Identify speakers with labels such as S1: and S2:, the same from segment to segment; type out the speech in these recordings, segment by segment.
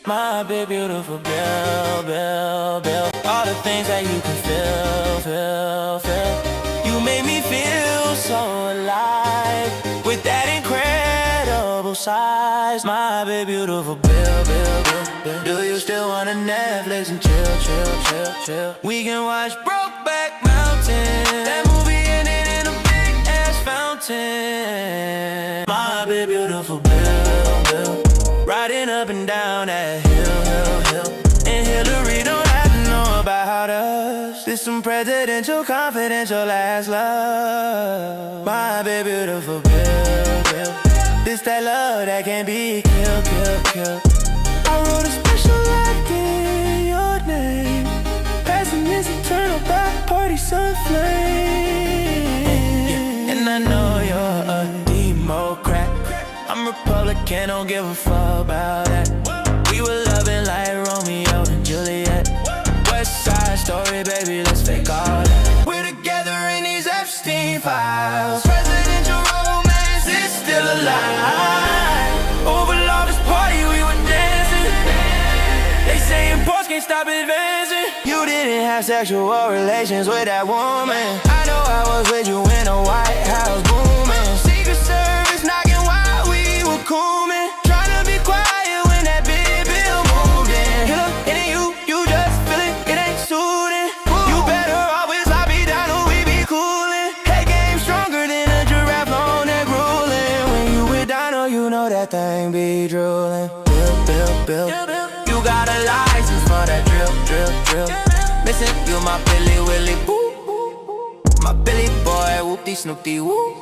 S1: My big beautiful Bill. All the things that you can feel. You made me feel so alive with that incredible size. My big beautiful Bill. Do you still wanna Netflix and chill? We can watch Brokeback Mountain, that movie ended in a big ass fountain. My big beautiful Bill. Riding up and down that hill. And Hillary don't have to know about us. This some presidential, confidential ass love. My baby beautiful Bill. This that love that can be killed. I wrote a special act in your name. Passing this eternal back party sun flame. And I know you're a Democrat. I'm Republican, don't give a fuck about that. We were loving like Romeo and Juliet. West Side Story, baby, let's fake all that. We're together in these Epstein files. Presidential romance is still alive. Over longest party, we were dancing. They say imports can't stop advancing. You didn't have sexual relations with that woman. I know I was with you in a White House booming. Secret Service knocking while we were coolin'. Trying to be quiet when that big bill moved in. Hit 'em, and then you just feel it, it ain't suiting. You better always lie me down or we be coolin'. Head game stronger than a giraffe, long neck ruling. When you with Dino, you know that thing be drooling. Bill. You got a license for that drill. Missing you, my Billy Willie, boo. My Billy boy, whoop-dee snoop-dee, whoop.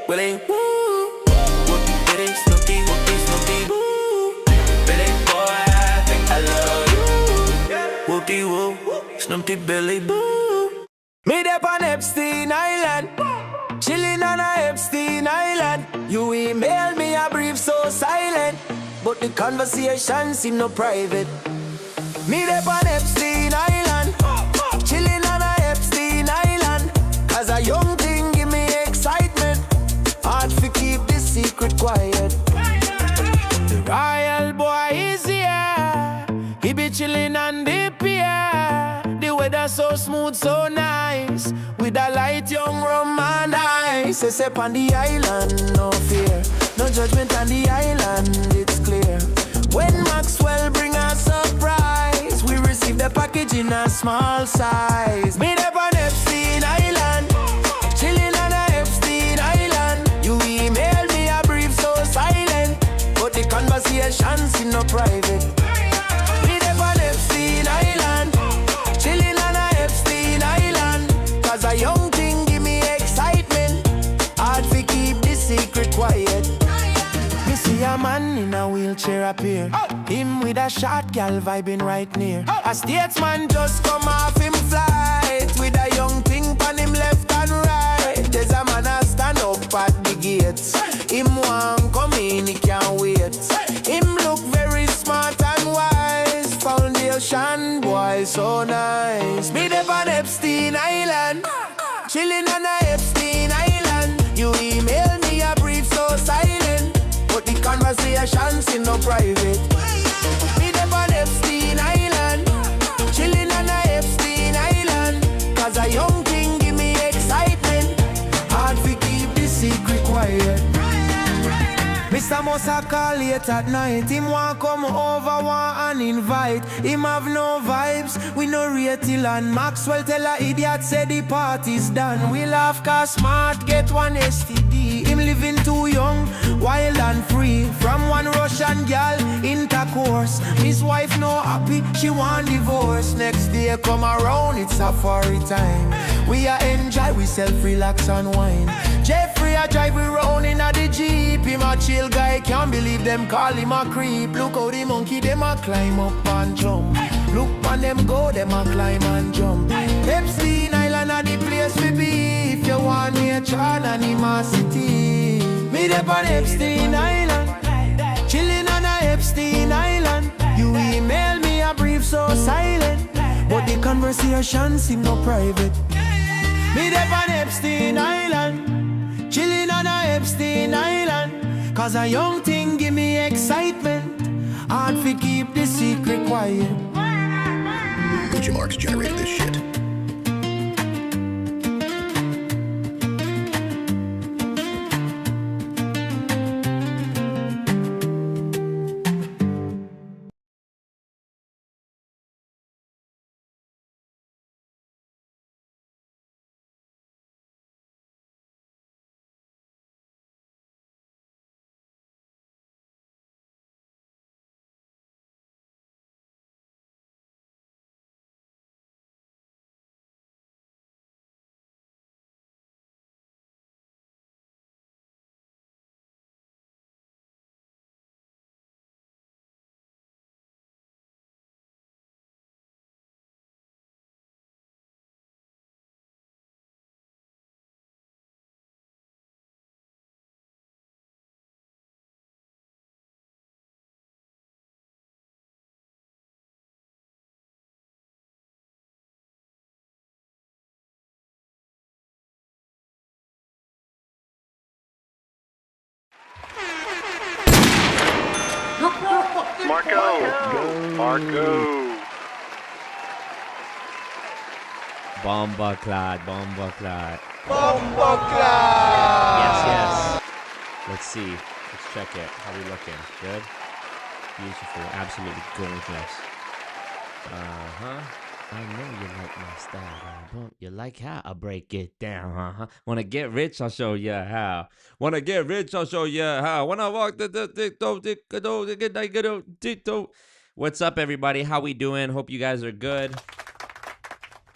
S1: Willie, woo. Whoop-dee snoop-dee, whoop-dee, woo. Billy boy, I think I love you. Whoop-dee, whoop, Snoop-dee, Billy, boo. Me up on Epstein Island, chillin' on a Epstein Island. You email me a brief so silent, but the conversation seem no private. Me up on Epstein Island, chillin' on a Epstein Island. As a young thing give me excitement, hard to keep this secret quiet. The royal boy is here, he be chillin' on the pier. The weather so smooth, so nice, with a light young rum and ice. Say step on the island, no fear, no judgment on the island, it's clear. When Maxwell bring a surprise, we receive the package in a small size. Meet up on Epstein Island, chillin' on a Epstein Island. You email me a brief so silent, but the conversation seem no private. Meet up on Epstein Island, chillin' on a Epstein Island. Cause a young thing give me excitement, hard to keep this secret quiet. See a man in a wheelchair appear, him with a short gal vibing right near. A statesman just come off him flight, with a young thing on him left and right. There's a man a stand up at the gates, him want come in, he can't wait. Him look very smart and wise, foundation boy so nice. Meet up on Epstein Island, chillin' on a Epstein Island. You email me a brief so silent, but the conversation seem no private. Me up on Epstein Island, chillin' on a Epstein Island. Cause a young thing give me excitement, hard to keep this secret quiet. Mr. Musa call late at night, him want come over, want and invite. Him have no vibes, we no rate till. And Maxwell tell a idiot say the party's done. We laugh cause smart get one STD. Him living too young, wild and free. From one Russian gal, intercourse. His wife no happy, she want divorce. Next day come around, it's safari time. We a enjoy, we self-relax and wine. Jeffrey a drive around in a the Jeep. Him a chill guy, can't believe them call him a creep. Look how the monkey, them a climb up and jump. Look on them go, them a climb and jump. Epstein Island a the place to be, if you want nature and animosity. Meet up on Epstein Island, chillin' on a Epstein Island. You email me a brief so silent, but the conversation seem no private. Meet up on Epstein Island, chillin' on a Epstein Island. Cause a young thing give me excitement. Hard to keep the secret quiet.
S2: Gucci Marks generated this shit.
S3: Marco.
S4: Bomba clad. Yes. Let's see. Let's check it. How we looking? Good? Beautiful. Absolutely gorgeous. I know you like my style, but you like how I break it down, Wanna get rich, I'll show you how. Wanna get rich, I'll show you how. When I walk What's up, everybody? How we doing? Hope you guys are good.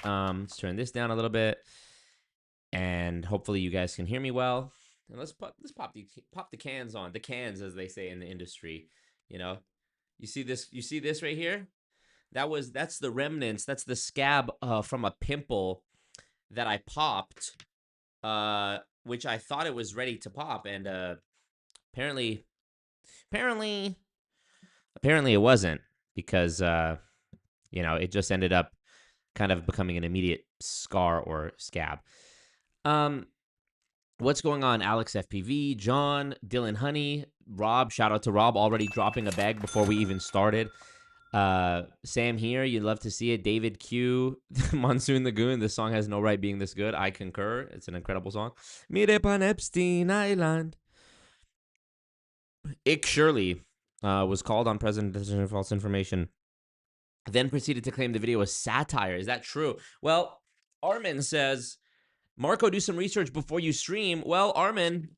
S4: Let's turn this down a little bit, and hopefully you guys can hear me well. And let's pop the cans on. The cans, as they say in the industry. You know, you see this right here? That's the remnants. That's the scab from a pimple that I popped, which I thought it was ready to pop, and apparently it wasn't, because it just ended up kind of becoming an immediate scar or scab. What's going on? Alex FPV, John, Dylan Honey, Rob. Shout out to Rob, already dropping a bag before we even started. Sam here, you'd love to see it. David Q, Monsoon Lagoon. This song has no right being this good. I concur. It's an incredible song. Meet up on Epstein Island. Ick Shirley was called on President for false information, then proceeded to claim the video was satire. Is that true? Well, Armin says, Marco, do some research before you stream. Well, Armin,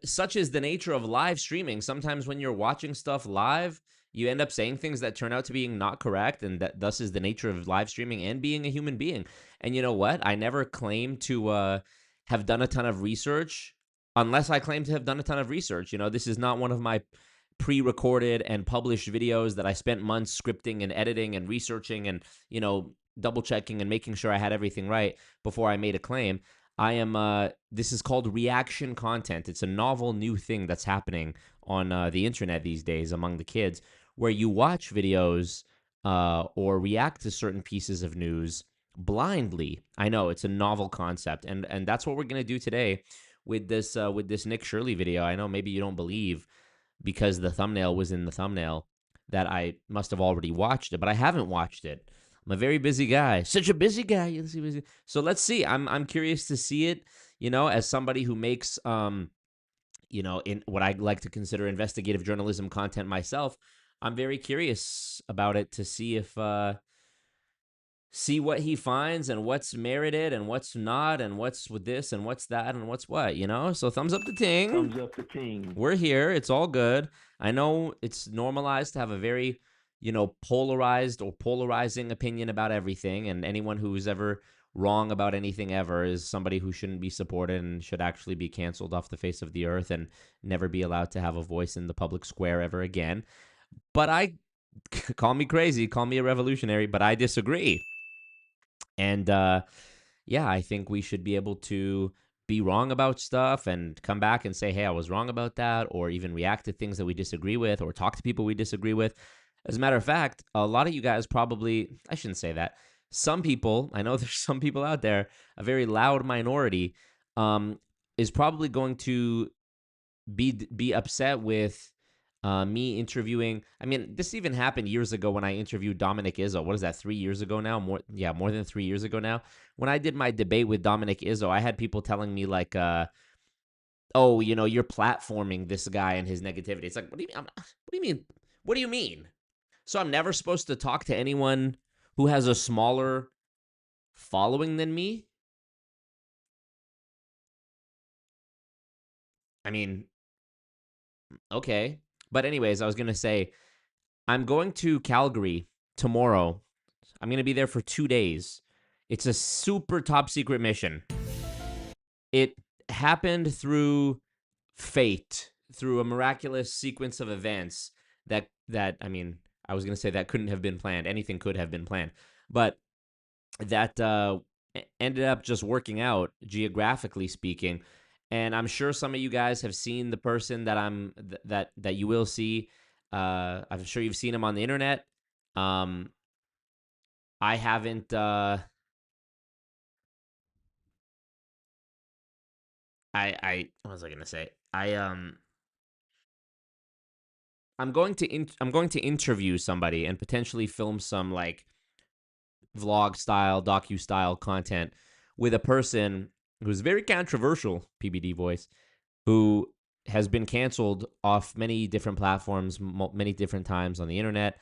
S4: such is the nature of live streaming. Sometimes when you're watching stuff live, you end up saying things that turn out to being not correct, and that thus is the nature of live streaming and being a human being. And you know what? I never claim to have done a ton of research unless I claim to have done a ton of research. This is not one of my pre-recorded and published videos that I spent months scripting and editing and researching and, double checking and making sure I had everything right before I made a claim. This is called reaction content. It's a novel new thing that's happening on the internet these days among the kids, where you watch videos or react to certain pieces of news blindly. I know it's a novel concept, and that's what we're gonna do today with this Nick Shirley video. I know maybe you don't believe, because the thumbnail was in the thumbnail, that I must have already watched it, but I haven't watched it. I'm a very busy guy. Such a busy guy. So let's see. I'm curious to see it, as somebody who makes, in what I like to consider investigative journalism content myself. I'm very curious about it to see what he finds and what's merited and what's not and what's with this and what's that and what's what, So thumbs up the ting.
S3: Thumbs up the team.
S4: We're here. It's all good. I know it's normalized to have a very, polarized or polarizing opinion about everything. And anyone who's ever wrong about anything ever is somebody who shouldn't be supported and should actually be canceled off the face of the earth and never be allowed to have a voice in the public square ever again. But call me crazy, call me a revolutionary, but I disagree. And I think we should be able to be wrong about stuff and come back and say, hey, I was wrong about that, or even react to things that we disagree with, or talk to people we disagree with. As a matter of fact, a lot of you guys probably, I shouldn't say that. Some people, I know there's some people out there, a very loud minority, is probably going to be upset with me interviewing. I mean, this even happened years ago when I interviewed Dominic Izzo. What is that? 3 years ago now? More than 3 years ago now. When I did my debate with Dominic Izzo, I had people telling me like, "Oh, you're platforming this guy and his negativity." It's like, what do you mean? What do you mean? What do you mean? So I'm never supposed to talk to anyone who has a smaller following than me? I mean, okay. But anyways, I was going to say I'm going to Calgary tomorrow. I'm going to be there for 2 days. It's a super top secret mission. It happened through fate, through a miraculous sequence of events that I mean, I was going to say that couldn't have been planned. Anything could have been planned. But that ended up just working out geographically speaking. And I'm sure some of you guys have seen the person that you will see. I'm sure you've seen him on the internet. Um, I haven't. I what was I gonna say? I'm going to interview somebody and potentially film some like vlog style, docu style content with a person who's very controversial, PBD voice, who has been canceled off many different platforms, many different times on the internet.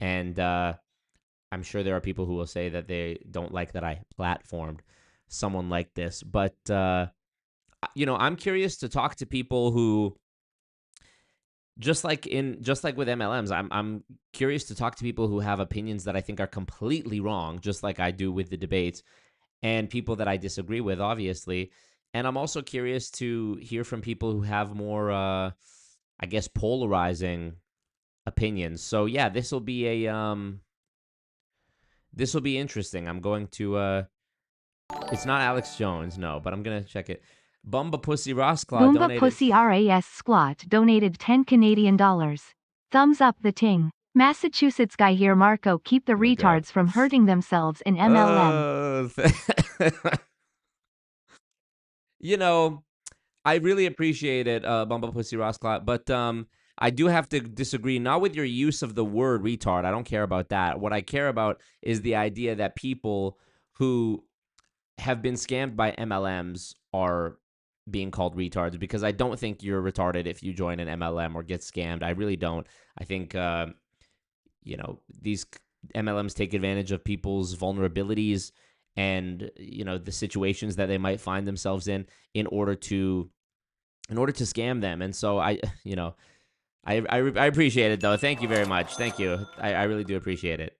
S4: And I'm sure there are people who will say that they don't like that I platformed someone like this. But, I'm curious to talk to people who, just like with MLMs, I'm curious to talk to people who have opinions that I think are completely wrong, just like I do with the debates, and people that I disagree with, obviously. And I'm also curious to hear from people who have more, I guess, polarizing opinions. So yeah, this will be interesting. I'm going to. It's not Alex Jones, no, but I'm gonna check it. Bumba Pussy Rossclaw
S3: Boomba
S4: donated.
S3: Pussy RAS Squat donated 10 Canadian dollars. Thumbs up the ting. Massachusetts guy here Marco keep the
S4: my God.
S3: retards from hurting themselves in MLM.
S4: You know, I really appreciate it, Bumba Pussy Rossclaw, but I do have to disagree, not with your use of the word retard. I don't care about that. What I care about is the idea that people who have been scammed by MLMs are being called retards, because I don't think you're retarded if you join an MLM or get scammed. I really don't. I think these MLMs take advantage of people's vulnerabilities and the situations that they might find themselves in order to scam them. And so I appreciate it, though. Thank you very much. Thank you. I really do appreciate it.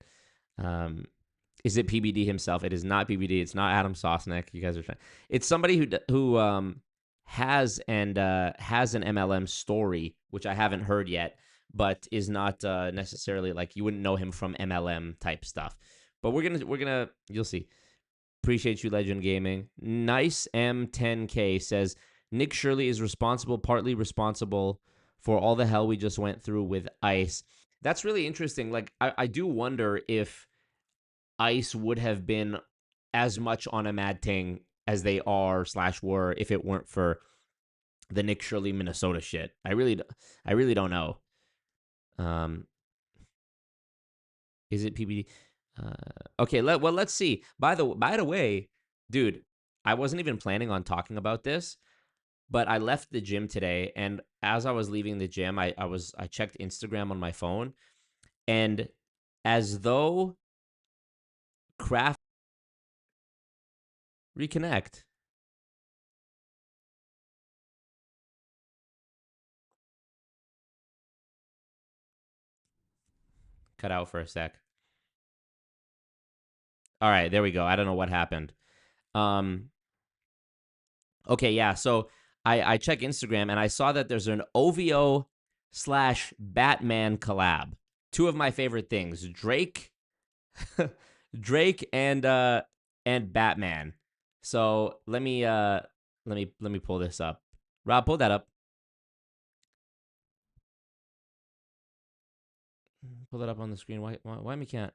S4: Is it PBD himself? It is not PBD. It's not Adam Sosnick. You guys are trying. It's somebody who has an MLM story, which I haven't heard yet, but is not necessarily like you wouldn't know him from MLM type stuff. But we're gonna you'll see. Appreciate you, Legend Gaming. Nice M10K says Nick Shirley is partly responsible for all the hell we just went through with ICE. That's really interesting. Like I do wonder if ICE would have been as much on a mad thing as they are/were if it weren't for the Nick Shirley Minnesota shit. I really don't know. Is it PBD? Okay, let's see. By the way, dude, I wasn't even planning on talking about this, but I left the gym today, and as I was leaving the gym, I checked Instagram on my phone, and as though Kraft reconnect. Cut out for a sec. All right, there we go. I don't know what happened. Um, okay, yeah. So I check Instagram and I saw that there's an OVO/Batman collab. Two of my favorite things: Drake, Drake, and Batman. So let me pull this up. Rob, pull that up. Pull that up on the screen. Why me can't?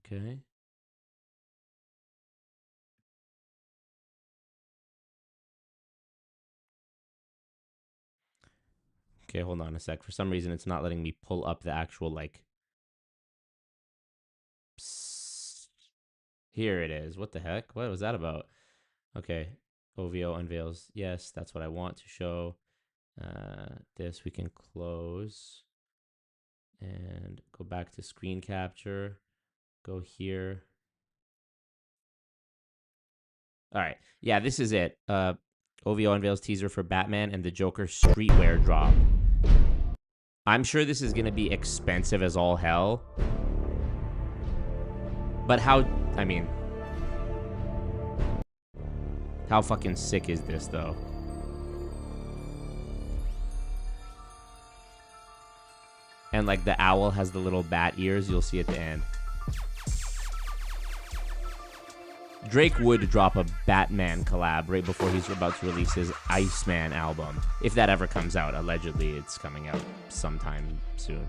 S4: Okay. Okay, hold on a sec. For some reason, it's not letting me pull up the actual, like... Here it is. What the heck? What was that about? Okay. OVO unveils. Yes, that's what I want to show. This we can close. And go back to screen capture. Go here. All right. Yeah, this is it. OVO unveils teaser for Batman and the Joker streetwear drop. I'm sure this is going to be expensive as all hell. But how fucking sick is this, though? And, like, the owl has the little bat ears. You'll see at the end. Drake would drop a Batman collab right before he's about to release his Iceman album. If that ever comes out. Allegedly, it's coming out sometime soon.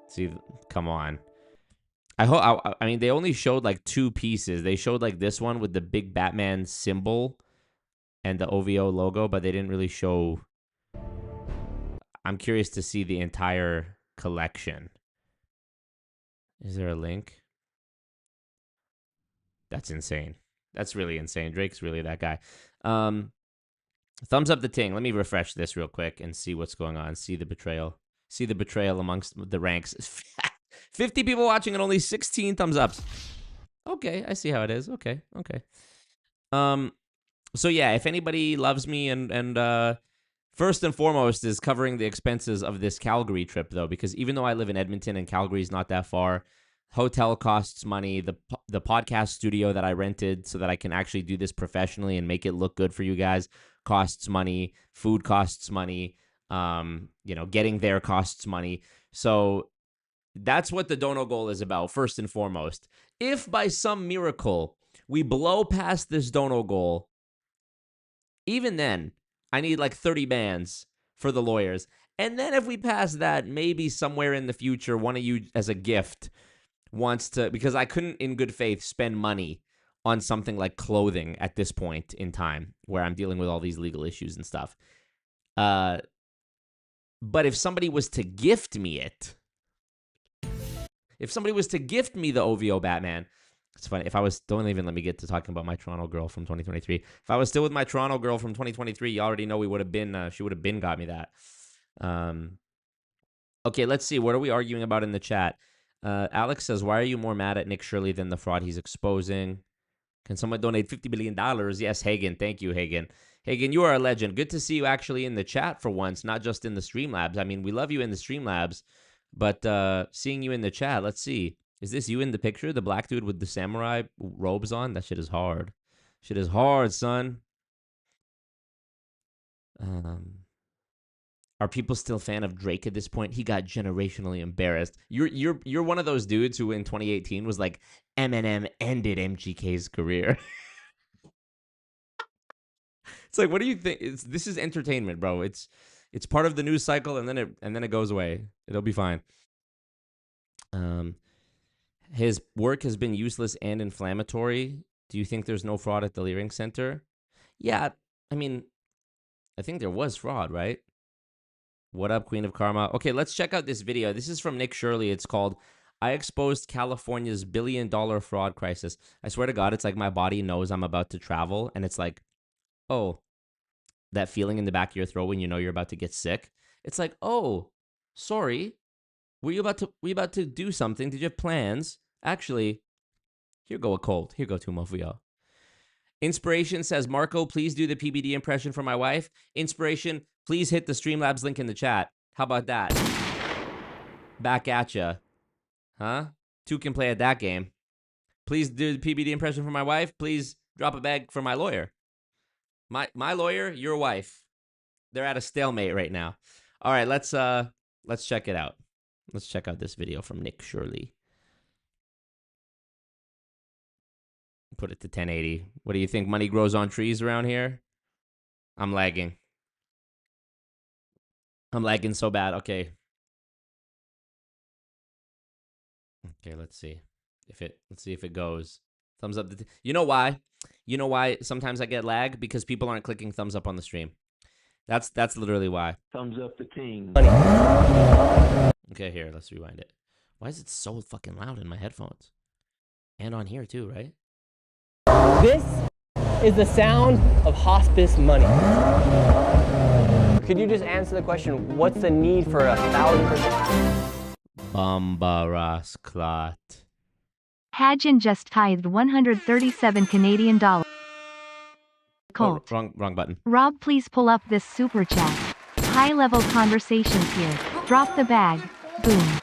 S4: See, come on. I mean, they only showed like 2 pieces. They showed like this one with the big Batman symbol and the OVO logo, but they didn't really show. I'm curious to see the entire collection. Is there a link? That's insane. That's really insane. Drake's really that guy. Thumbs up the ting. Let me refresh this real quick and see what's going on. See the betrayal. See the betrayal amongst the ranks. 50 people watching and only 16 thumbs ups. Okay, I see how it is. Okay. So yeah, if anybody loves me and first and foremost is covering the expenses of this Calgary trip, though, because even though I live in Edmonton and Calgary's not that far, hotel costs money. The podcast studio that I rented so that I can actually do this professionally and make it look good for you guys costs money. Food costs money. Getting there costs money. So that's what the dono goal is about, first and foremost. If by some miracle we blow past this dono goal, even then, I need like 30 bands for the lawyers. And then if we pass that, maybe somewhere in the future, one of you as a gift wants to, because I couldn't in good faith spend money on something like clothing at this point in time where I'm dealing with all these legal issues and stuff. But if somebody was to gift me it, if somebody was to gift me the OVO Batman, it's funny. If I was, don't even let me get to talking about my Toronto girl from 2023. If I was still with my Toronto girl from 2023, you already know we would have been, she would have been got me that. Okay, let's see. What are we arguing about in the chat? Alex says, why are you more mad at Nick Shirley than the fraud he's exposing? Can someone donate $50 billion? Yes, Hagen. Thank you, Hagen. Hagen, you are a legend. Good to see you actually in the chat for once, not just in the Streamlabs. I mean, we love you in the Streamlabs, but seeing you in the chat, let's see. Is this you in the picture? The black dude with the samurai robes on? That shit is hard. Shit is hard, son. Are people still a fan of Drake at this point? He got generationally embarrassed. You're one of those dudes who in 2018 was like, Eminem ended MGK's career. It's like, what do you think? This is entertainment, bro. It's part of the news cycle, and then it goes away. It'll be fine. His work has been useless and inflammatory. Do you think there's no fraud at the Leering Center? Yeah, I mean, I think there was fraud, right? What up, Queen of Karma? Okay, let's check out this video. This is from Nick Shirley. It's called, I Exposed California's $1 billion fraud crisis. I swear to God, it's like my body knows I'm about to travel, and it's like, oh, that feeling in the back of your throat when you know you're about to get sick. It's like, oh, sorry. Were you about to do something? Did you have plans? Actually, here go a cold. Here go two Mofio. Inspiration says, Marco, please do the PBD impression for my wife. Inspiration, please hit the Streamlabs link in the chat. How about that? Back at ya. Huh? Two can play at that game. Please do the PBD impression for my wife. Please drop a bag for my lawyer. My lawyer, your wife. They're at a stalemate right now. All right, let's check it out. Let's check out this video from Nick Shirley. Put it to 1080. What do you think? Money grows on trees around here? I'm lagging. I'm lagging so bad. Okay. Okay, let's see if it goes. Thumbs up. You know why? You know why sometimes I get lag? Because people aren't clicking thumbs up on the stream. That's literally why.
S5: Thumbs up the team.
S4: Okay, here, let's rewind it. Why is it so fucking loud in my headphones? And on here too, right?
S6: This is the sound of hospice money. Could you just answer the question, what's the need for 1,000%?
S4: Bambaras clot.
S3: Hadjan just tithed 137 Canadian dollars.
S4: Oh,
S3: Colt.
S4: wrong button.
S3: Rob, please pull up this super chat. High-level conversations here. Drop the bag. Boom.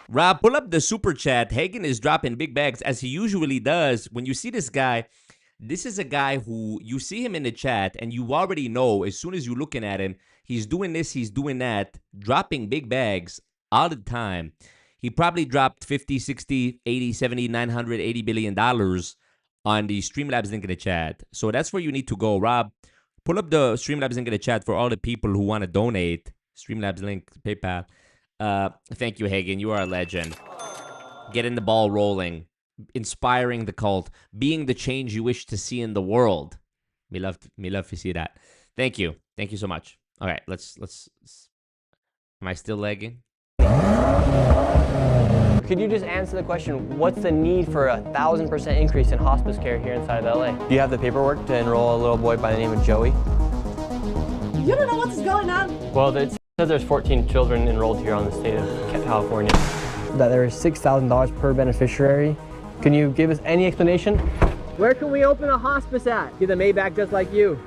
S4: Rob, pull up the super chat. Hagen is dropping big bags as he usually does. When you see this guy, this is a guy who you see him in the chat and you already know as soon as you're looking at him, he's doing this, he's doing that, dropping big bags all the time. He probably dropped 50, 60, 80, 70, 900, $80 billion on the Streamlabs link in the chat. So that's where you need to go. Rob, pull up the Streamlabs link in the chat for all the people who want to donate. Streamlabs link, PayPal. Thank you, Hagen. You are a legend. Getting the ball rolling, inspiring the cult, being the change you wish to see in the world. Me love to see that. Thank you so much. All right, let's. Am I still lagging?
S6: Could you just answer the question, what's the need for 1,000% increase in hospice care here inside of LA? Do you have the paperwork to enroll a little boy by the name of Joey?
S7: You don't know what's going on.
S6: Well, it says there's 14 children enrolled here on the state of California. That there is $6,000 per beneficiary. Can you give us any explanation? Where can we open a hospice at? Get the Maybach just like you.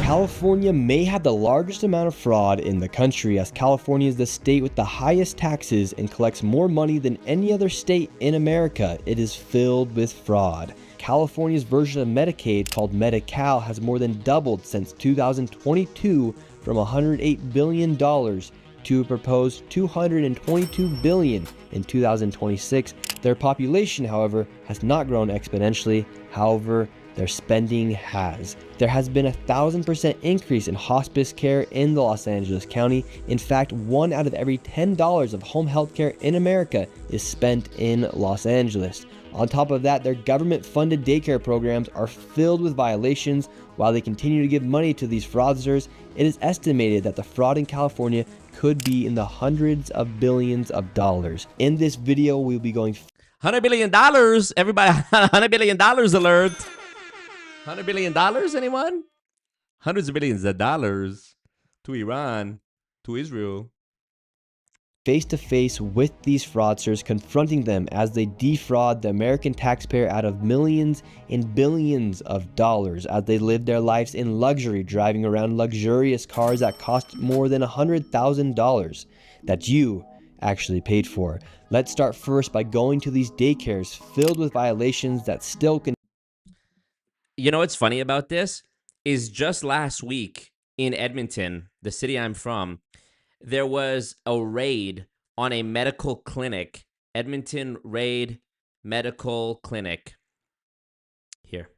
S8: California may have the largest amount of fraud in the country, as California is the state with the highest taxes and collects more money than any other state in America. It is filled with fraud. California's version of Medicaid, called Medi-Cal, has more than doubled since 2022 from $108 billion to a proposed $222 billion in 2026. Their population, however, has not grown exponentially. However, their spending has. There has been 1,000% increase in hospice care in the Los Angeles County. In fact, 1 out of every $10 of home health care in America is spent in Los Angeles. On top of that, their government-funded daycare programs are filled with violations. While they continue to give money to these fraudsters, it is estimated that the fraud in California could be in the hundreds of billions of dollars. In this video, we'll be going
S4: $100 billion. Everybody, $100 billion alert. $100 billion, anyone? Hundreds of billions of dollars to Iran, to Israel.
S8: face to face with these fraudsters, confronting them as they defraud the American taxpayer out of millions and billions of dollars as they live their lives in luxury, driving around luxurious cars that cost more than $100,000 that you actually paid for. Let's start first by going to these daycares filled with violations that still can.
S4: You know what's funny about this is just last week in Edmonton, the city I'm from, there was a raid on a medical clinic. Edmonton Raid Medical Clinic. Here.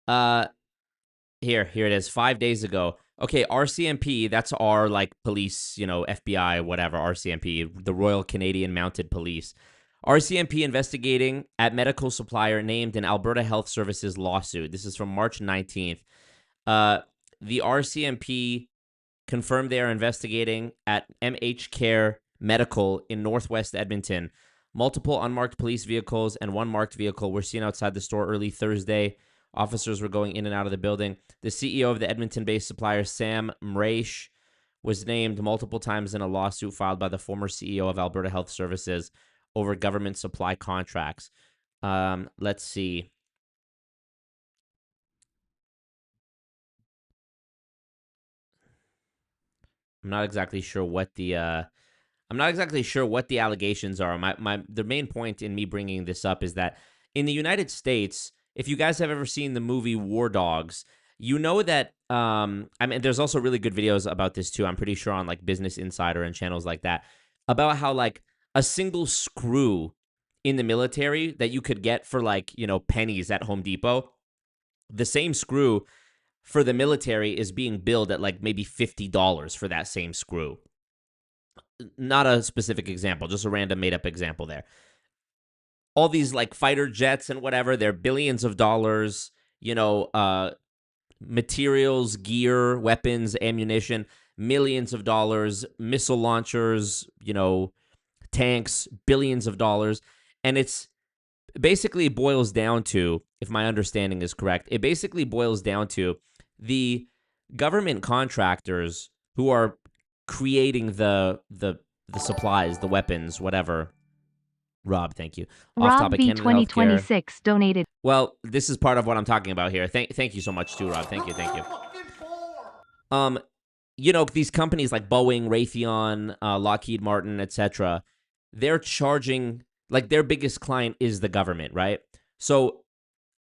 S4: Here it is. 5 days ago. Okay, RCMP, that's our like police, you know, FBI, whatever, RCMP, the Royal Canadian Mounted Police. RCMP investigating at medical supplier named in Alberta Health Services lawsuit. This is from March 19th. The RCMP confirmed they are investigating at MH Care Medical in Northwest Edmonton. Multiple unmarked police vehicles and one marked vehicle were seen outside the store early Thursday. Officers were going in and out of the building. The CEO of the Edmonton-based supplier, Sam Mraish, was named multiple times in a lawsuit filed by the former CEO of Alberta Health Services over government supply contracts. Let's see. I'm not exactly sure what the allegations are. The main point in me bringing this up is that in the United States, if you guys have ever seen the movie War Dogs, you know that I mean, there's also really good videos about this too. I'm pretty sure on like Business Insider and channels like that about how like a single screw in the military that you could get for like, you know, pennies at Home Depot, the same screw for the military is being billed at like maybe $50 for that same screw. Not a specific example, just a random made up example there. all these like fighter jets and whatever, they're billions of dollars, materials, gear, weapons, ammunition, millions of dollars, missile launchers, tanks, billions of dollars. And it's basically boils down to, if my understanding is correct, it basically boils down to the government contractors who are creating the supplies, the weapons, whatever. Rob, thank you. Off
S3: Rob
S4: topic,
S3: B
S4: Canada healthcare.
S3: 2026 donated.
S4: Well, this is part of what I'm talking about here. Thank you so much too, Rob. Thank you. These companies like Boeing, Raytheon, Lockheed Martin, etc., they're charging, like, their biggest client is the government, right? So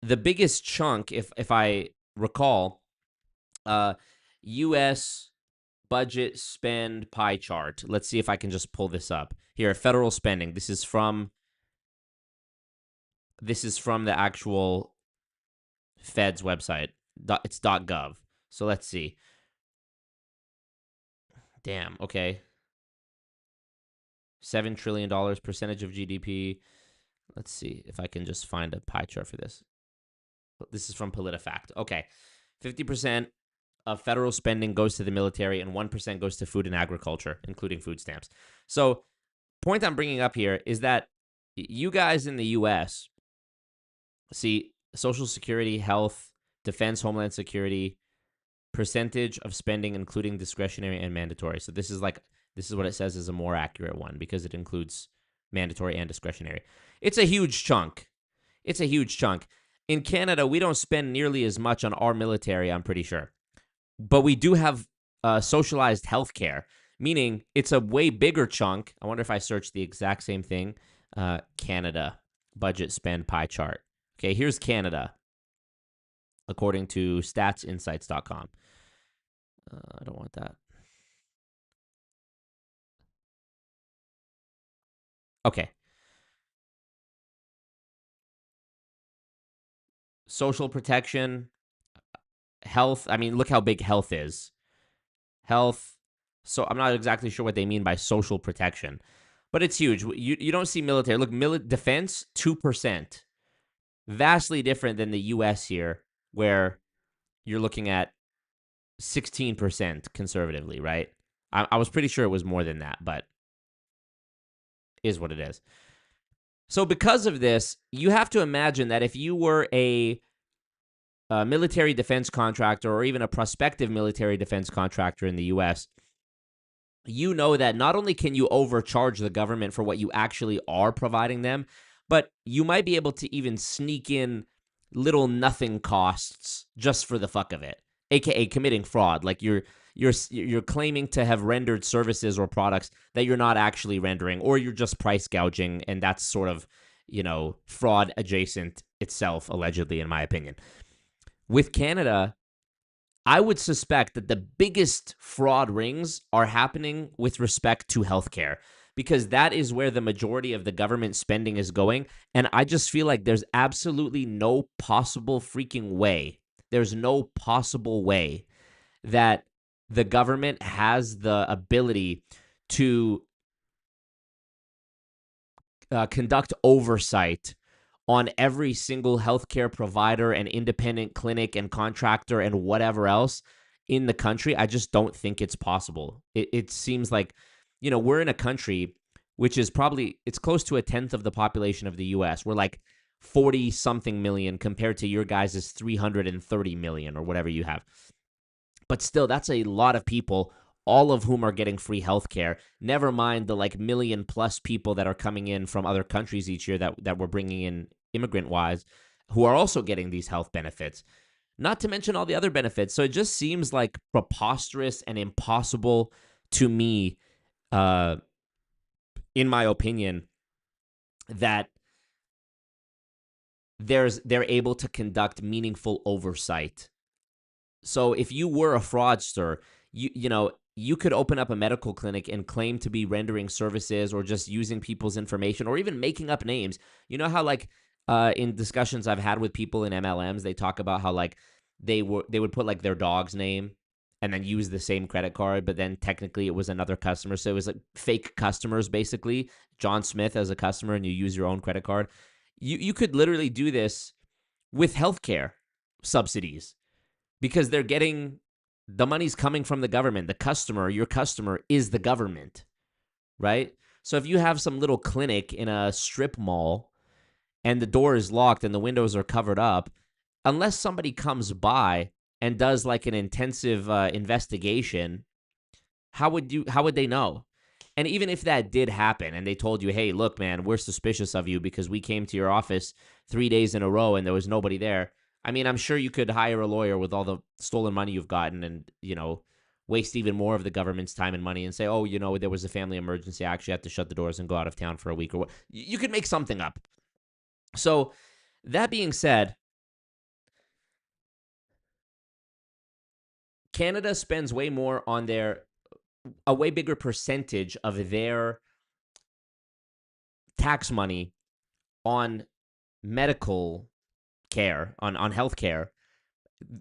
S4: the biggest chunk, if I recall, U.S. budget spend pie chart. Let's see if I can just pull this up. Here, federal spending. This is from the actual Fed's website. It's .gov. So let's see. Damn, okay. $7 trillion, percentage of GDP. Let's see if I can just find a pie chart for this. This is from PolitiFact. Okay. 50% of federal spending goes to the military and 1% goes to food and agriculture, including food stamps. So, point I'm bringing up here is that you guys in the U.S. see Social Security, health, defense, homeland security, percentage of spending, including discretionary and mandatory. So this is what it says is a more accurate one because it includes mandatory and discretionary. It's a huge chunk. In Canada, we don't spend nearly as much on our military, I'm pretty sure. But we do have socialized healthcare, meaning it's a way bigger chunk. I wonder if I search the exact same thing. Canada budget spend pie chart. Okay, here's Canada, according to statsinsights.com. I don't want that. Okay. Social protection, health. I mean, look how big health is. Health. So I'm not exactly sure what they mean by social protection, but it's huge. You don't see military. Look, defense, 2%. Vastly different than the U.S. here, where you're looking at 16% conservatively, right? I was pretty sure it was more than that, but is what it is. So because of this, you have to imagine that if you were a military defense contractor or even a prospective military defense contractor in the U.S., you know that not only can you overcharge the government for what you actually are providing them, but you might be able to even sneak in little nothing costs just for the fuck of it, aka committing fraud. Like you're claiming to have rendered services or products that you're not actually rendering, or you're just price gouging, and that's sort of, fraud adjacent itself, allegedly, in my opinion. With Canada, I would suspect that the biggest fraud rings are happening with respect to healthcare, because that is where the majority of the government spending is going. And I just feel like there's absolutely no possible freaking way. There's no possible way that the government has the ability to conduct oversight on every single healthcare provider and independent clinic and contractor and whatever else in the country. I just don't think it's possible. It seems like, we're in a country which is it's close to 1/10 of the population of the U.S. We're like 40-something million compared to your guys' 330 million or whatever you have. But still, that's a lot of people, all of whom are getting free healthcare. Never mind the million plus people that are coming in from other countries each year that we're bringing in immigrant-wise, who are also getting these health benefits. Not to mention all the other benefits. So it just seems like preposterous and impossible to me, in my opinion, that they're able to conduct meaningful oversight. So if you were a fraudster, you could open up a medical clinic and claim to be rendering services or just using people's information or even making up names. You know how in discussions I've had with people in MLMs, they talk about how they would put their dog's name and then use the same credit card, but then technically it was another customer. So it was fake customers, basically. John Smith as a customer, and you use your own credit card. You could literally do this with healthcare subsidies because they're getting the money's coming from the government. The customer, your customer, is the government, right? So if you have some little clinic in a strip mall and the door is locked and the windows are covered up, unless somebody comes by and does like an intensive investigation, how would they know? And even if that did happen and they told you, hey, look, man, we're suspicious of you because we came to your office 3 days in a row and there was nobody there. I mean, I'm sure you could hire a lawyer with all the stolen money you've gotten and, waste even more of the government's time and money and say, oh, there was a family emergency. I actually have to shut the doors and go out of town for a week or what. You could make something up. So that being said, Canada spends way more on a way bigger percentage of their tax money on medical care, on health care,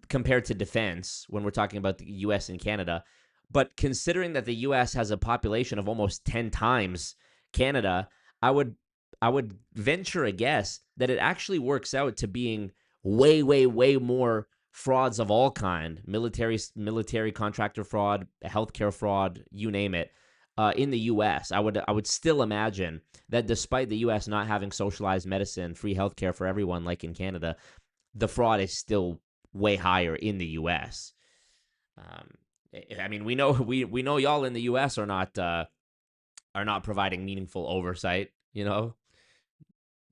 S4: compared to defense when we're talking about the US and Canada. But considering that the US has a population of almost 10 times Canada, I would venture a guess that it actually works out to being way, way, way more frauds of all kind, military contractor fraud, healthcare fraud, you name it, in the U.S. I would still imagine that despite the U.S. not having socialized medicine, free healthcare for everyone like in Canada, the fraud is still way higher in the U.S. I mean, we know y'all in the U.S. are not providing meaningful oversight.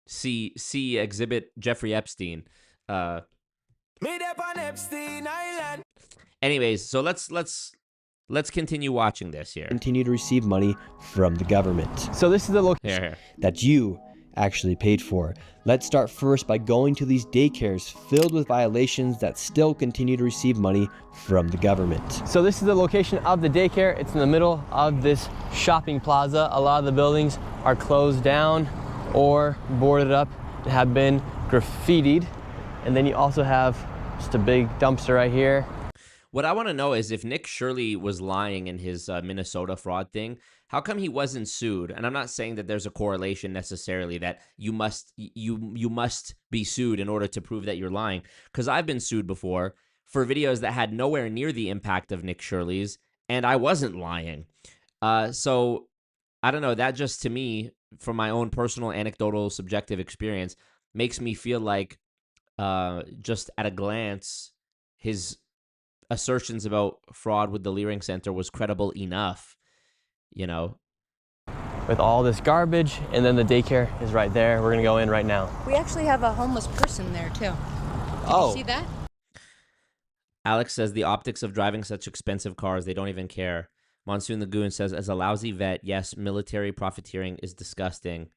S4: See exhibit Jeffrey Epstein.
S1: Made up on Epstein Island.
S4: Anyways, so let's continue watching this here.
S8: Continue to receive money from the government.
S6: So this is the location
S4: Here.
S8: That you actually paid for. Let's start first by going to these daycares filled with violations that still continue to receive money from the government.
S6: So this is the location of the daycare. It's in the middle of this shopping plaza. A lot of the buildings are closed down or boarded up and have been graffitied. And then you also have just a big dumpster right here.
S4: What I want to know is if Nick Shirley was lying in his Minnesota fraud thing, how come he wasn't sued? And I'm not saying that there's a correlation necessarily that you must be sued in order to prove that you're lying. Because I've been sued before for videos that had nowhere near the impact of Nick Shirley's, and I wasn't lying. So I don't know. That just to me, from my own personal anecdotal subjective experience, makes me feel like just at a glance, his assertions about fraud with the Leering Center was credible enough,
S6: With all this garbage, and then the daycare is right there. We're gonna go in right now.
S7: We actually have a homeless person there too.
S6: Oh.
S7: You see that?
S4: Alex says the optics of driving such expensive cars, they don't even care. Monsoon Lagoon says, as a lousy vet, yes, military profiteering is disgusting.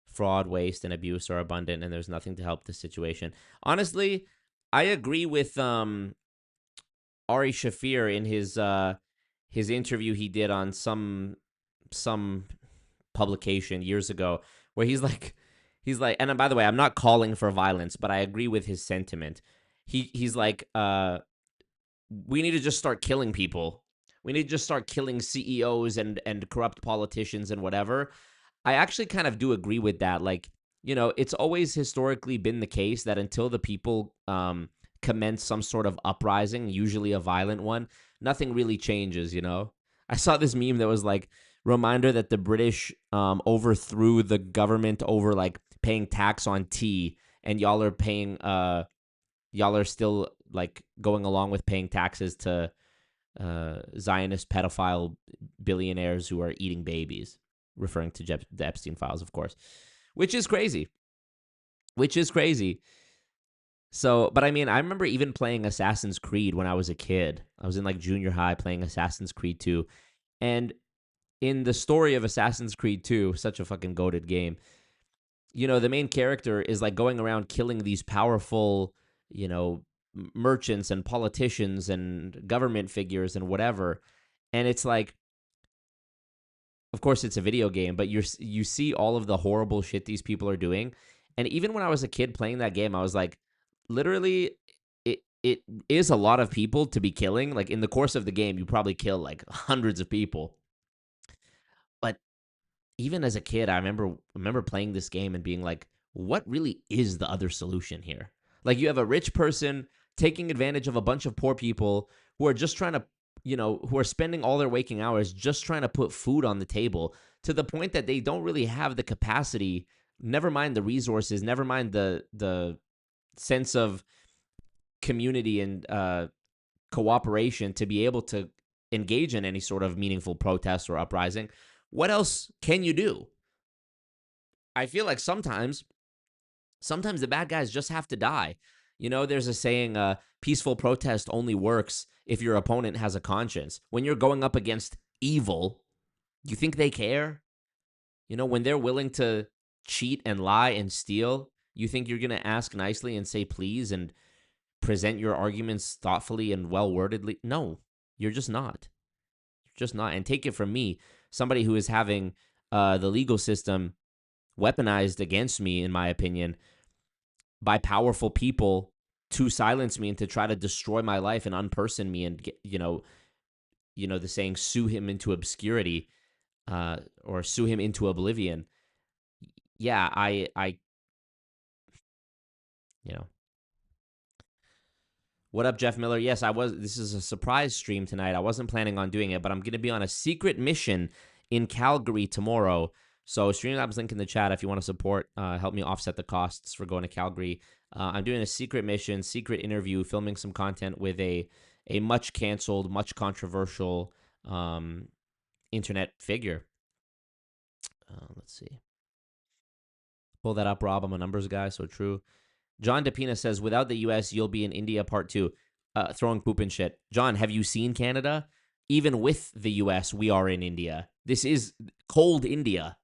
S4: Fraud, waste, and abuse are abundant, and there's nothing to help the situation. Honestly, I agree with Ari Shafir in his interview he did on some publication years ago, where he's like, and by the way, I'm not calling for violence, but I agree with his sentiment. He's like, we need to just start killing people. We need to just start killing CEOs and corrupt politicians and whatever. I actually kind of do agree with that. Like, it's always historically been the case that until the people commence some sort of uprising, usually a violent one, nothing really changes, I saw this meme that was like, reminder that the British overthrew the government over like paying tax on tea, and y'all are still like going along with paying taxes to Zionist pedophile billionaires who are eating babies. Referring to the Epstein files, of course, which is crazy. So, but I mean, I remember even playing Assassin's Creed when I was a kid. I was in like junior high playing Assassin's Creed 2. And in the story of Assassin's Creed 2, such a fucking goated game, the main character is like going around killing these powerful, merchants and politicians and government figures and whatever. And it's like, of course, it's a video game, but you see all of the horrible shit these people are doing. And even when I was a kid playing that game, I was like, literally, it is a lot of people to be killing. Like, in the course of the game, you probably kill, like, hundreds of people. But even as a kid, I remember playing this game and being like, what really is the other solution here? Like, you have a rich person taking advantage of a bunch of poor people who are just trying to, who are spending all their waking hours just trying to put food on the table, to the point that they don't really have the capacity, never mind the resources, never mind the sense of community and cooperation to be able to engage in any sort of meaningful protest or uprising. What else can you do? I feel like sometimes the bad guys just have to die. There's a saying, peaceful protest only works if your opponent has a conscience. When you're going up against evil, you think they care? When they're willing to cheat and lie and steal, you think you're going to ask nicely and say please and present your arguments thoughtfully and well-wordedly? No, you're just not. You're just not. And take it from me, somebody who is having the legal system weaponized against me, in my opinion, by powerful people to silence me and to try to destroy my life and unperson me and get, the saying, sue him into obscurity, or sue him into oblivion. Yeah, I What up, Jeff Miller? Yes, this is a surprise stream tonight. I wasn't planning on doing it, but I'm going to be on a secret mission in Calgary tomorrow. So Streamlabs link in the chat if you want to support, help me offset the costs for going to Calgary. I'm doing a secret mission, secret interview, filming some content with a much canceled, much controversial internet figure. Let's see. Pull that up, Rob. I'm a numbers guy, so true. John DePina says, without the U.S., you'll be in India part 2, throwing poop and shit. John, have you seen Canada? Even with the U.S., we are in India. This is cold India,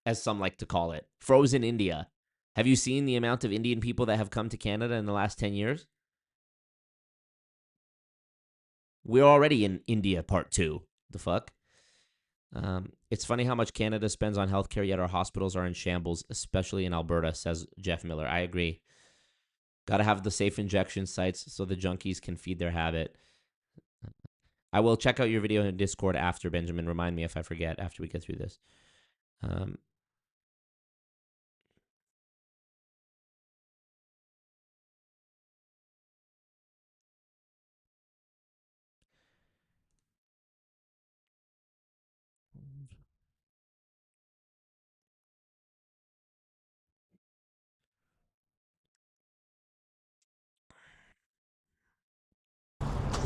S4: as some like to call it. Frozen India. Have you seen the amount of Indian people that have come to Canada in the last 10 years? We're already in India part 2. The fuck? It's funny how much Canada spends on healthcare, yet our hospitals are in shambles, especially in Alberta, says Jeff Miller. I agree. Got to have the safe injection sites so the junkies can feed their habit. I will check out your video in Discord after, Benjamin. Remind me if I forget after we get through this.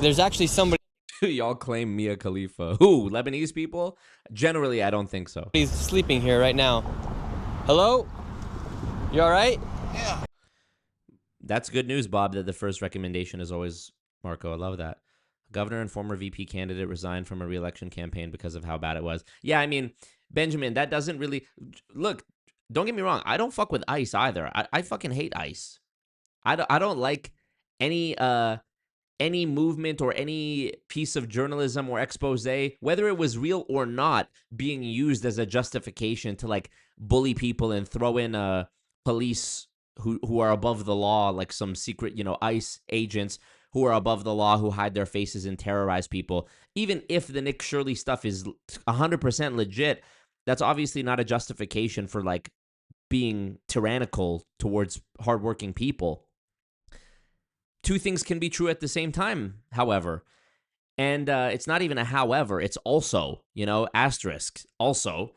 S6: There's actually somebody
S4: Y'all claim Mia Khalifa. Who? Lebanese people? Generally, I don't think so.
S6: He's sleeping here right now. Hello? You all right?
S2: Yeah.
S4: That's good news, Bob, that the first recommendation is always Marco. I love that. Governor and former VP candidate resigned from a re-election campaign because of how bad it was. Yeah, I mean, Benjamin, that doesn't really... Look, don't get me wrong. I don't fuck with ICE either. I fucking hate ICE. I don't like any movement or any piece of journalism or expose, whether it was real or not, being used as a justification to like bully people and throw in police who are above the law, like some secret, ICE agents who are above the law, who hide their faces and terrorize people. Even if the Nick Shirley stuff is 100% legit, that's obviously not a justification for like being tyrannical towards hardworking people. Two things can be true at the same time, however. And it's not even a however, it's also, asterisk. Also,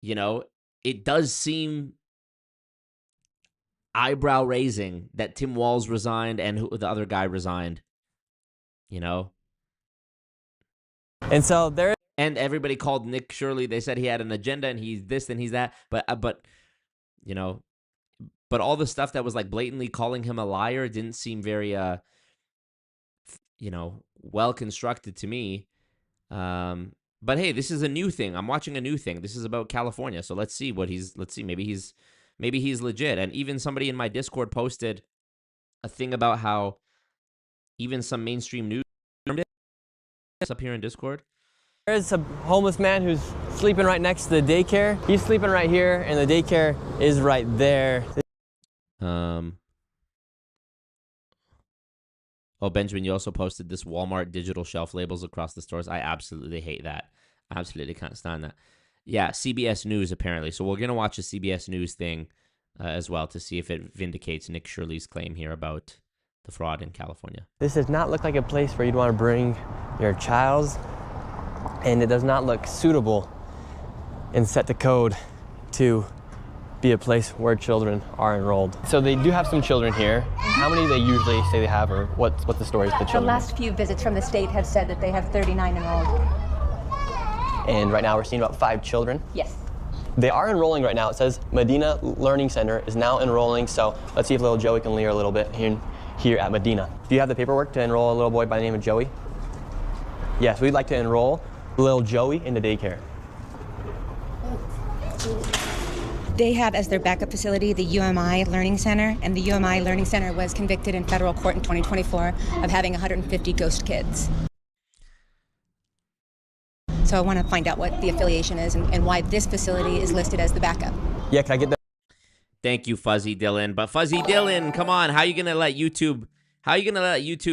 S4: it does seem eyebrow-raising that Tim Walz resigned and the other guy resigned, And
S6: so there...
S4: And everybody called Nick Shirley. They said he had an agenda and he's this and he's that. But all the stuff that was like blatantly calling him a liar didn't seem very, well constructed to me. But hey, this is a new thing. I'm watching a new thing. This is about California. So let's see. Maybe he's legit. And even somebody in my Discord posted a thing about how even some mainstream news up here in Discord.
S6: There's a homeless man who's sleeping right next to the daycare. He's sleeping right here, and the daycare is right there.
S4: Oh, Benjamin, you also posted this Walmart digital shelf labels across the stores. I absolutely hate that. I absolutely can't stand that. Yeah, CBS News, apparently. So we're going to watch a CBS News thing as well to see if it vindicates Nick Shirley's claim here about the fraud in California.
S6: This does not look like a place where you'd want to bring your child, and it does not look suitable and set the code to be a place where children are enrolled. So they do have some children here. How many do they usually say they have, or what's the story with the
S5: The
S6: children?
S5: last few visits from the state have said that they have 39 enrolled.
S6: And right now we're seeing about 5 children.
S5: Yes.
S6: They are enrolling right now. It says Medina Learning Center is now enrolling, so let's see if little Joey can leer a little bit here at Medina. Do you have the paperwork to enroll a little boy by the name of Joey? Yes, we'd like to enroll little Joey into daycare.
S7: They have as their backup facility the UMI Learning Center, and the UMI Learning Center was convicted in federal court in 2024 of having 150 ghost kids. So I want to find out what the affiliation is and why this facility is listed as the backup.
S6: Yeah, can I get that?
S4: Thank you, Fuzzy Dylan. But Fuzzy Dylan, come on, how are you gonna let YouTube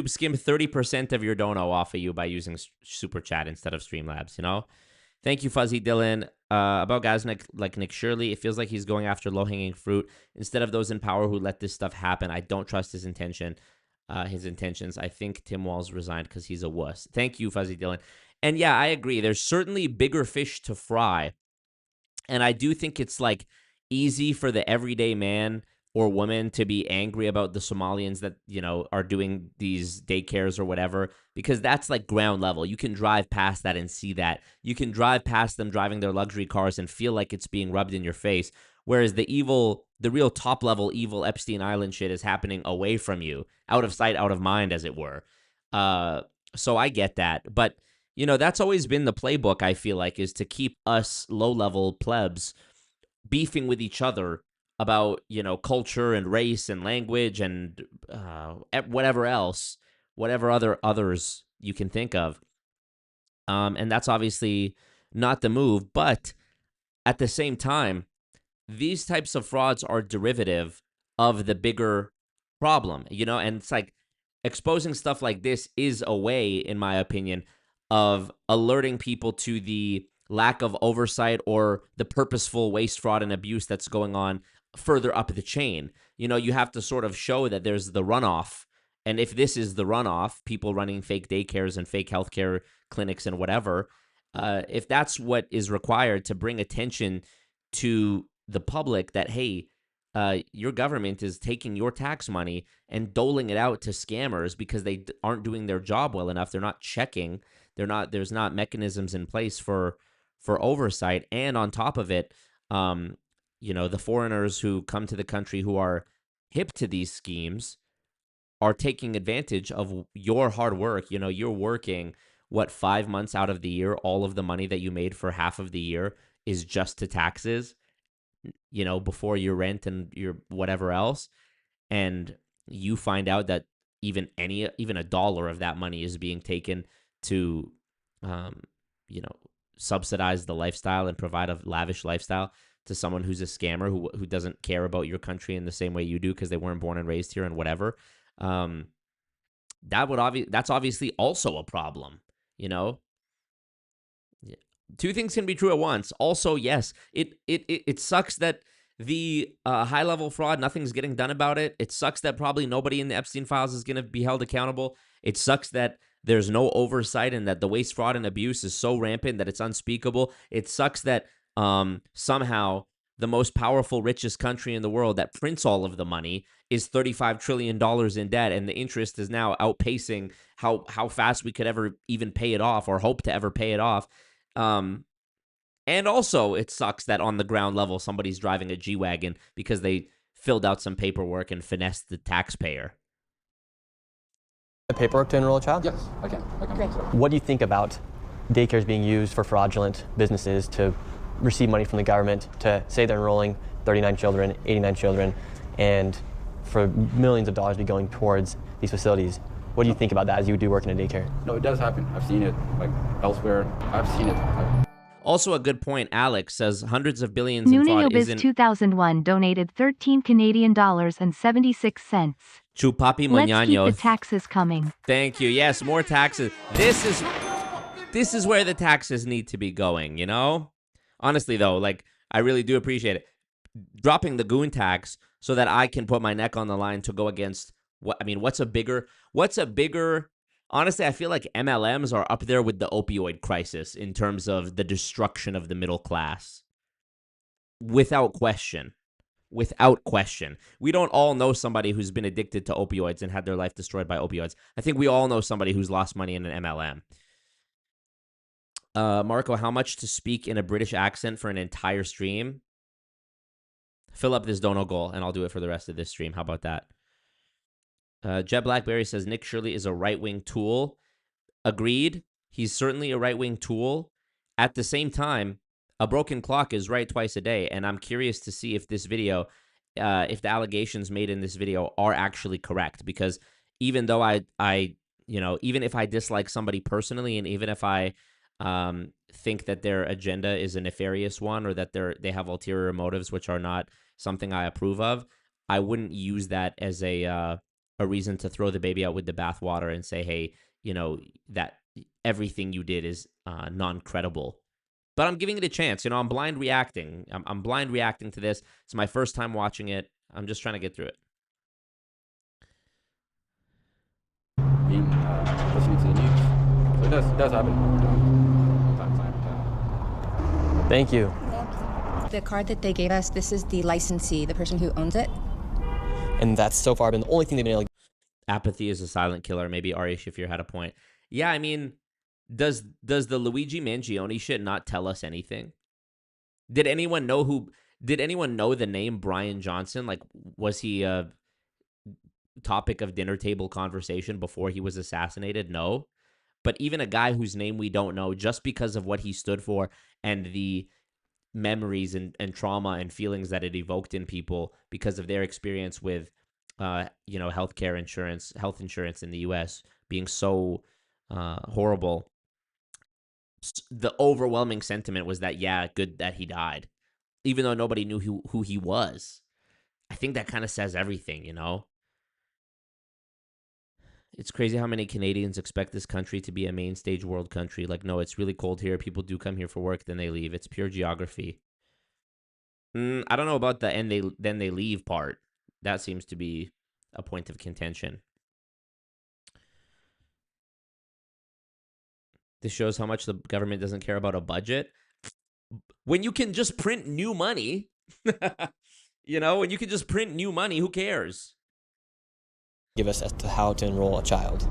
S4: skim 30% of your dono off of you by using Super Chat instead of Streamlabs? You know. Thank you, Fuzzy Dylan. About guys like Nick Shirley, it feels like he's going after low-hanging fruit instead of those in power who let this stuff happen. I don't trust his intentions. I think Tim Walz resigned because he's a wuss. Thank you, Fuzzy Dylan. And yeah, I agree. There's certainly bigger fish to fry. And I do think it's like easy for the everyday man or woman to be angry about the Somalians that, you know, are doing these daycares or whatever, because that's like ground level. You can drive past that and see that. You can drive past them driving their luxury cars and feel like it's being rubbed in your face. Whereas the real top level evil Epstein Island shit is happening away from you, out of sight, out of mind, as it were. So I get that. But, you know, that's always been the playbook, I feel like, is to keep us low-level plebs beefing with each other about, you know, culture and race and language and whatever else, whatever others you can think of. And that's obviously not the move. But at the same time, these types of frauds are derivative of the bigger problem, you know, and it's like exposing stuff like this is a way, in my opinion, of alerting people to the lack of oversight or the purposeful waste, fraud, and abuse that's going on further up the chain. You know, you have to sort of show that there's the runoff. And if this is the runoff, people running fake daycares and fake healthcare clinics and whatever, if that's what is required to bring attention to the public that, hey, your government is taking your tax money and doling it out to scammers because they aren't doing their job well enough. They're not checking. There's not mechanisms in place for oversight. And on top of it, you know, the foreigners who come to the country who are hip to these schemes are taking advantage of your hard work. You know, you're working, 5 months out of the year, all of the money that you made for half of the year is just to taxes, you know, before your rent and your whatever else. And you find out that even a dollar of that money is being taken to, you know, subsidize the lifestyle and provide a lavish lifestyle to someone who's a scammer who doesn't care about your country in the same way you do because they weren't born and raised here and whatever. That's obviously also a problem, you know. Yeah. Two things can be true at once. Also, yes, it sucks that the high level fraud, nothing's getting done about it. It sucks that probably nobody in the Epstein files is going to be held accountable. It sucks that there's no oversight and that the waste, fraud, and abuse is so rampant that it's unspeakable. It sucks that somehow the most powerful, richest country in the world that prints all of the money is $35 trillion in debt, and the interest is now outpacing how fast we could ever even pay it off or hope to ever pay it off. And also, it sucks that on the ground level, somebody's driving a G-Wagon because they filled out some paperwork and finessed the taxpayer.
S6: The paperwork to enroll a child?
S9: Yes, I can.
S7: Great.
S6: What do you think about daycares being used for fraudulent businesses to receive money from the government to say they're enrolling 39 children, 89 children, and for millions of dollars be going towards these facilities? What do you think about that as you do work in a daycare?
S9: No, it does happen. I've seen it, like, elsewhere. I've seen it.
S4: Also, a good point. Alex says hundreds of billions in fraud
S3: Nuniobiz
S4: isn't...
S3: 2001 donated 13 Canadian dollars and 76 cents.
S4: Chupapi
S3: Let's keep
S4: Muñaños.
S3: the taxes coming.
S4: Thank you. Yes, more taxes. This is where the taxes need to be going, you know? Honestly, though, like, I really do appreciate it. dropping the goon tax so that I can put my neck on the line to go against what I mean, what's a bigger honestly, I feel like MLMs are up there with the opioid crisis in terms of the destruction of the middle class. Without question. Without question. We don't all know somebody who's been addicted to opioids and had their life destroyed by opioids. I think we all know somebody who's lost money in an MLM. Marco, how much to speak in a British accent for an entire stream? Fill up this dono goal, and I'll do it for the rest of this stream. How about that? Jeb Blackberry says, Nick Shirley is a right-wing tool. Agreed. He's certainly a right-wing tool. At the same time, a broken clock is right twice a day, and I'm curious to see if this video, if the allegations made in this video are actually correct, because even though even if I dislike somebody personally, and even if I think that their agenda is a nefarious one, or that they have ulterior motives which are not something I approve of, I wouldn't use that as a reason to throw the baby out with the bathwater and say, hey, that everything you did is non-credible. But I'm giving it a chance. I'm blind reacting. I'm blind reacting to this. It's my first time watching it. I'm just trying to get through it.
S9: Listening to the news. So it does happen.
S6: Thank you.
S7: The card that they gave us, this is the licensee, the person who owns it.
S8: And that's so far been the only thing they've been able to.
S4: Apathy is a silent killer.Maybe Ari Shafir had a point. Yeah, I mean, does the Luigi Mangione shit not tell us anything? Did anyone know the name Brian Johnson? Like, was he a topic of dinner table conversation before he was assassinated? No. But even a guy whose name we don't know, just because of what he stood for and the memories and trauma and feelings that it evoked in people because of their experience with health insurance in the US being so horrible, the overwhelming sentiment was that, yeah, good that he died, even though nobody knew who he was. I think that kind of says everything, It's crazy how many Canadians expect this country to be a main stage world country. Like, no, it's really cold here. People do come here for work, then they leave. It's pure geography. I don't know about the then they leave part. That seems to be a point of contention. This shows how much the government doesn't care about a budget. When you can just print new money, when you can just print new money, who cares?
S8: Give us as to how to enroll a child.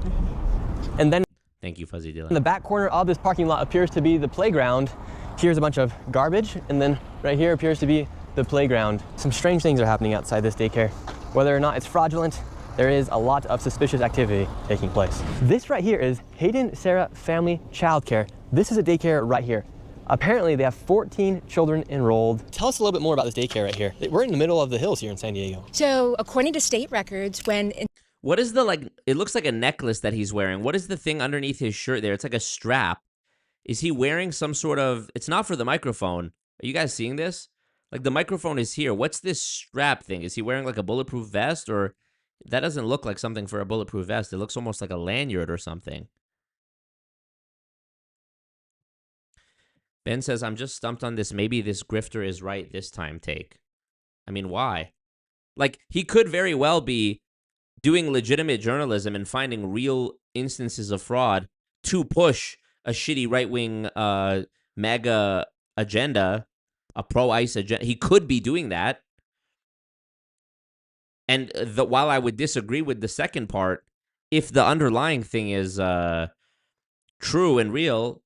S6: And then
S4: Thank you, Fuzzy Dylan.
S6: in the back corner of this parking lot appears to be the playground. Here's a bunch of garbage, and then right here appears to be the playground. Some strange things are happening outside this daycare. Whether or not it's fraudulent, there is a lot of suspicious activity taking place. This right here is Hayden Sarah Family Childcare. This is a daycare right here. Apparently they have 14 children enrolled.
S8: Tell us a little bit more about this daycare right here. We're in the middle of the hills here in San Diego.
S7: So according to state records,
S4: What is it looks like a necklace that he's wearing. What is the thing underneath his shirt there? It's like a strap. Is he wearing some sort of, it's not for the microphone. Are you guys seeing this? Like, the microphone is here. What's this strap thing? Is he wearing like a bulletproof vest, or that doesn't look like something for a bulletproof vest. It looks almost like a lanyard or something. Ben says, I'm just stumped on this. Maybe this grifter is right this time take. I mean, why? Like, he could very well be doing legitimate journalism and finding real instances of fraud to push a shitty right-wing MAGA agenda, a pro-ICE agenda. He could be doing that. And while I would disagree with the second part, if the underlying thing is true and real,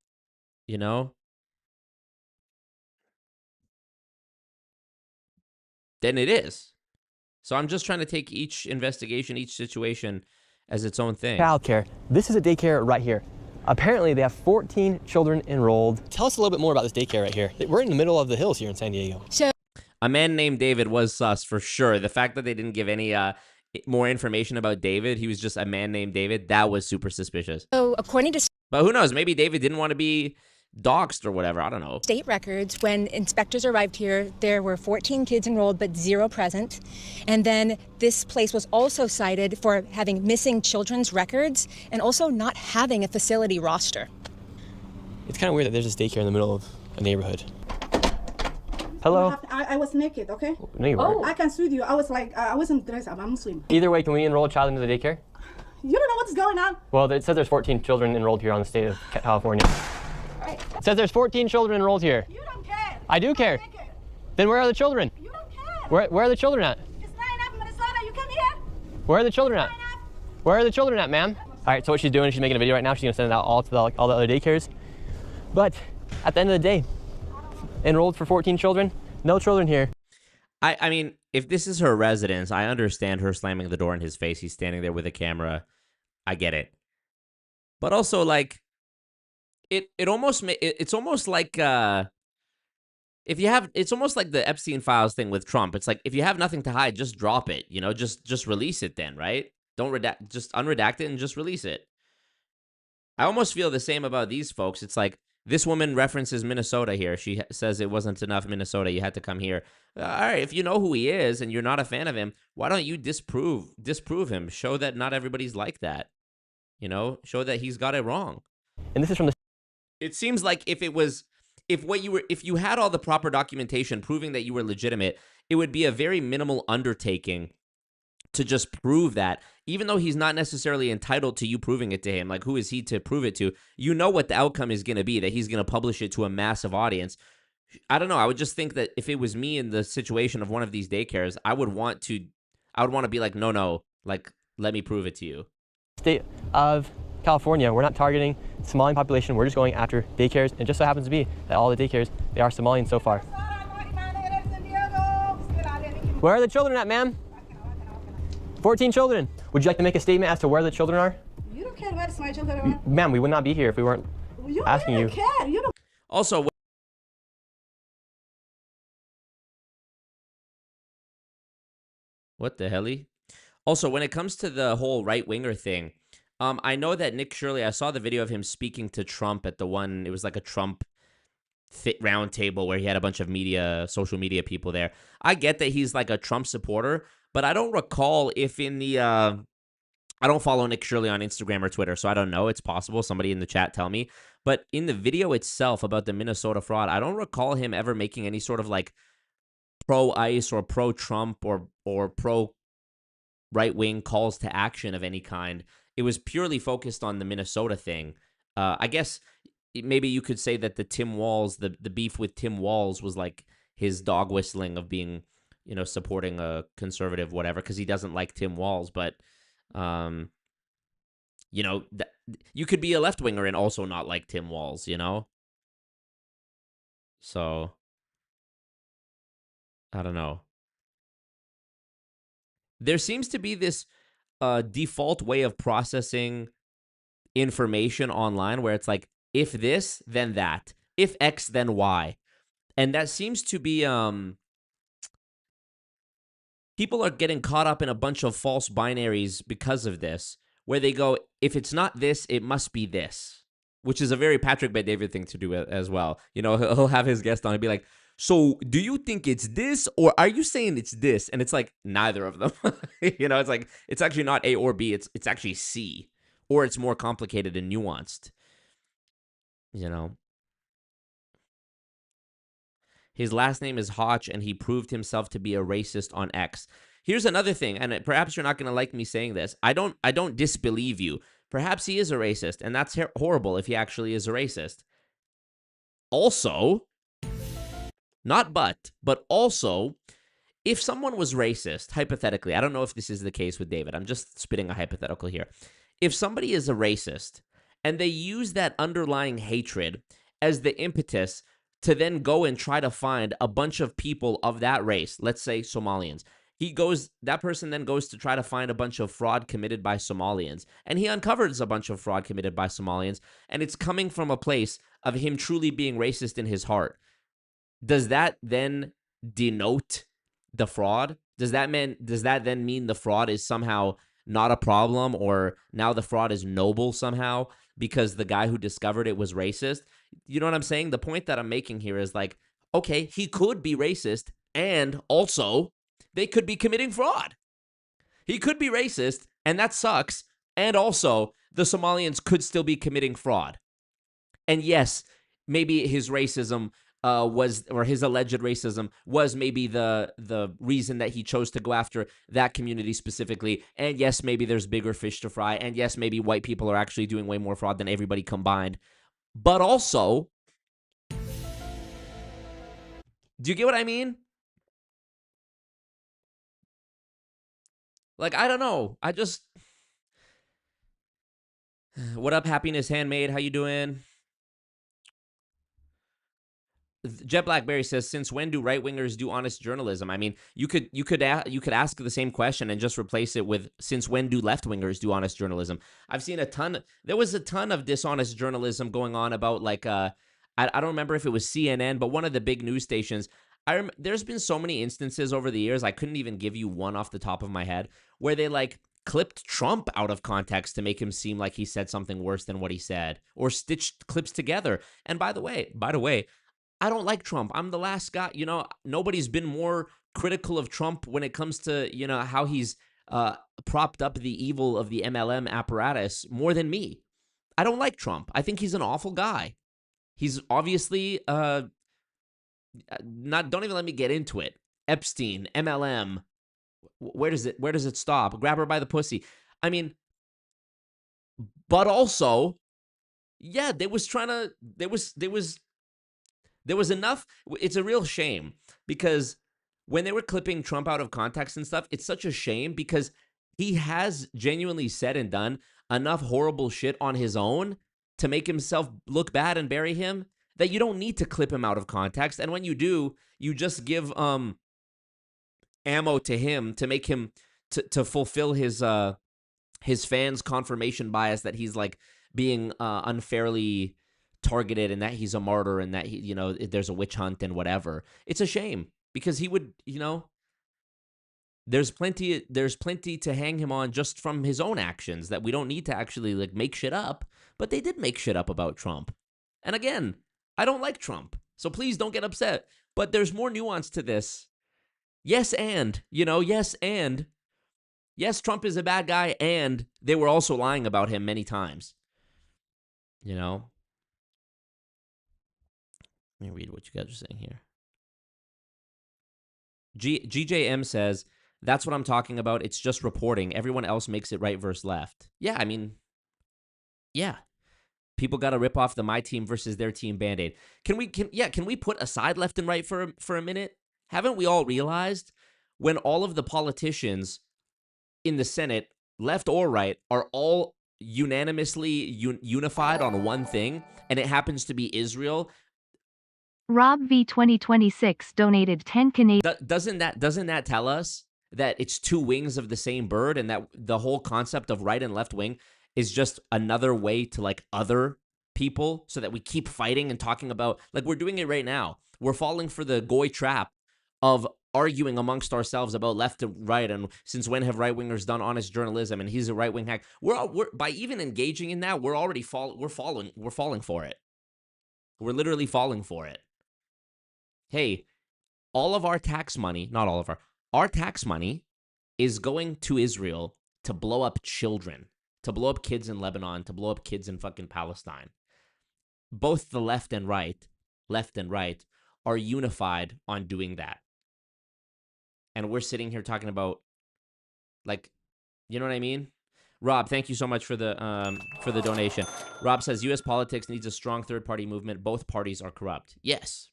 S4: then it is. So I'm just trying to take each investigation, each situation as its own thing.
S6: Childcare. This is a daycare right here. Apparently they have 14 children enrolled.
S8: Tell us a little bit more about this daycare right here. We're in the middle of the hills here in San Diego.
S4: A man named David was sus for sure. The fact that they didn't give any more information about David, he was just a man named David, that was super suspicious.
S7: So according to
S4: But who knows? Maybe David didn't want to be doxxed or whatever. I don't know.
S7: state records, when inspectors arrived here, there were 14 kids enrolled, but 0 present. And then this place was also cited for having missing children's records and also not having a facility roster.
S8: It's kind of weird that there's this daycare in the middle of a neighborhood.
S6: Hello?
S10: I was naked, okay?
S6: No, you weren't.
S10: I can sue you. I was like, I wasn't dressed up. I'm Muslim.
S6: Either way, can we enroll a child into the daycare?
S10: You don't know what's going on.
S6: Well, it says there's 14 children enrolled here on the state of California.
S10: Right.
S6: It says there's 14 children enrolled here.
S10: You don't care.
S6: I do care. Then where are the children?
S10: You don't care.
S6: Where are the children at?
S10: It's not enough, Minnesota. You come here.
S6: Where are the children at? Where are the children at, ma'am? All right, so what she's doing is she's making a video right now. She's gonna send it out all to all the other daycares. But at the end of the day, enrolled for 14 children, no children here.
S4: I mean, if this is her residence, I understand her slamming the door in his face. He's standing there with a camera. I get it. But also, like, it's almost like it's almost like the Epstein files thing with Trump. It's like, if you have nothing to hide, just drop it, you know, just release it then, right? Don't redact, just unredact it and just release it. I almost feel the same about these folks. It's like, this woman references Minnesota here. She says it wasn't enough Minnesota. You had to come here. All right, if you know who he is and you're not a fan of him, why don't you disprove him? Show that not everybody's like that. You know, show that he's got it wrong.
S6: And this is from the...
S4: It seems like if you had all the proper documentation proving that you were legitimate, it would be a very minimal undertaking to just prove that, even though he's not necessarily entitled to you proving it to him. Like, who is he to prove it to? You know what the outcome is going to be, that he's going to publish it to a massive audience. I don't know. I would just think that if it was me in the situation of one of these daycares, I would want to be like, no, like, let me prove it to you.
S6: State of California, we're not targeting the Somalian population. We're just going after daycares. And it just so happens to be that all the daycares, they are Somalian so far. Where are the children at, ma'am? 14 children. Would you like to make a statement as to where the children are?
S10: You don't care where my children are.
S6: Ma'am, we would not be here if we weren't asking you.
S10: You don't care. You don't.
S4: Also, what the hell? Also, when it comes to the whole right-winger thing, I know that Nick Shirley, I saw the video of him speaking to Trump at the one, it was like a Trump round table where he had a bunch of social media people there. I get that he's like a Trump supporter, but I don't recall if in the, I don't follow Nick Shirley on Instagram or Twitter, so I don't know. It's possible. Somebody in the chat tell me. But in the video itself about the Minnesota fraud, I don't recall him ever making any sort of like pro-ICE or pro-Trump or pro-right-wing calls to action of any kind. It was purely focused on the Minnesota thing. I guess maybe you could say that the Tim Walz, the beef with Tim Walz was like his dog whistling of being, you know, supporting a conservative, whatever, because he doesn't like Tim Walz. But, you know, you could be a left-winger and also not like Tim Walz, you know? So, I don't know. There seems to be this default way of processing information online where it's like, if this, then that. If X, then Y. And that seems to be... people are getting caught up in a bunch of false binaries because of this, where they go, if it's not this, it must be this, which is a very Patrick Bet-David thing to do as well. You know, he'll have his guest on and be like, so do you think it's this, or are you saying it's this? And it's like, neither of them. You know, it's like, it's actually not A or B, it's actually C, or it's more complicated and nuanced, you know. His last name is Hotch, and he proved himself to be a racist on X. Here's another thing, and perhaps you're not going to like me saying this. I don't disbelieve you. Perhaps he is a racist, and that's horrible if he actually is a racist. Also, not but also, if someone was racist, hypothetically, I don't know if this is the case with David. I'm just spitting a hypothetical here. If somebody is a racist, and they use that underlying hatred as the impetus to then go and try to find a bunch of people of that race, let's say Somalians. That person then goes to try to find a bunch of fraud committed by Somalians, and he uncovers a bunch of fraud committed by Somalians, and it's coming from a place of him truly being racist in his heart. Does that then denote the fraud? Does that then mean the fraud is somehow not a problem, or now the fraud is noble somehow because the guy who discovered it was racist? You know what I'm saying? The point that I'm making here is like, okay, he could be racist, and also they could be committing fraud. He could be racist, and that sucks, and also the Somalians could still be committing fraud. And yes, maybe his racism his alleged racism was maybe the reason that he chose to go after that community specifically. And yes, maybe there's bigger fish to fry. And yes, maybe white people are actually doing way more fraud than everybody combined. But also, do you get what I mean? Like, I don't know. I just... What up, Happiness Handmade? How you doing? Jet Blackberry says, "Since when do right wingers do honest journalism?" I mean, you could ask the same question and just replace it with, "Since when do left wingers do honest journalism?" I've seen there was a ton of dishonest journalism going on about, like, I don't remember if it was CNN, but one of the big news stations. There's been so many instances over the years, I couldn't even give you one off the top of my head, where they like clipped Trump out of context to make him seem like he said something worse than what he said, or stitched clips together. And by the way, I don't like Trump. I'm the last guy. Nobody's been more critical of Trump when it comes to, how he's propped up the evil of the MLM apparatus more than me. I don't like Trump. I think he's an awful guy. He's obviously don't even let me get into it. Epstein, MLM. Where does it stop? Grab her by the pussy. I mean, but also, yeah, there was enough. It's a real shame, because when they were clipping Trump out of context and stuff, it's such a shame, because he has genuinely said and done enough horrible shit on his own to make himself look bad and bury him, that you don't need to clip him out of context. And when you do, you just give ammo to him to make him to fulfill his fans' confirmation bias that he's like being unfairly targeted and that he's a martyr and that he, there's a witch hunt and whatever. It's a shame, because he would, there's plenty to hang him on just from his own actions, that we don't need to actually like make shit up. But they did make shit up about Trump. And again, I don't like Trump, so please don't get upset. But there's more nuance to this. Yes, yes, Trump is a bad guy, and they were also lying about him many times. Let me read what you guys are saying here. GJM says, "That's what I'm talking about. It's just reporting. Everyone else makes it right versus left." Yeah, I mean, yeah. People got to rip off the my team versus their team Band-Aid. Can we put aside left and right for a minute? Haven't we all realized when all of the politicians in the Senate, left or right, are all unanimously unified on one thing, and it happens to be Israel?
S3: Rob V 2026 donated 10 Canadian.
S4: Doesn't that tell us that it's two wings of the same bird, and that the whole concept of right and left wing is just another way to like other people, so that we keep fighting and talking about, like we're doing it right now. We're falling for the goy trap of arguing amongst ourselves about left and right, and since when have right wingers done honest journalism, and he's a right wing hack. We're by even engaging in that, we're already falling for it. We're literally falling for it. Hey, all of our tax money, not all of our tax money is going to Israel to blow up children, to blow up kids in Lebanon, to blow up kids in fucking Palestine. Both the left and right are unified on doing that. And we're sitting here talking about, like, you know what I mean? Rob, thank you so much for the donation. Rob says, U.S. politics needs a strong third-party movement. Both parties are corrupt. Yes.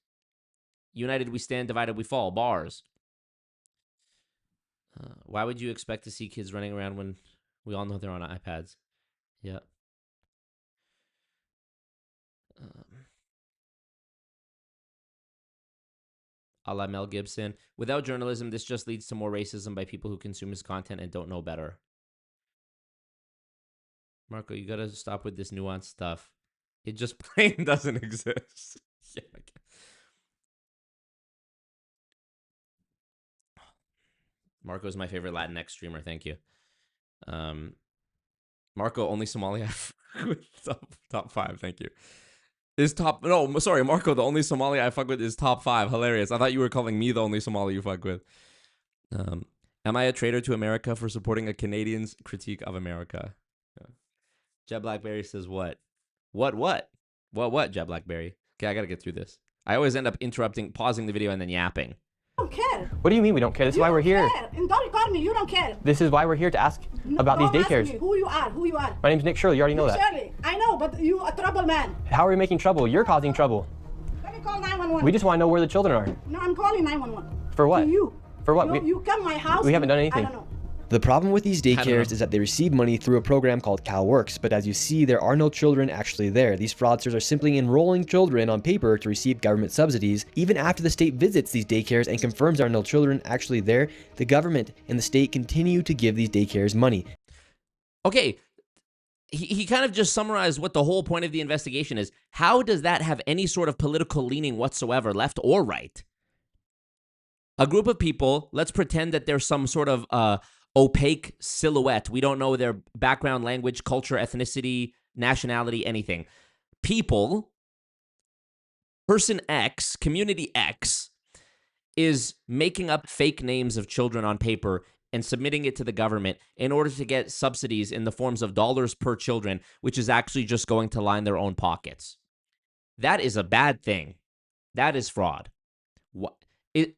S4: United we stand, divided we fall. Bars. Why would you expect to see kids running around when we all know they're on iPads? Yeah. A la Mel Gibson. Without journalism, this just leads to more racism by people who consume his content and don't know better. Marco, you gotta stop with this nuanced stuff. It just plain doesn't exist. Yeah, Marco is my favorite Latinx streamer. Thank you. Marco, only Somali top 5. Thank you. Marco, the only Somali I fuck with is top 5. Hilarious. I thought you were calling me the only Somali you fuck with. Am I a traitor to America for supporting a Canadian's critique of America? Yeah. Jet Blackberry says what? What, Jet Blackberry? Okay, I gotta get through this. I always end up pausing the video and then yapping.
S10: don't care.
S6: What do you mean we don't care? This is why we're here.
S10: Care. And don't record me. You don't care.
S6: This is why we're here, to ask about these
S10: Don't ask
S6: daycares.
S10: me who you are. Who you are.
S6: My name's Nick Shirley. You already know that.
S10: Shirley, I know, but you a trouble man.
S6: How are we making trouble? You're causing trouble.
S10: Let me call 911.
S6: We just want to know where the children are.
S10: No, I'm calling 911.
S6: For what?
S10: To you.
S6: For what?
S10: You come to my house.
S6: We haven't done anything.
S10: I don't know.
S8: The problem with these
S4: don't know.
S8: daycares is that they receive money through a program called CalWorks, but as you see, there are no children actually there. These fraudsters are simply enrolling children on paper to receive government subsidies. Even after the state visits these daycares and confirms there are no children actually there, the government and the state continue to give these daycares money.
S4: Okay, he kind of just summarized what the whole point of the investigation is. How does that have any sort of political leaning whatsoever, left or right? A group of people, let's pretend that there's some sort of opaque silhouette. We don't know their background, language, culture, ethnicity, nationality, anything. People, person X, community X, is making up fake names of children on paper and submitting it to the government in order to get subsidies in the forms of dollars per children, which is actually just going to line their own pockets. That is a bad thing. That is fraud.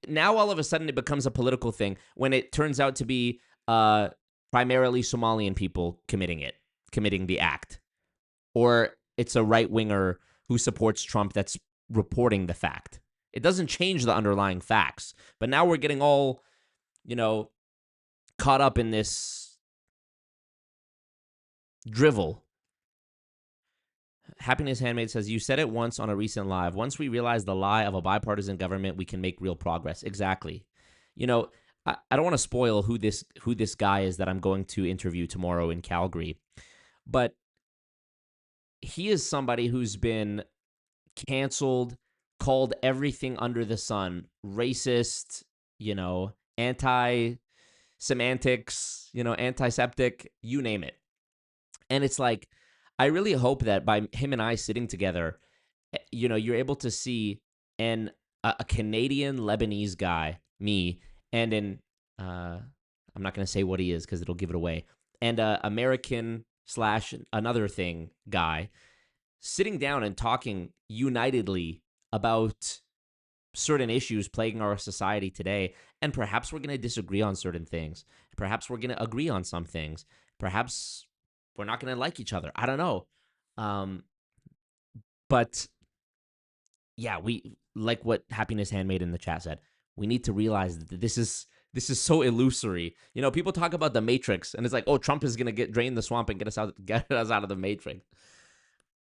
S4: Now all of a sudden it becomes a political thing when it turns out to be primarily Somalian people committing the act. Or it's a right-winger who supports Trump that's reporting the fact. It doesn't change the underlying facts. But now we're getting all, caught up in this drivel. Happiness Handmaid says, you said it once on a recent live. Once we realize the lie of a bipartisan government, we can make real progress. Exactly. I don't want to spoil who this guy is that I'm going to interview tomorrow in Calgary, but he is somebody who's been canceled, called everything under the sun, racist, anti-semantics, antiseptic, you name it. And it's like, I really hope that by him and I sitting together, you're able to see a Canadian Lebanese guy, me, and I'm not going to say what he is because it'll give it away, and American / another thing guy sitting down and talking unitedly about certain issues plaguing our society today. And perhaps we're going to disagree on certain things. Perhaps we're going to agree on some things. Perhaps we're not going to like each other. I don't know. But yeah, we, like what Happiness Handmaid in the chat said, we need to realize that this is so illusory. People talk about the Matrix, and it's like, oh, Trump is gonna drain the swamp and get us out of the Matrix,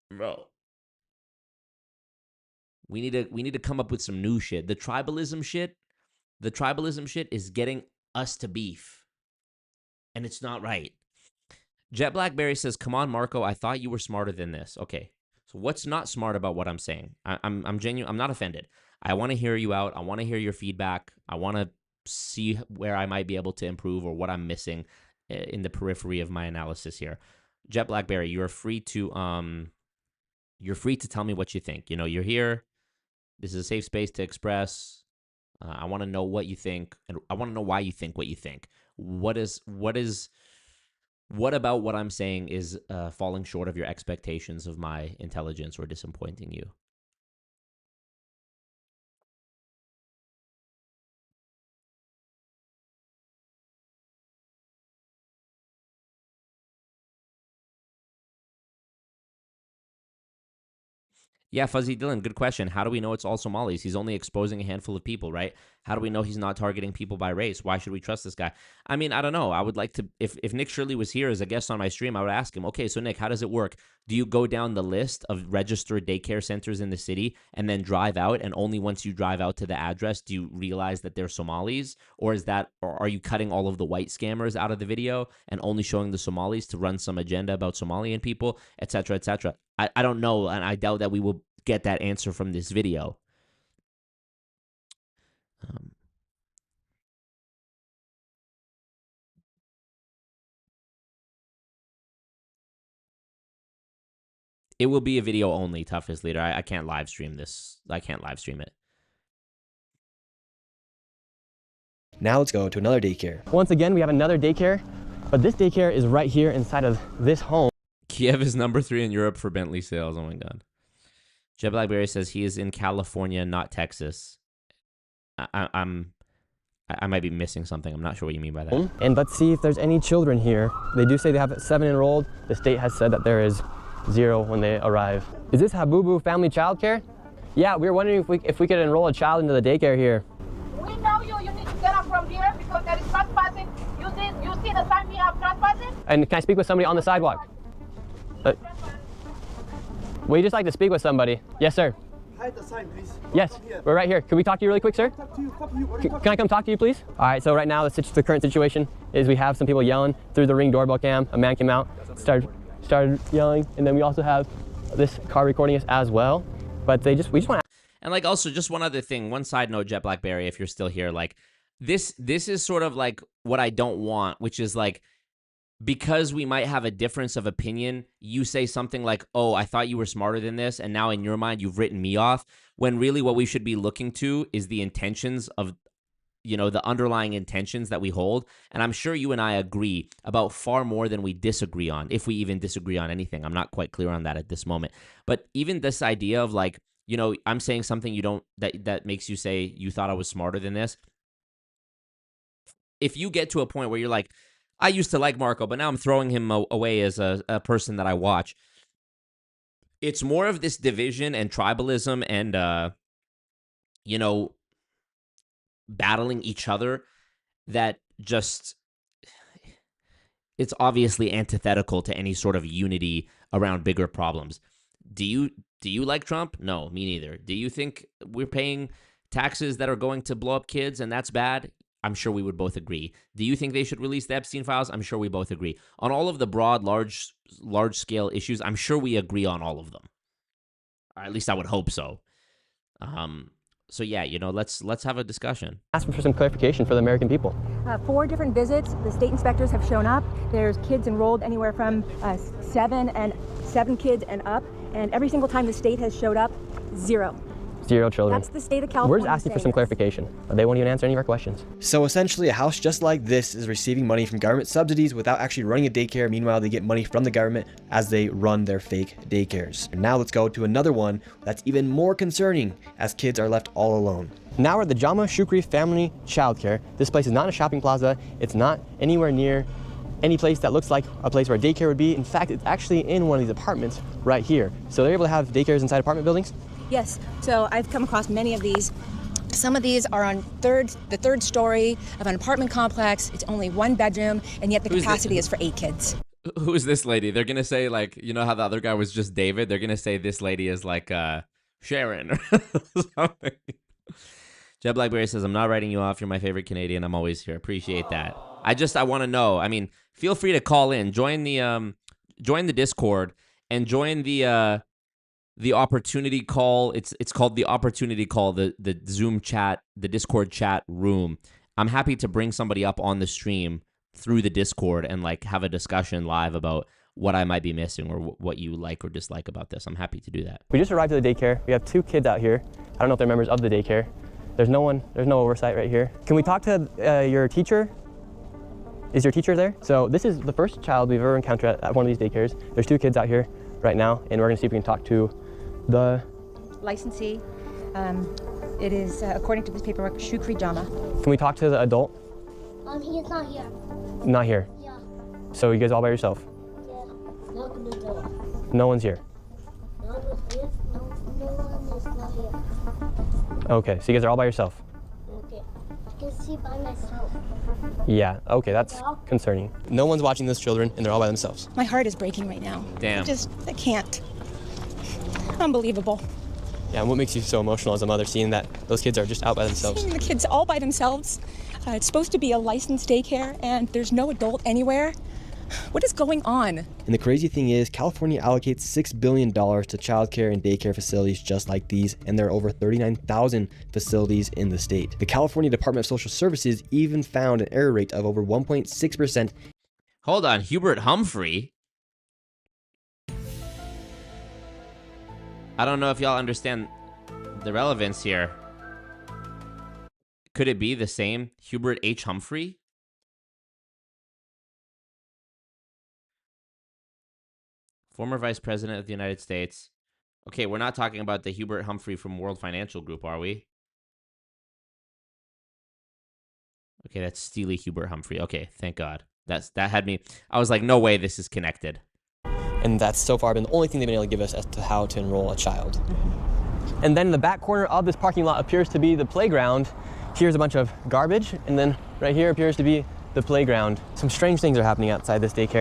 S4: bro. We need to come up with some new shit. The tribalism shit is getting us to beef, and it's not right. Jet Blackberry says, "Come on, Marco. I thought you were smarter than this." Okay, so what's not smart about what I'm saying? I'm genuine. I'm not offended. I want to hear you out. I want to hear your feedback. I want to see where I might be able to improve or what I'm missing in the periphery of my analysis here. Jet Blackberry, you're free to tell me what you think. You're here. This is a safe space to express. I want to know what you think, and I want to know why you think what you think. What about what I'm saying is falling short of your expectations of my intelligence or disappointing you? Yeah, Fuzzy Dylan, good question. How do we know it's all Somalis? He's only exposing a handful of people, right? How do we know he's not targeting people by race? Why should we trust this guy? I mean, I don't know. I would like to, if Nick Shirley was here as a guest on my stream, I would ask him, okay, so Nick, how does it work? Do you go down the list of registered daycare centers in the city and then drive out, and only once you drive out to the address do you realize that they're Somalis? Or are you cutting all of the white scammers out of the video and only showing the Somalis to run some agenda about Somalian people, etc., etc.? I don't know, and I doubt that we will get that answer from this video. It will be a video only, Toughest Leader. I can't live stream this. I can't live stream it.
S8: Now let's go to another daycare.
S6: Once again, we have another daycare, but this daycare is right here inside of this home.
S4: Kiev is number 3 in Europe for Bentley sales. Oh my God. Jeb Blackberry says he is in California, not Texas. I might be missing something. I'm not sure what you mean by that.
S6: And let's see if there's any children here. They do say they have 7 enrolled. The state has said that there is 0 when they arrive. Is this Habubu Family Child Care? Yeah, we were wondering if we could enroll a child into the daycare here.
S11: We know you. You need to get up from here because there is trespassing. You see the sign we have trespassing?
S6: And can I speak with somebody on the sidewalk? Would you just like to speak with somebody? Yes, sir.
S12: Hide the sign, please.
S6: Yes, we're right here. Can we talk to you really quick, sir? Can I come talk to you, please? All right, so right now the current situation is we have some people yelling through the Ring doorbell cam. A man came out, started yelling, and then we also have this car recording us as well. But we just want to.
S4: And like also just one other thing, one side note, Jet Blackberry, if you're still here, like this is sort of like what I don't want, which is like, because we might have a difference of opinion, you say something like, oh, I thought you were smarter than this, and now in your mind you've written me off, when really what we should be looking to is the intentions of, the underlying intentions that we hold. And I'm sure you and I agree about far more than we disagree on, if we even disagree on anything. I'm not quite clear on that at this moment. But even this idea of like, I'm saying something that makes you say you thought I was smarter than this. If you get to a point where you're like, I used to like Marco, but now I'm throwing him away as a person that I watch. It's more of this division and tribalism and, battling each other that just, it's obviously antithetical to any sort of unity around bigger problems. Do you like Trump? No, me neither. Do you think we're paying taxes that are going to blow up kids and that's bad? I'm sure we would both agree. Do you think they should release the Epstein files? I'm sure we both agree. On all of the broad, large-scale issues, I'm sure we agree on all of them. Or at least I would hope so. So yeah, let's have a discussion.
S6: Asking for some clarification for the American people.
S7: 4 different visits. The state inspectors have shown up. There's kids enrolled anywhere from 7 kids and up. And every single time the state has showed up, 0.
S6: 0 children.
S7: That's the state of California.
S6: We're just asking for some clarification. They won't even answer any of our questions.
S8: So essentially, a house just like this is receiving money from government subsidies without actually running a daycare. Meanwhile, they get money from the government as they run their fake daycares. And now let's go to another one that's even more concerning, as kids are left all alone.
S6: Now we're at the Jama Shukri Family Childcare. This place is not a shopping plaza. It's not anywhere near any place that looks like a place where a daycare would be. In fact, it's actually in one of these apartments right here. So they're able to have daycares inside apartment buildings?
S7: Yes, so I've come across many of these. Some of these are on the third story of an apartment complex. It's only 1 bedroom, and yet the capacity is for 8 kids.
S4: Who is this lady? They're going to say, like, how the other guy was just David? They're going to say this lady is like Sharon or something. Jeb Blackberry says, I'm not writing you off. You're my favorite Canadian. I'm always here. Appreciate that. I want to know. I mean, feel free to call in. Join the Discord and join the opportunity call. It's called the opportunity call, the Zoom chat, the Discord chat room. I'm happy to bring somebody up on the stream through the Discord and like have a discussion live about what I might be missing or what you like or dislike about this. I'm happy to do that.
S6: We just arrived at the daycare. We have 2 kids out here. I don't know if they're members of the daycare. There's no oversight right here. Can we talk to your teacher? Is your teacher there? So this is the first child we've ever encountered at one of these daycares. There's 2 kids out here right now, and we're gonna see if we can talk to the
S7: Licensee. It is, according to this paperwork, Shukri Jama.
S6: Can we talk to the adult?
S11: He's not here.
S6: Not here.
S11: Yeah.
S6: So you guys all by yourself?
S11: Yeah. Open the door.
S6: No one's here.
S11: No one is not here.
S6: Okay, so you guys are all by yourself?
S11: Okay. I can see by myself.
S6: Yeah, okay, that's concerning. No one's watching those children, and they're all by themselves.
S7: My heart is breaking right now.
S4: Damn.
S7: I can't. Unbelievable.
S6: Yeah, and what makes you so emotional as a mother, seeing that those kids are just out by themselves?
S7: Seeing the kids all by themselves. It's supposed to be a licensed daycare, and there's no adult anywhere. What is going on?
S8: And the crazy thing is, California allocates $6 billion to childcare and daycare facilities just like these, and there are over 39,000 facilities in the state. The California Department of Social Services even found an error rate of over 1.6%.
S4: Hold on, Hubert Humphrey? I don't know if y'all understand the relevance here. Could it be the same Hubert H. Humphrey? Former Vice President of the United States. Okay, we're not talking about the Hubert Humphrey from World Financial Group, are we? Okay, that's Steely Hubert Humphrey. Okay, thank God. That had me. I was like, no way this is connected.
S6: And that's so far been the only thing they've been able to give us as to how to enroll a child. And then in the back corner of this parking lot appears to be the playground. Here's a bunch of garbage, and then right here appears to be the playground. Some strange things are happening outside this daycare.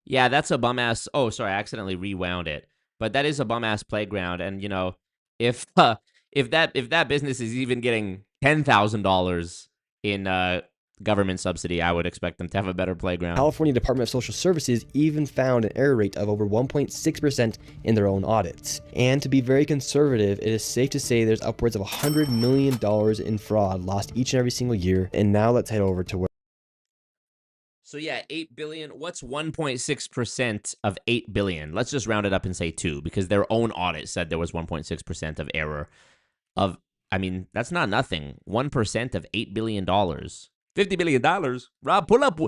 S4: Yeah, that's a bum-ass... Oh, sorry, I accidentally rewound it. But that is a bum-ass playground, and, you know, if that business is even getting $10,000 in government subsidy, I would expect them to have a better playground.
S8: California Department of Social Services even found an error rate of over 1.6% in their own audits. And to be very conservative, it is safe to say there's upwards of $100 million in fraud lost each and every single year. And now let's head over to where...
S4: So yeah, 8 billion. What's 1.6% of 8 billion? Let's just round it up and say 2, because their own audit said there was 1.6% of error. I mean, that's not nothing. 1% of $8 billion. $50 billion. Rob, pull up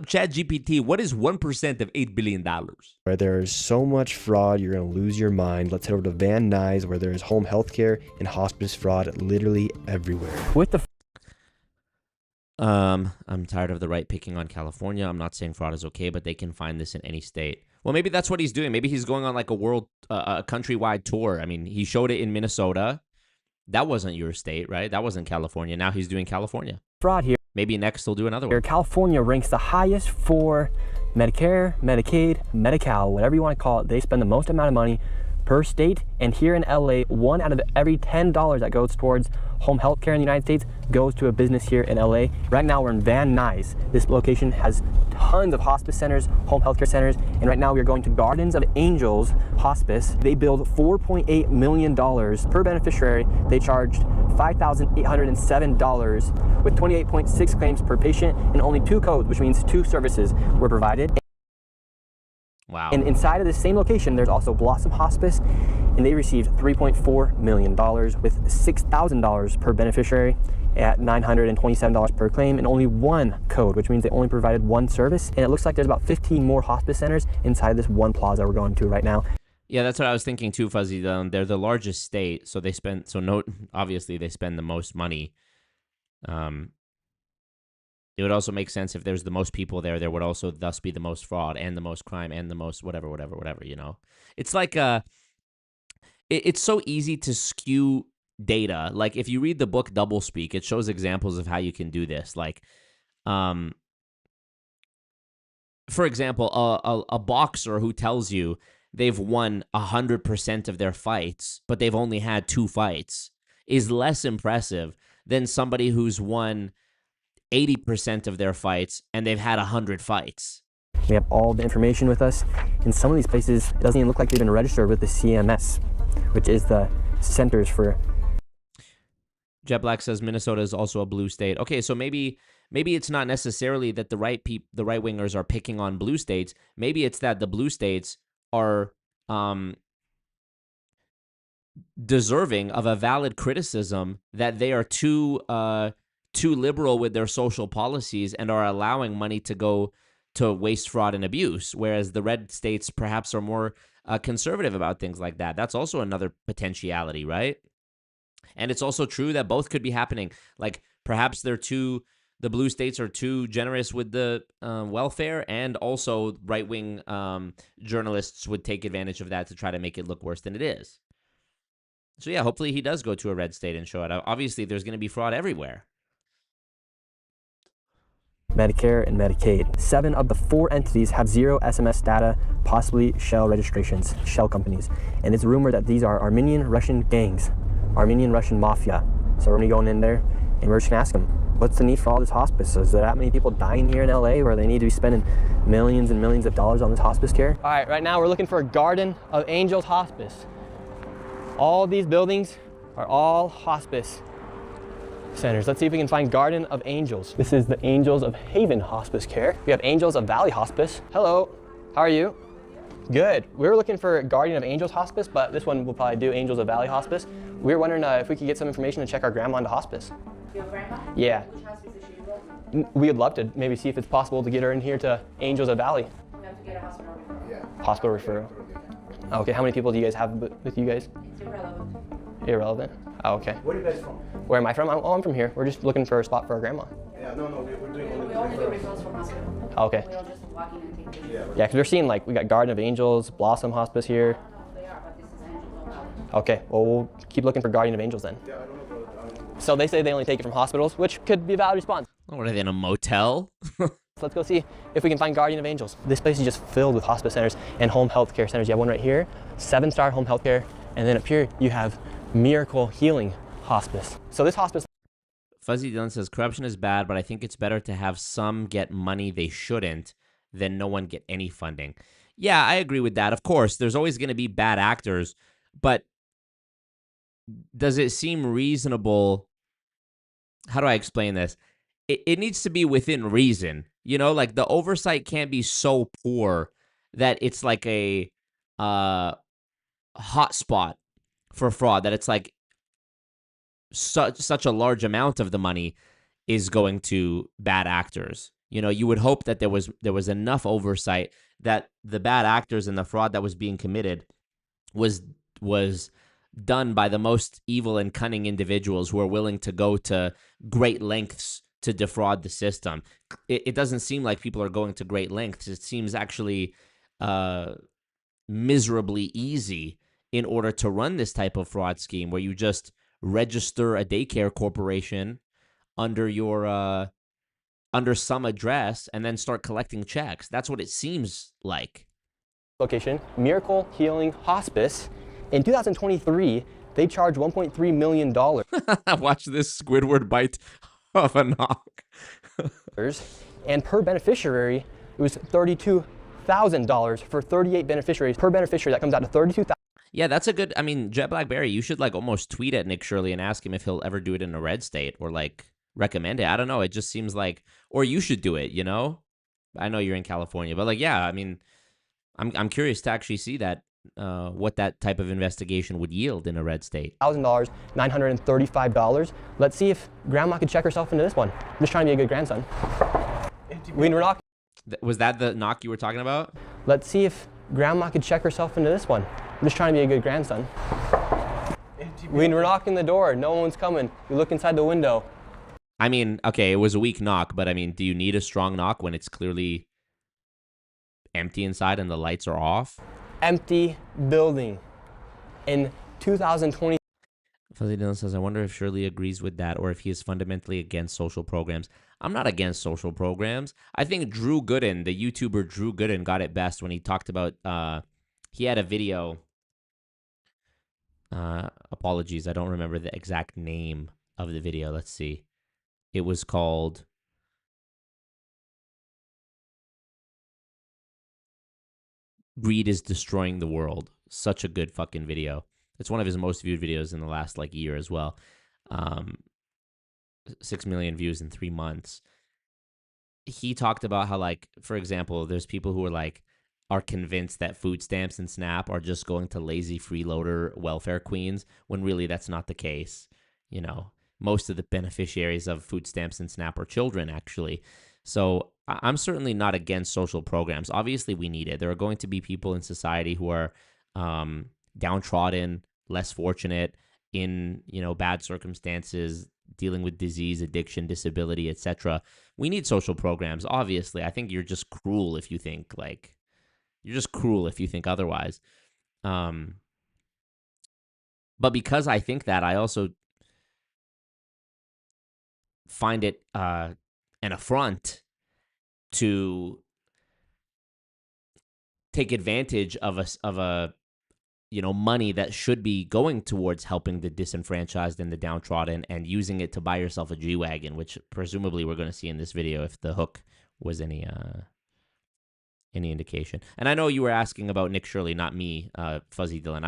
S4: ChatGPT. What is 1% of $8 billion?
S8: where there's so much fraud, you're going to lose your mind. Let's head over to Van Nuys, where there's home healthcare and hospice fraud literally everywhere.
S6: With the
S4: I'm tired of the right picking on California. I'm not saying fraud is okay, but they can find this in any state. Well, maybe that's what he's doing. Maybe he's going on like a countrywide tour. I mean, he showed it in Minnesota. That wasn't your state, right? That wasn't California. Now he's doing California.
S6: fraud here,
S4: Maybe next he'll do another one.
S6: California ranks the highest for Medicare, Medicaid, Medi-Cal, whatever you want to call it. They spend the most amount of money per state, and here in LA, 1 out of every $10 that goes towards home health care in the United States goes to a business here in LA. Right now we're in Van Nuys. This location has tons of hospice centers, home health care centers, and right now we're going to Gardens of Angels Hospice. They billed $4.8 million per beneficiary. They charged $5,807 with 28.6 claims per patient and only 2 codes, which means 2 services were provided.
S4: Wow.
S6: And inside of the same location, there's also Blossom Hospice, and they received $3.4 million with $6,000 per beneficiary at $927 per claim and only 1 code, which means they only provided 1 service. And it looks like there's about 15 more hospice centers inside this one plaza we're going to right now.
S4: Yeah, that's what I was thinking too, Fuzzy. They're the largest state, so obviously they spend the most money. It would also make sense if there's the most people there would also thus be the most fraud and the most crime and the most whatever, you know? It's like, it's so easy to skew data. Like, if you read the book Doublespeak, it shows examples of how you can do this. Like, for example, a boxer who tells you they've won 100% of their fights, but they've only had 2 fights, is less impressive than somebody who's won 80% of their fights and they've had 100 fights.
S6: We have all the information with us. In some of these places, it doesn't even look like they've been registered with the CMS, which is the Centers for...
S4: Jet Black says Minnesota is also a blue state. Okay, so maybe it's not necessarily that the right-wingers are picking on blue states. Maybe it's that the blue states are deserving of a valid criticism that they are too liberal with their social policies and are allowing money to go to waste, fraud, and abuse, whereas the red states perhaps are more conservative about things like that. That's also another potentiality, right? And it's also true that both could be happening. Like, perhaps the blue states are too generous with the welfare, and also right-wing journalists would take advantage of that to try to make it look worse than it is. So yeah, hopefully he does go to a red state and show it. Obviously, there's going to be fraud everywhere.
S6: Medicare and Medicaid. 7 of the 4 entities have 0 SMS data, possibly shell registrations, shell companies. And it's rumored that these are Armenian Russian gangs, Armenian Russian mafia. So we're going to be going in there and we're just going to ask them, what's the need for all this hospice? Is there that many people dying here in LA where they need to be spending millions and millions of dollars on this hospice care? All right now we're looking for a Garden of Angels Hospice. All these buildings are all hospice centers. Let's see if we can find Garden of Angels. This is the Angels of Haven Hospice Care. We have Angels of Valley Hospice. Hello, how are you? Good. We were looking for Guardian of Angels Hospice, but this one will probably do Angels of Valley Hospice. We were wondering if we could get some information to check our grandma into hospice.
S11: Your grandma?
S6: Yeah.
S11: Which hospice is she enrolled?
S6: We would love to maybe see if it's possible to get her in here to Angels of Valley.
S11: We have to get a hospital referral.
S6: Hospital referral. Okay, how many people do you guys have with you guys?
S5: It's irrelevant.
S6: Irrelevant? Oh, okay.
S2: Where are you guys from?
S6: Where am I from? I'm from here. We're just looking for a spot for our grandma.
S2: Yeah, no, we're doing only
S5: We only do referrals from hospital.
S6: Okay.
S5: We all just walk in and take pictures.
S6: Yeah, because we're seeing like, we got Garden of Angels, Blossom Hospice here.
S5: They are, but this is Angelo Valley.
S6: Okay, well, we'll keep looking for Guardian of Angels then.
S2: Yeah, I don't know, but
S6: So they say they only take it from hospitals, which could be a valid response.
S4: Oh, what are they, in a motel?
S6: So let's go see if we can find Guardian of Angels. This place is just filled with hospice centers and home health care centers. You have one right here, 7-star home health care, and then up here you have Miracle Healing Hospice. So this hospice...
S4: Fuzzy Dylan says, corruption is bad, but I think it's better to have some get money they shouldn't than no one get any funding. Yeah, I agree with that. Of course, there's always going to be bad actors, but does it seem reasonable? How do I explain this? It needs to be within reason. You know, like the oversight can't be so poor that it's like a hot spot for fraud, that it's like such a large amount of the money is going to bad actors. You know, you would hope that there was enough oversight that the bad actors and the fraud that was being committed was done by the most evil and cunning individuals who are willing to go to great lengths to defraud the system. It doesn't seem like people are going to great lengths. It seems actually miserably easy in order to run this type of fraud scheme, where you just register a daycare corporation under your under some address and then start collecting checks. That's what it seems like.
S6: Location, Miracle Healing Hospice. In 2023, they charged $1.3 million.
S4: Watch this Squidward bite of a knock.
S6: And per beneficiary, it was $32,000 for 38 beneficiaries. Per beneficiary, that comes out to $32,000.
S4: Yeah, that's a good, I mean, Jet Blackberry, you should like almost tweet at Nick Shirley and ask him if he'll ever do it in a red state, or like recommend it. I don't know. It just seems like, or you should do it, you know? I know you're in California, but like, yeah, I mean, I'm curious to actually see that, what that type of investigation would yield in a red state.
S6: $1,000, $935. Let's see if grandma could check herself into this one. I'm just trying to be a good grandson. We're not.
S4: Was that the knock you were talking about?
S6: Let's see if grandma could check herself into this one. I'm just trying to be a good grandson. When we're knocking the door, no one's coming. You look inside the window.
S4: I mean, okay, it was a weak knock, but I mean, do you need a strong knock when it's clearly empty inside and the lights are off?
S6: Empty building. In 2020.
S4: Fuzzy Dylan says, I wonder if Shirley agrees with that, or if he is fundamentally against social programs. I'm not against social programs. I think Drew Gooden, the YouTuber Drew Gooden, got it best when he talked about, he had a video, apologies, I don't remember the exact name of the video. Let's see. It was called Greed is Destroying the World. Such a good fucking video. It's one of his most viewed videos in the last like year as well. 6 million views in 3 months. He talked about how, like, for example, there's people who are convinced that food stamps and SNAP are just going to lazy freeloader welfare queens, when really that's not the case. You know, most of the beneficiaries of food stamps and SNAP are children, actually. So I'm certainly not against social programs. Obviously, we need it. There are going to be people in society who are downtrodden, less fortunate, in, you know, bad circumstances, dealing with disease, addiction, disability, etc. We need social programs, obviously. I think you're just cruel if you think otherwise. But because I think that, I also find it an affront to take advantage of a you know, money that should be going towards helping the disenfranchised and the downtrodden, and using it to buy yourself a G-Wagon, which presumably we're going to see in this video if the hook was any indication. And I know you were asking about Nick Shirley, not me, Fuzzy Dylan.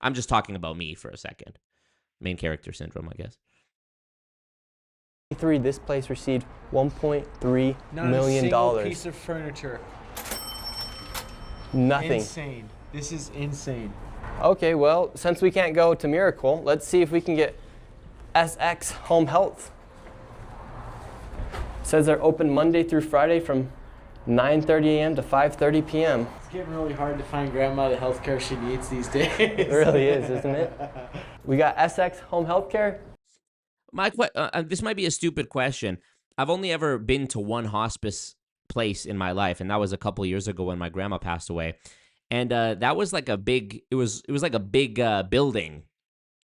S4: I'm just talking about me for a second. Main character syndrome, I guess.
S6: This place received $1.3 million.
S12: Not a single piece of furniture.
S6: Nothing.
S12: Insane. This is insane.
S6: Okay, well, since we can't go to Miracle, let's see if we can get SX Home Health. It says they're open Monday through Friday from 9:30 a.m. to 5:30 p.m.
S12: getting really hard to find grandma the healthcare she needs these days.
S6: It really is, isn't it? We got SX Home Healthcare.
S4: This might be a stupid question. I've only ever been to one hospice place in my life, and that was a couple years ago when my grandma passed away. And that was like a big. It was like a big building,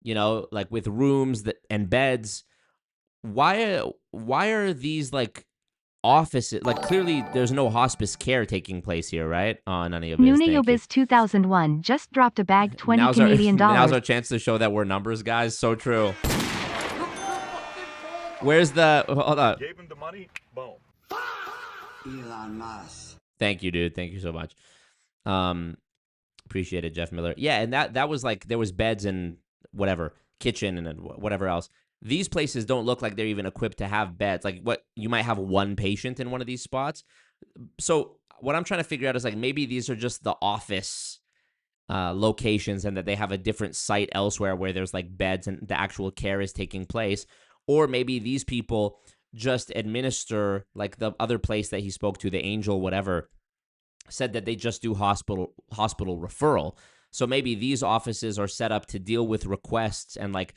S4: you know, like with rooms and beds. Why are these like offices? Like clearly, there's no hospice care taking place here, right? On any of this.
S3: Muniobiz 2001 just dropped a bag 20
S4: Now's
S3: Canadian dollars.
S4: Now's our chance to show that we're numbers, guys. So true. Where's the? Hold on.
S13: Gave him the money. Boom.
S1: Elon Musk.
S4: Thank you, dude. Thank you so much. Appreciate it, Jeff Miller. Yeah, and that was like there was beds and whatever, kitchen and whatever else. These places don't look like they're even equipped to have beds. Like what you might have one patient in one of these spots. So what I'm trying to figure out is like maybe these are just the office locations and that they have a different site elsewhere where there's like beds and the actual care is taking place. Or maybe these people just administer, like the other place that he spoke to, the Angel, whatever, said that they just do hospital referral. So maybe these offices are set up to deal with requests and like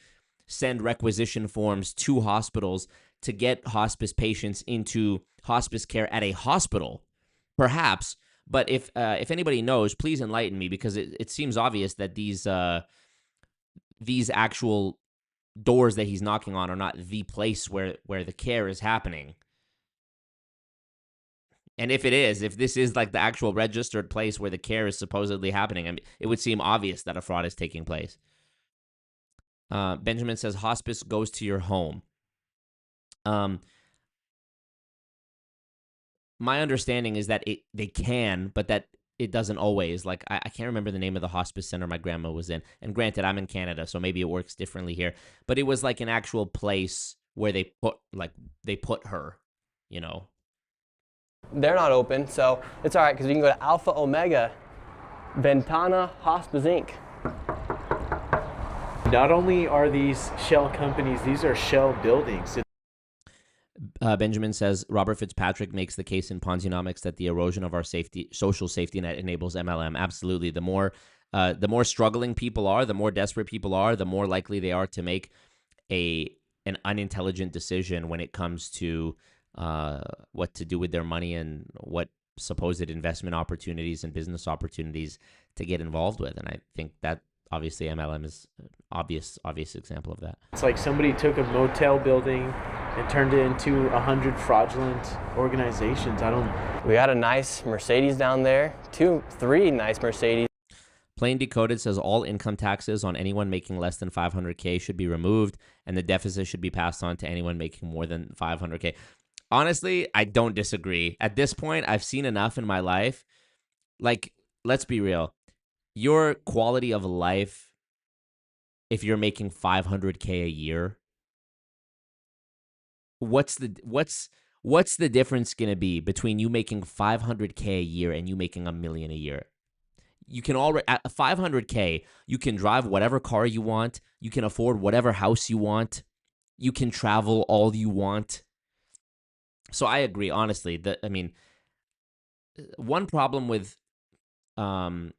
S4: send requisition forms to hospitals to get hospice patients into hospice care at a hospital, perhaps. But if anybody knows, please enlighten me, because it seems obvious that these actual doors that he's knocking on are not the place where the care is happening. And if this is like the actual registered place where the care is supposedly happening, I mean, it would seem obvious that a fraud is taking place. Benjamin says hospice goes to your home. My understanding is that they can, but that it doesn't always. Like I can't remember the name of the hospice center my grandma was in. And granted, I'm in Canada, so maybe it works differently here. But it was like an actual place where they put her, you know.
S6: They're not open, so it's all right because you can go to Alpha Omega Ventana Hospice Inc.
S12: Not only are these shell companies, these are shell buildings.
S4: Benjamin says Robert Fitzpatrick makes the case in Ponzinomics that the erosion of our social safety net enables MLM. Absolutely. The more struggling people are, the more desperate people are, the more likely they are to make an unintelligent decision when it comes to what to do with their money and what supposed investment opportunities and business opportunities to get involved with. And I think that obviously MLM is an obvious example of that.
S12: It's like somebody took a motel building and turned it into 100 fraudulent organizations.
S6: We got a nice Mercedes down there, 3 nice Mercedes.
S4: Plain Decoded says all income taxes on anyone making less than 500K should be removed, and the deficit should be passed on to anyone making more than 500K. Honestly, I don't disagree. At this point, I've seen enough in my life. Like, let's be real. Your quality of life, if you're making 500K a year, what's the difference going to be between you making 500K a year and you making $1 million a year? You can already, at 500K, you can drive whatever car you want. You can afford whatever house you want. You can travel all you want. So I agree, honestly. One problem with the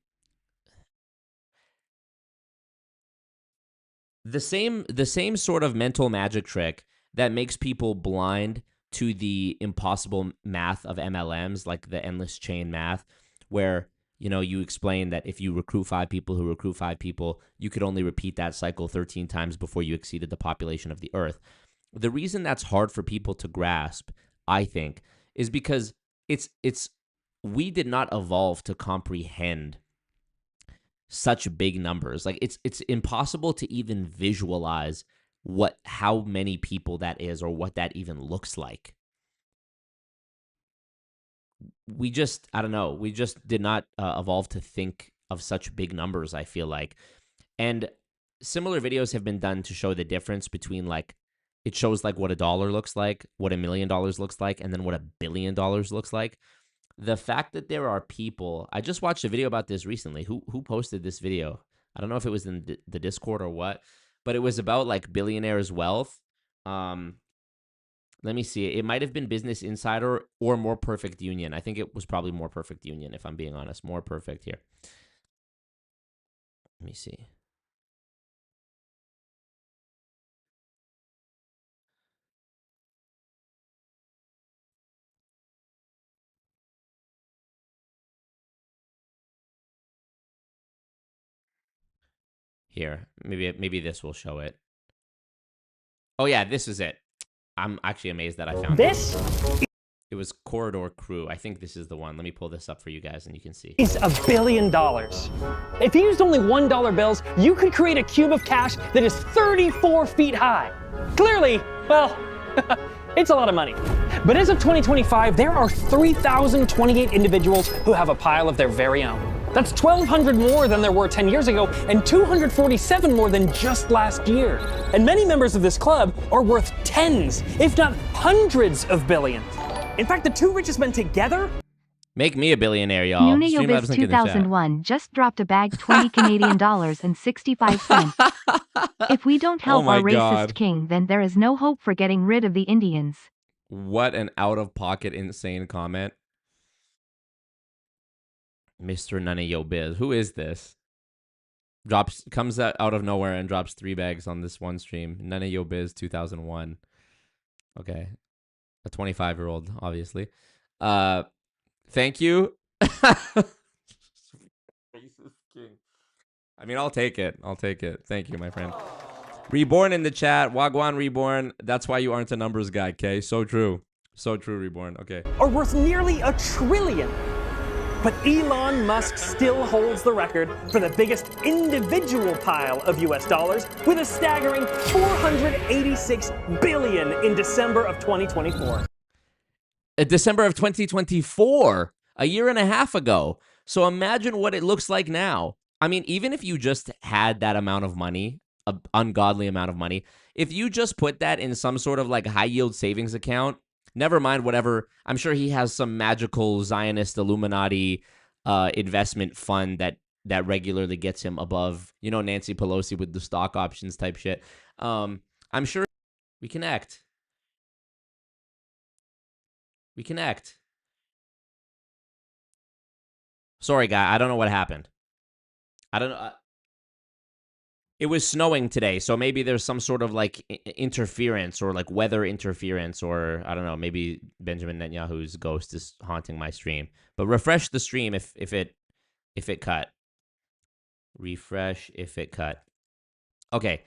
S4: same sort of mental magic trick that makes people blind to the impossible math of MLMs, like the endless chain math, where you explain that if you recruit 5 people who recruit 5 people, you could only repeat that cycle 13 times before you exceeded the population of the Earth. The reason that's hard for people to grasp, I think, is because we did not evolve to comprehend such big numbers. Like it's impossible to even visualize how many people that is or what that even looks like. We just did not evolve to think of such big numbers, I feel like. And similar videos have been done to show the difference between, like, it shows like what $1 looks like, what $1 million looks like, and then what $1 billion looks like. The fact that there are people, I just watched a video about this recently. Who posted this video? I don't know if it was in the Discord or what, but it was about like billionaires' wealth. Let me see. It might have been Business Insider or More Perfect Union. I think it was probably More Perfect Union, if I'm being honest. More Perfect here. Let me see. Here, maybe this will show it. Oh yeah, this is it. I'm actually amazed that I found
S13: This
S4: it was Corridor Crew. I think this is the one. Let me pull this up for you guys and you can see.
S13: is $1 billion. If you used only $1 bills, you could create a cube of cash that is 34 feet high. Clearly, well, it's a lot of money. But as of 2025, there are 3,028 individuals who have a pile of their very own. That's 1,200 more than there were 10 years ago and 247 more than just last year. And many members of this club are worth tens, if not hundreds of billions. In fact, the two richest men together...
S4: Make me a billionaire, y'all.
S3: Nuna Yobiz 2001 just dropped a bag 20 Canadian dollars and 65 cents. If we don't help our racist king, then there is no hope for getting rid of the Indians.
S4: What an out-of-pocket, insane comment. Mr. None of Yo Biz. Who is this? Comes out of nowhere and drops 3 bags on this one stream. None of Yo Biz 2001. Okay. A 25-year-old, obviously. Thank you. I mean, I'll take it. I'll take it. Thank you, my friend. Reborn in the chat. Wagwan Reborn. That's why you aren't a numbers guy, okay? So true. So true, Reborn. Okay.
S13: are worth nearly $1 trillion. But Elon Musk still holds the record for the biggest individual pile of US dollars with a staggering $486 billion in December of 2024.
S4: December of 2024, a year and a half ago. So imagine what it looks like now. I mean, even if you just had that amount of money, an ungodly amount of money, if you just put that in some sort of like high yield savings account, never mind whatever, I'm sure he has some magical Zionist Illuminati investment fund that regularly gets him above, you know, Nancy Pelosi with the stock options type shit. I'm sure we connect. We connect. Sorry, guy. I don't know what happened. I don't know. It was snowing today, so maybe there's some sort of like interference or like weather interference, or I don't know. Maybe Benjamin Netanyahu's ghost is haunting my stream. But refresh the stream if it cut. Refresh if it cut. Okay.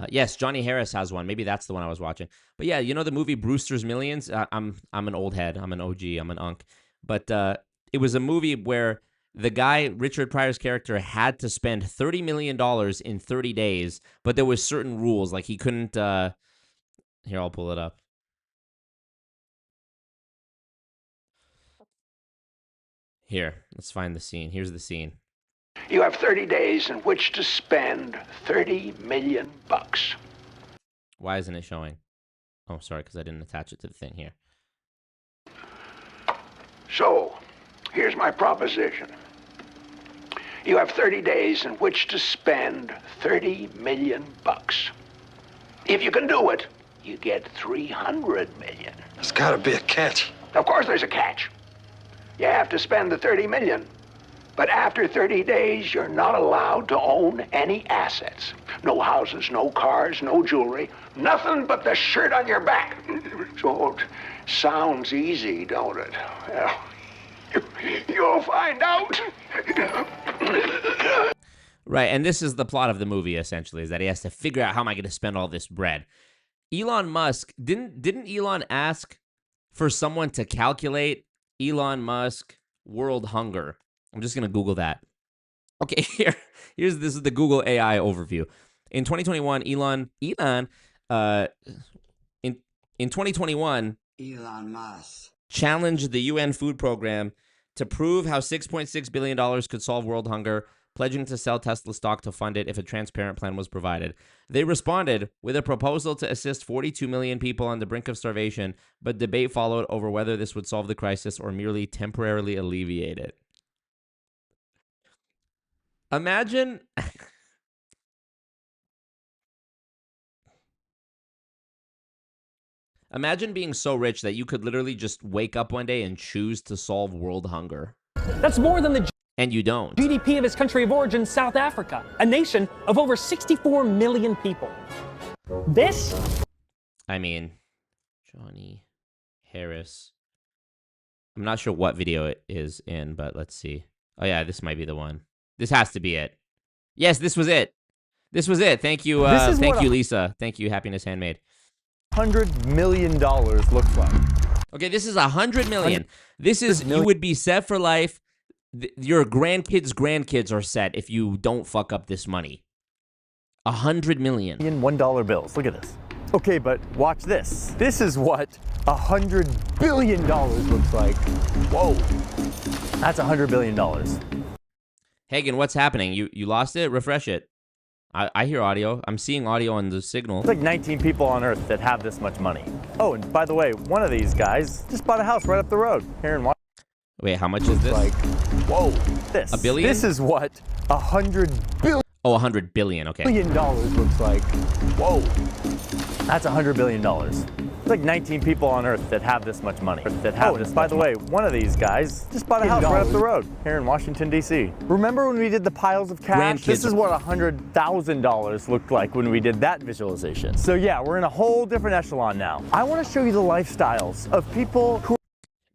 S4: Yes, Johnny Harris has one. Maybe that's the one I was watching. But yeah, you know the movie Brewster's Millions? I'm an old head. I'm an OG. I'm an unk. But it was a movie where the guy, Richard Pryor's character, had to spend $30 million in 30 days, but there was certain rules. Like he couldn't... Here, I'll pull it up. Here, let's find the scene. Here's the scene.
S14: You have 30 days in which to spend $30 million.
S4: Why isn't it showing? Oh, sorry, because I didn't attach it to the thing here.
S14: So, here's my proposition. You have 30 days in which to spend $30 million. If you can do it, you get $300 million.
S15: There's gotta be a catch.
S14: Of course there's a catch. You have to spend the $30 million. But after 30 days, you're not allowed to own any assets. No houses, no cars, no jewelry, nothing but the shirt on your back. So it sounds easy, don't it? Well, you'll find out.
S4: Right, and this is the plot of the movie, essentially, is that he has to figure out how am I going to spend all this bread. Elon Musk, didn't Elon ask for someone to calculate Elon Musk world hunger? I'm just going to Google that. Okay, this is the Google AI overview. In 2021, in 2021,
S15: Elon Musk
S4: challenged the UN Food Program to prove how $6.6 billion could solve world hunger, pledging to sell Tesla stock to fund it if a transparent plan was provided. They responded with a proposal to assist 42 million people on the brink of starvation, but debate followed over whether this would solve the crisis or merely temporarily alleviate it. Imagine... Imagine being so rich that you could literally just wake up one day and choose to solve world hunger.
S13: That's more than the
S4: And you don't.
S13: GDP of his country of origin, South Africa, a nation of over 64 million people. This?
S4: I mean, Johnny Harris. I'm not sure what video it is in, but let's see. Oh yeah, this might be the one. This has to be it. Yes, this was it. This was it. Thank you, thank you, Lisa. Thank you, Happiness Handmade.
S16: $100 million looks like.
S4: Okay, this is $100 million. This is, you would be set for life. Your grandkids are set if you don't fuck up this money. $100 million.
S16: $1 bills. Look at this. Okay, but watch this. This is what $100 billion looks like. Whoa. That's $100 billion.
S4: Hagen, what's happening? You lost it? Refresh it. I hear audio. I'm seeing audio on the signal.
S16: There's like 19 people on Earth that have this much money. Oh, and by the way, one of these guys just bought a house right up the road here in Washington.
S4: Wait, how much is this?
S16: Like, whoa, this.
S4: $1 billion?
S16: This is what $100 billion.
S4: Oh, $100 billion, okay.
S16: $1 billion looks like. Whoa. That's $100 billion. There's like 19 people on Earth that have this much money. By the way, one of these guys just bought a house right up the road here in Washington, D.C. Remember when we did the piles of cash? This is what $100,000 looked like when we did that visualization. So yeah, we're in a whole different echelon now. I want to show you the lifestyles of people who...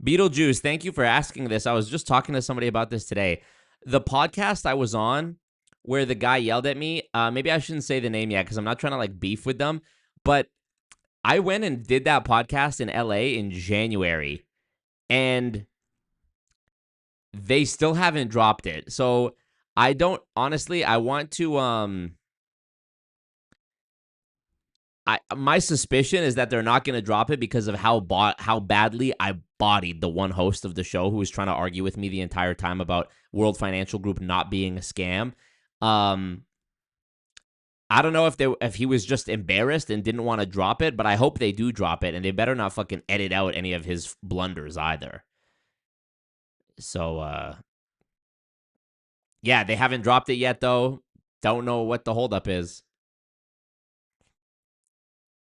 S4: Beetlejuice, thank you for asking this. I was just talking to somebody about this today. The podcast I was on where the guy yelled at me, maybe I shouldn't say the name yet because I'm not trying to like beef with them, but I went and did that podcast in LA in January and they still haven't dropped it. So I don't, honestly, I want to, my suspicion is that they're not going to drop it because of how badly I bodied the one host of the show who was trying to argue with me the entire time about World Financial Group not being a scam. I don't know if he was just embarrassed and didn't want to drop it, but I hope they do drop it, and they better not fucking edit out any of his blunders either. So, yeah, they haven't dropped it yet, though. Don't know what the holdup is.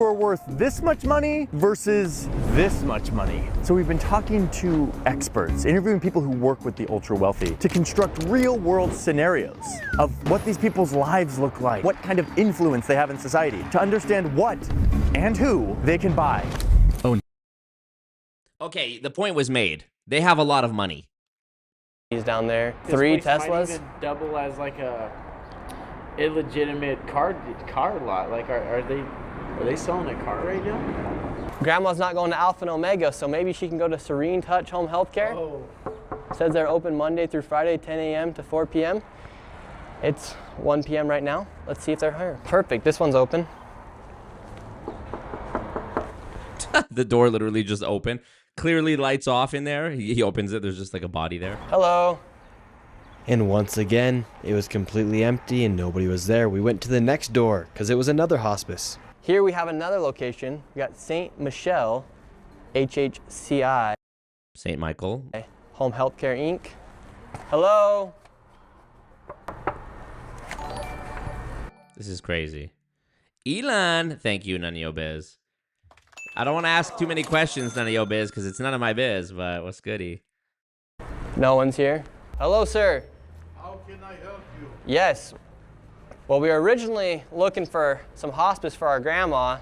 S16: are worth this much money versus this much money. So we've been talking to experts, interviewing people who work with the ultra wealthy to construct real world scenarios of what these people's lives look like, what kind of influence they have in society, to understand what and who they can buy. Oh.
S4: Okay, the point was made. They have a lot of money.
S6: He's down there.
S12: This
S6: 3
S12: place might
S6: Teslas.
S12: even double as like a illegitimate car lot. Like, are they selling a car right now?
S6: Grandma's not going to Alpha and Omega, so maybe she can go to Serene Touch Home Healthcare.
S12: Oh.
S6: Says they're open Monday through Friday, 10 a.m. to 4 p.m. It's 1 p.m. right now. Let's see if they're hiring. Perfect. This one's open.
S4: The door literally just opened. Clearly lights off in there. He opens it. There's just like a body there.
S6: Hello.
S8: And once again, it was completely empty and nobody was there. We went to the next door because it was another hospice.
S6: Here we have another location. We got St. Michel, HHCI.
S4: St. Michael.
S6: Home Healthcare Inc. Hello.
S4: This is crazy. Elon. Thank you, none of your biz. I don't want to ask too many questions, none of your biz, because it's none of my biz, but what's goody?
S6: No one's here. Hello, sir.
S2: How can I help you?
S6: Yes. Well, we were originally looking for some hospice for our grandma,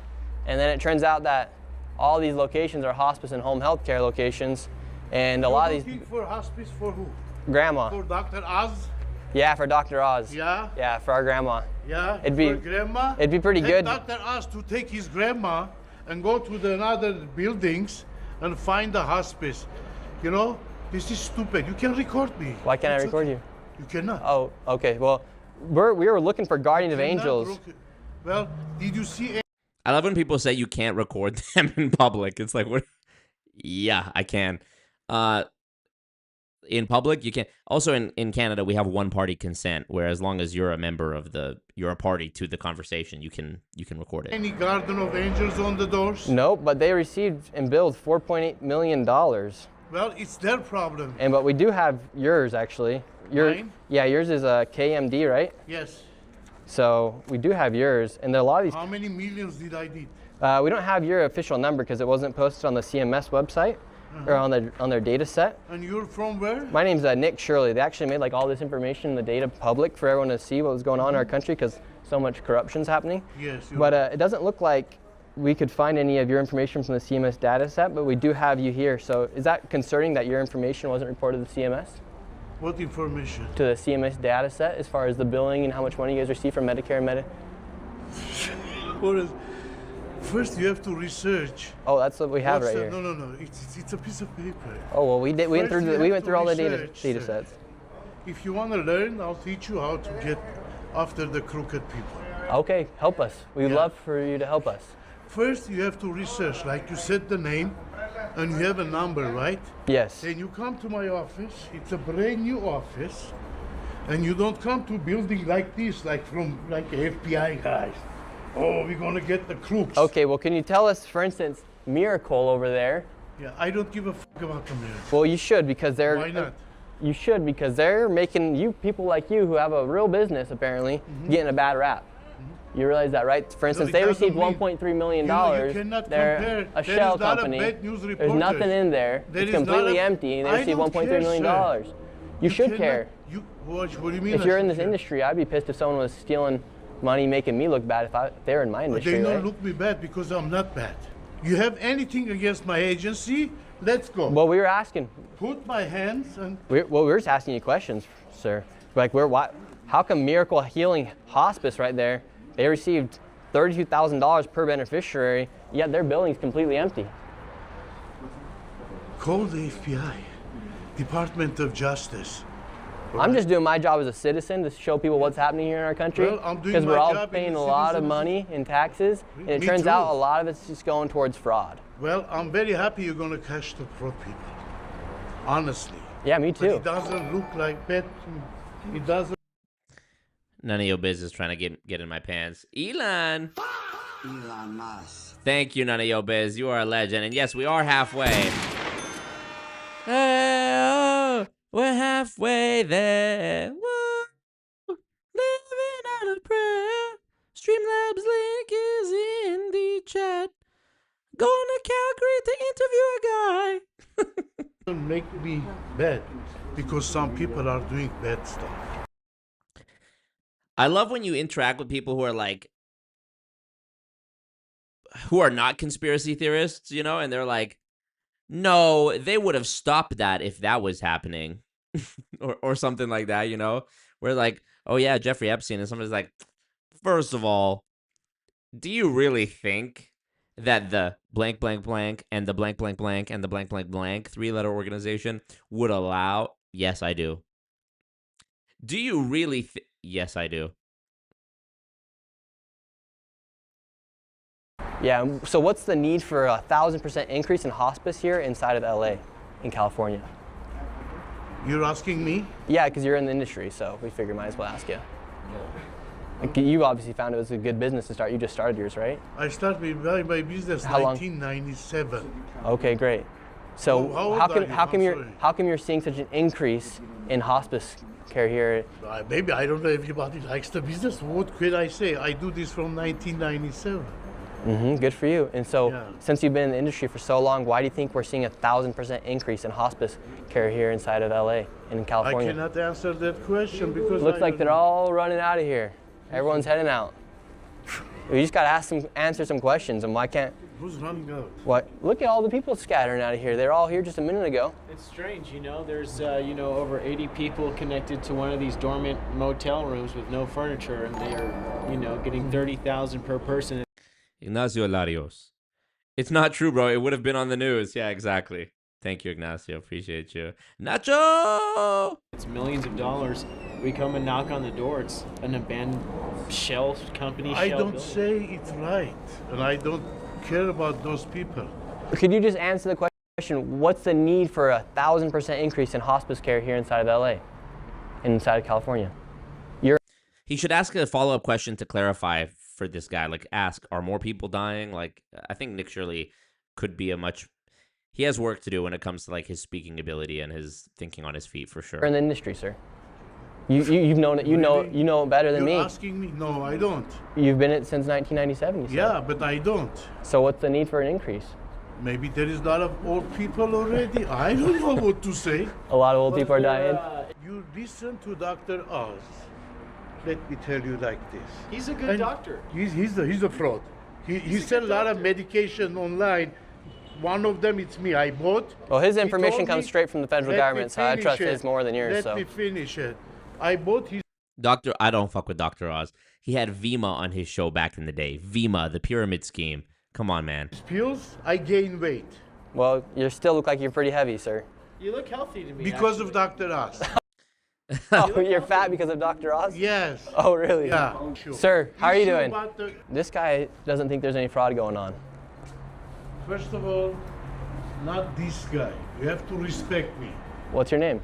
S6: and then it turns out that all these locations are hospice and home health care locations, and a lot of these...
S2: Looking for hospice for who?
S6: Grandma.
S2: For Dr. Oz?
S6: Yeah, for Dr. Oz.
S2: Yeah?
S6: Yeah, for our grandma.
S2: Yeah?
S6: It'd be,
S2: for grandma?
S6: It'd be pretty good.
S2: Dr. Oz to take his grandma and go to the other buildings and find the hospice. You know, this is stupid. You can record me.
S6: Why can't I record you?
S2: You cannot.
S6: Oh, okay. Well, we were looking for Guardian of Angels.
S2: Well, did you see?
S4: I love when people say you can't record them in public. It's like, what? Yeah, I can. In public, you can. Also, in Canada, we have one-party consent, where as long as you're a member of you're a party to the conversation, you can record it.
S2: Any Guardian of Angels on the doors?
S6: Nope, but they received and billed $4.8 million.
S2: Well, it's their problem.
S6: But we do have yours, actually.
S2: Mine?
S6: Yeah, yours is a KMD, right?
S2: Yes.
S6: So we do have yours, and there are a lot of these.
S2: How many millions did I need?
S6: We don't have your official number because it wasn't posted on the CMS website or on their data set.
S2: And you're from where?
S6: My name's Nick Shirley. They actually made like all this information, the data public for everyone to see what was going on in our country because so much corruption's happening.
S2: Yes.
S6: But it doesn't look like we could find any of your information from the CMS data set, but we do have you here. So is that concerning that your information wasn't reported to the CMS?
S2: What information?
S6: To the CMS data set as far as the billing and how much money you guys receive from Medicare and
S2: First, you have to research.
S6: Oh, that's what we have right here.
S2: No. It's a piece of paper.
S6: Oh well, we went through all the data sets.
S2: If you want to learn, I'll teach you how to get after the crooked people.
S6: Okay, help us. We'd love for you to help us.
S2: First, you have to research. Like you said the name, and you have a number, right?
S6: Yes.
S2: Then you come to my office. It's a brand new office, and you don't come to building like this, like FBI guys. Oh, we're gonna get the crooks.
S6: Okay, well, can you tell us, for instance, Miracle over there?
S2: Yeah, I don't give a fuck about the Miracle.
S6: Well, you should because they're.
S2: Why not?
S6: You should because they're making you people like you who have a real business apparently getting a bad rap. You realize that, right? For instance, they received $1.3 million. They're a shell company. There's nothing in there. It's completely empty, and they received $1.3 million. You should care.
S2: What do you mean?
S6: If you're in this industry, I'd be pissed if someone was stealing money, making me look bad if they were in my industry.
S2: They don't look me bad because I'm not bad. You have anything against my agency? Let's go.
S6: Well, we were asking.
S2: Put my hands and.
S6: We were just asking you questions, sir. Like, how come Miracle Healing Hospice right there? They received $32,000 per beneficiary, yet their building's completely empty.
S2: Call the FBI, Department of Justice.
S6: I'm just doing my job as a citizen to show people what's happening here in our country.
S2: Well, I'm doing
S6: because we're
S2: my
S6: all
S2: job
S6: paying
S2: in
S6: a
S2: the
S6: lot of
S2: citizens.
S6: money in taxes, and it
S2: Me
S6: turns
S2: too.
S6: out a lot of it's just going towards fraud.
S2: Well, I'm very happy you're going to catch the fraud people. Honestly.
S6: Yeah, me too.
S2: But it doesn't look like that. It doesn't.
S4: None of your business trying to get in my pants. Elon Musk. Thank you, none of your biz. You are a legend. And yes, we are halfway. Oh, we're halfway there. Woo. Living out of prayer. Streamlabs link is in the chat. Going to Calgary to interview a guy.
S2: Doesn't make me bad because some people are doing bad stuff.
S4: I love when you interact with people who are like, who are not conspiracy theorists, you know, and they're like, no, they would have stopped that if that was happening or something like that, you know, where like, oh yeah, Jeffrey Epstein, and somebody's like, first of all, do you really think that the blank, blank, blank and the blank, blank, blank and the blank, blank, blank three-letter organization would allow? Yes, I do. Do you really Yes, I do.
S6: Yeah, so what's the need for a 1,000% increase in hospice here inside of LA, in California?
S2: You're asking me?
S6: Yeah, because you're in the industry, so we figured might as well ask you. Like, you obviously found it was a good business to start. You just started yours, right?
S2: I started my business in 1997.
S6: Okay, great. So how come you're seeing such an increase in hospice care here?
S2: Maybe I don't know everybody likes the business. What could I say? I do this from 1997.
S6: Good for you. And so, since you've been in the industry for so long, why do you think we're seeing a 1,000% increase in hospice care here inside of LA and in California?
S2: I cannot answer that question because
S6: looks like they're all running out of here. Everyone's heading out. We just got to answer some questions, and why can't?
S2: Who's running out?
S6: What? Look at all the people scattering out of here. They're all here just a minute ago.
S12: It's strange, you know. There's, over 80 people connected to one of these dormant motel rooms with no furniture, and they're, getting $30,000 per person.
S4: Ignacio Larios. It's not true, bro. It would have been on the news. Yeah, exactly. Thank you, Ignacio. Appreciate you. Nacho!
S12: It's millions of dollars. We come and knock on the door. It's an abandoned shell company.
S2: I don't say it's right, and I don't care about those people.
S6: Could you just answer the question, what's the need for a 1,000% increase in hospice care here inside of LA, inside of California?
S4: He should ask a follow-up question to clarify for this guy. Like, ask, are more people dying? Like, I think Nick Shirley could be he has work to do when it comes to, like, his speaking ability and his thinking on his feet, for sure.
S6: You're in the industry, sir. You've known it. You know it better than
S2: You're
S6: me.
S2: asking me? No, I don't.
S6: You've been it since 1997. You said.
S2: Yeah, but I don't.
S6: So what's the need for an increase?
S2: Maybe there is a lot of old people already. I don't know what to say.
S6: A lot of old people are dying.
S2: You listen to Dr. Oz. Let me tell you like this.
S12: He's a good doctor.
S2: He's a fraud. He sell a lot of medication online. One of them, it's me. I bought.
S6: Well, his information comes straight from the federal government, so I trust his more than yours.
S2: Let me finish it. I bought his.
S4: I don't fuck with Dr. Oz. He had Vima on his show back in the day. Vima, the pyramid scheme. Come on, man.
S2: Pills, I gain weight.
S6: Well, you still look like you're pretty heavy, sir.
S12: You look healthy to me.
S2: Because of Dr. Oz.
S6: Oh, you're fat because of Dr. Oz?
S2: Yes.
S6: Oh, really?
S2: Yeah. Sure.
S6: Sir, how are you doing?
S2: The,
S6: this guy doesn't think there's any fraud going on.
S2: first of all, not this guy. You have to respect me.
S6: What's your name?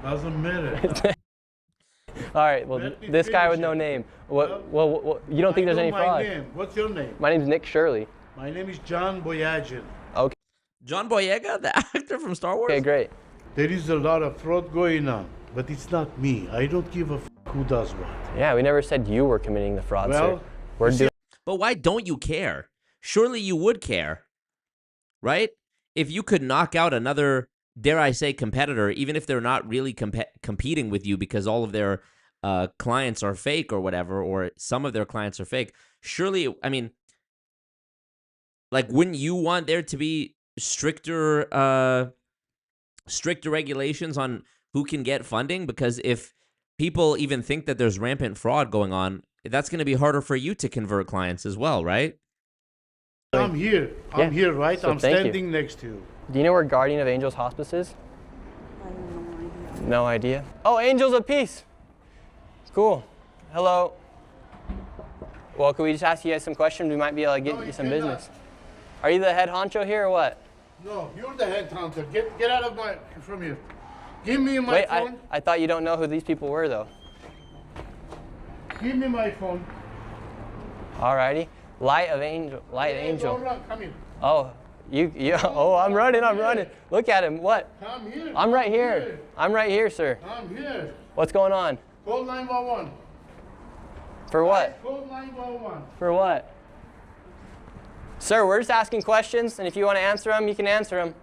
S2: Doesn't matter.
S6: All right, well, this guy with no name. Well, you don't think there's any fraud?
S2: Name. What's your name?
S6: My name's Nick Shirley.
S2: My name is John Boyagin.
S6: Okay.
S4: John Boyega, the actor from Star Wars?
S6: Okay, great.
S2: There is a lot of fraud going on, but it's not me. I don't give a who does what.
S6: Yeah, we never said you were committing the fraud,
S2: Well,
S6: sir. We're doing.
S4: But why don't you care? Surely you would care, right? If you could knock out another, dare I say, competitor, even if they're not really competing with you because all of their clients are fake or whatever, or some of their clients are fake, surely, I mean, like, wouldn't you want there to be stricter regulations on who can get funding? Because if people even think that there's rampant fraud going on, that's going to be harder for you to convert clients as well, right?
S2: I'm here. I'm here, right?
S6: So
S2: I'm standing next to you.
S6: Do you know where Guardian of Angels Hospice is?
S10: I have no idea.
S6: No idea. Oh, Angels of Peace. Cool. Hello. Well, could we just ask you guys some questions? We might be able to get you some business. Are you the head honcho here or what?
S2: No, you're the head hunter. Get out of from here. Give me my phone.
S6: I thought you don't know who these people were, though.
S2: Give me my phone.
S6: Alrighty. Light Angel.
S2: Don't run. Come here.
S6: Oh, oh, I'm running. Look at him. What?
S2: Come here.
S6: I'm right here. I'm right here, sir.
S2: I'm here.
S6: What's going on?
S2: Call 911.
S6: For what?
S2: Call 911.
S6: For what? Sir, we're just asking questions, and if you want to answer them, you can answer them.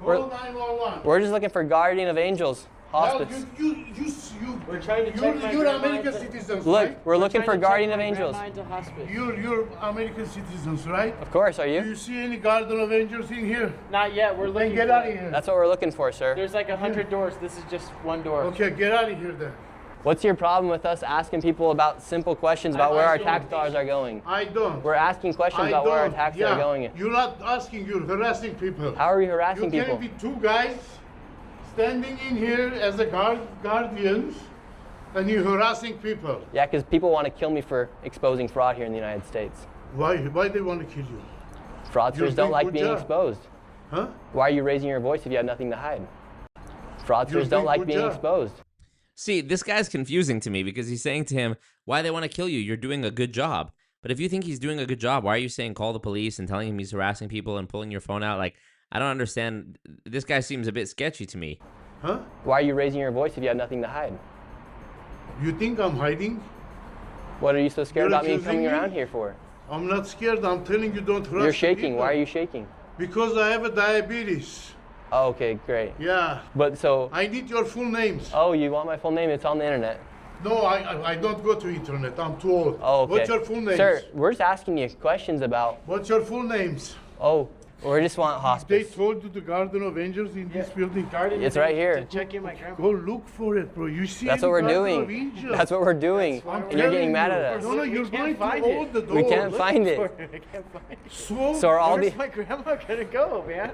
S2: Call 911.
S6: We're just looking for Guardian of Angels Hospice.
S12: We're trying to check my
S2: you're
S12: grandma
S2: American
S12: into-
S2: citizens,
S6: Look,
S2: right?
S6: we're looking for
S12: trying to
S6: Guardian
S12: check
S6: of
S12: my
S6: Angels.
S12: grandma into hospice.
S2: You're American citizens, right?
S6: Of course, are
S2: Do
S6: you?
S2: you see any Guardian of Angels in here?
S12: Not yet. We're
S2: Then
S12: looking.
S2: get
S12: for
S2: out of
S12: it.
S2: here.
S6: That's what we're looking for, sir.
S12: There's like 100 doors. This is just one door.
S2: Okay, get out of here then.
S6: What's your problem with us asking people about simple questions about where our tax dollars are going?
S2: I don't.
S6: We're asking questions about where our taxes are going.
S2: You're not asking, you're harassing people.
S6: How are we harassing
S2: you
S6: people?
S2: can't be two guys standing in here as a guardians and you're harassing people.
S6: Yeah, because people want to kill me for exposing fraud here in the United States.
S2: Why they want to kill you?
S6: Fraudsters don't like being exposed.
S2: Huh?
S6: Why are you raising your voice if you have nothing to hide? Fraudsters don't like being exposed.
S4: See, this guy's confusing to me because he's saying to him, why they want to kill you? You're doing a good job. But if you think he's doing a good job, why are you saying call the police and telling him he's harassing people and pulling your phone out? Like, I don't understand. This guy seems a bit sketchy to me.
S2: Huh?
S6: Why are you raising your voice if you have nothing to hide?
S2: You think I'm hiding?
S6: What are you so scared
S2: You're
S6: about me
S2: accusing
S6: coming
S2: me?
S6: around here for?
S2: I'm not scared. I'm telling you don't harass
S6: You're shaking.
S2: people.
S6: Why are you shaking?
S2: Because I have a diabetes.
S6: Oh, okay, great.
S2: Yeah.
S6: But so...
S2: I need your full names.
S6: Oh, you want my full name? It's on the internet.
S2: No, I don't go to internet. I'm too old.
S6: Oh, okay.
S2: What's your full names?
S6: Sir, we're just asking you questions about...
S2: What's your full names?
S6: Oh, we just want
S2: They
S6: hospice.
S2: told you the Guardian of Angels in this building.
S12: Guardian
S6: It's
S12: of
S6: right
S12: Angels
S6: here.
S12: To check in my grandma.
S2: Go look for it, bro. You see
S6: That's
S2: any
S6: what we're
S2: Guardian of
S6: doing.
S2: Angels?
S6: That's what we're doing.
S2: I'm
S6: And you're getting
S2: telling
S6: mad
S2: you.
S6: at us.
S2: No, no, you're
S12: We
S2: going
S12: can't
S2: to
S12: find
S2: hold
S12: it.
S2: the door.
S6: We can't find it.
S12: I can't find it.
S2: So
S6: are all
S12: Where's
S6: the...
S12: my grandma gonna go, man?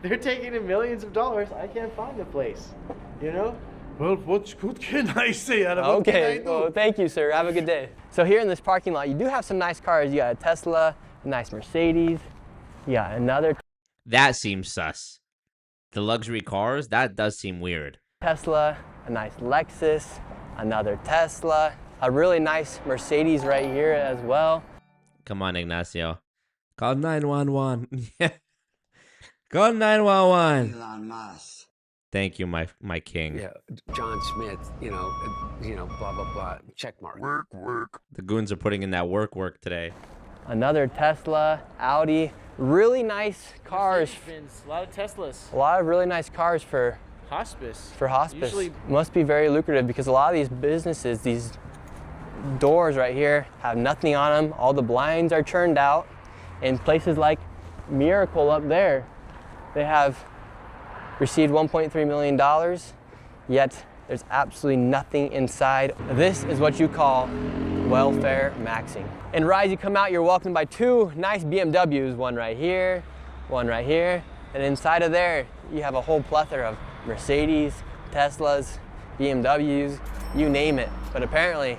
S12: They're taking in millions of dollars. I can't find the place. You know?
S2: well, what can I say? What can I
S6: Okay,
S2: do?
S6: well, thank you, sir. Have a good day. So here in this parking lot, you do have some nice cars. You got a Tesla, a nice Mercedes. Yeah, another
S4: That seems sus. The luxury cars, that does seem weird.
S6: Tesla, a nice Lexus, another Tesla, a really nice Mercedes right here as well.
S4: Come on, Ignacio. Call 911. Call 911.
S15: Elon Musk.
S4: Thank you, my king.
S15: Yeah, John Smith, blah, blah, blah, check mark. Work.
S4: The goons are putting in that work today.
S6: Another Tesla, Audi, really nice cars.
S12: A lot of Teslas.
S6: A lot of really nice cars for
S12: Hospice.
S6: Usually must be very lucrative because a lot of these businesses, these doors right here have nothing on them. All the blinds are churned out. In places like Miracle up there, they have received $1.3 million, yet there's absolutely nothing inside. This is what you call welfare maxing. In Rise, you come out, you're welcomed by two nice BMWs, one right here, and inside of there, you have a whole plethora of Mercedes, Teslas, BMWs, you name it. But apparently,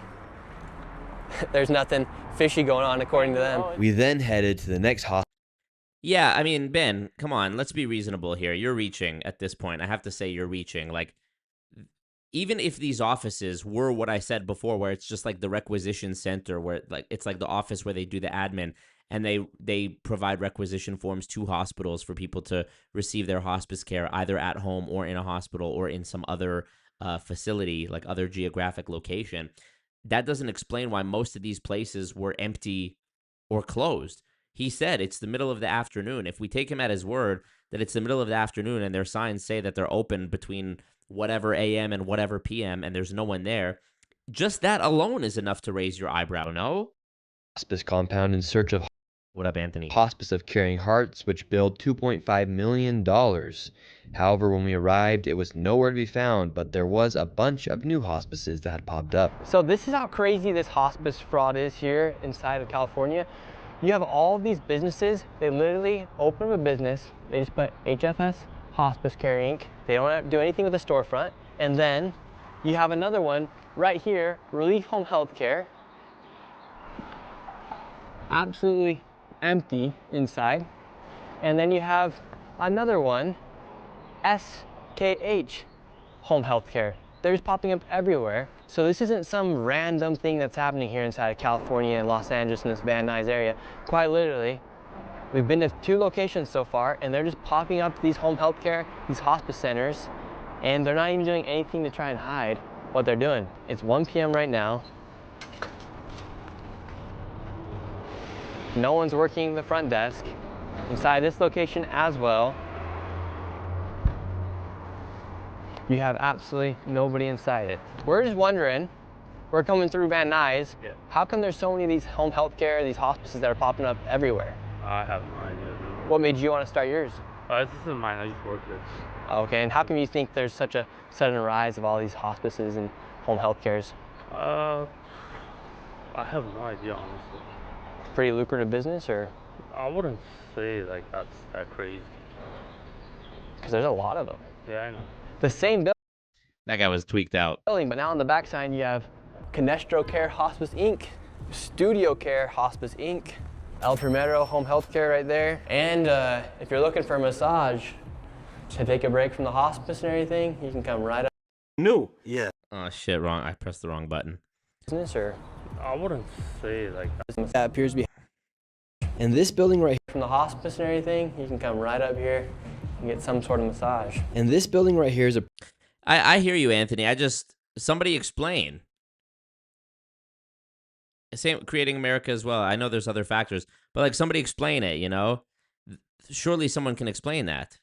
S6: there's nothing fishy going on according to them.
S8: We then headed to the next hospital.
S4: Yeah, I mean, Ben, come on, let's be reasonable here. You're reaching at this point. I have to say you're reaching. Like, even if these offices were what I said before, where it's just like the requisition center, where like it's like the office where they do the admin, and they provide requisition forms to hospitals for people to receive their hospice care either at home or in a hospital or in some other facility, like other geographic location. That doesn't explain why most of these places were empty or closed. He said it's the middle of the afternoon. If we take him at his word that it's the middle of the afternoon and their signs say that they're open between whatever AM and whatever PM and there's no one there, just that alone is enough to raise your eyebrow, no?
S8: Hospice compound in search of
S4: What up, Anthony?
S8: Hospice of Caring Hearts, which billed $2.5 million. However, when we arrived, it was nowhere to be found, but there was a bunch of new hospices that had popped up.
S6: So this is how crazy this hospice fraud is here inside of California. You have all of these businesses, they literally open up a business, they just put HFS Hospice Care Inc. They don't have to do anything with the storefront. And then you have another one right here, Relief Home Healthcare. Absolutely empty inside. And then you have another one, SKH Home Healthcare. They're just popping up everywhere. So this isn't some random thing that's happening here inside of California and Los Angeles in this Van Nuys area. Quite literally, we've been to 2 locations so far, and they're just popping up these home healthcare, these hospice centers, and they're not even doing anything to try and hide what they're doing. It's 1 p.m. right now. No one's working the front desk. Inside this location as well, you have absolutely nobody inside it. We're just wondering, we're coming through Van Nuys, how come there's so many of these home health care, these hospices that are popping up everywhere?
S17: I have no idea.
S6: What made you want to start yours?
S17: This isn't mine, I just work this.
S6: Okay, and how come you think there's such a sudden rise of all these hospices and home health cares?
S17: I have no idea, honestly.
S6: Pretty lucrative business, or?
S17: I wouldn't say like that's that crazy.
S6: Because there's a lot of them.
S17: Yeah, I know.
S6: The same building.
S4: That guy was tweaked out.
S6: But now on the backside you have Canestro Care Hospice Inc., Studio Care Hospice Inc., El Primero Home Health Care right there. And if you're looking for a massage to take a break from the hospice and everything, you can come right up.
S17: No. Yeah.
S4: Oh shit, wrong. I pressed the wrong button.
S6: Business, or?
S17: I wouldn't say like that.
S8: That appears to be. And this building right
S6: from the hospice and everything, you can come right up here and get some sort of massage.
S8: And this building right here is a.
S4: I hear you, Anthony. Somebody explain. Same Creating America as well. I know there's other factors, but like somebody explain it, you know? Surely someone can explain that.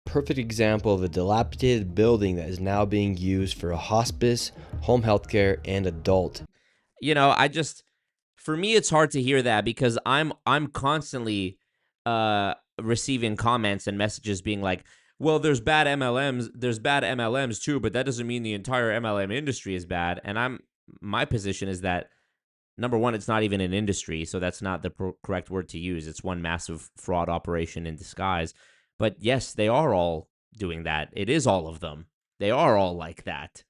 S8: Perfect example of a dilapidated building that is now being used for a hospice, home health care, and adult.
S4: You know, for me, it's hard to hear that because I'm constantly receiving comments and messages being like, well, there's bad MLMs too, but that doesn't mean the entire MLM industry is bad. And my position is that, number one, it's not even an industry, so that's not the correct word to use. It's one massive fraud operation in disguise. But yes, they are all doing that. It is all of them. They are all like that.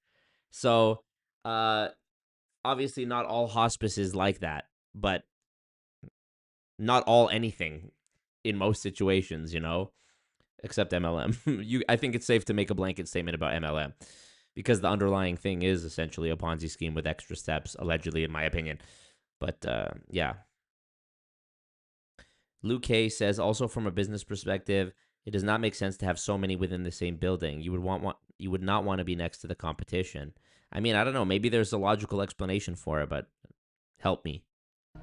S4: So, obviously not all hospice is like that, but not all anything in most situations, you know, except MLM. I think it's safe to make a blanket statement about MLM because the underlying thing is essentially a Ponzi scheme with extra steps, allegedly, in my opinion. But, yeah. Luke K says, also from a business perspective, It does not make sense to have so many within the same building. You would not want to be next to the competition. I mean, I don't know. Maybe there's a logical explanation for it, but help me.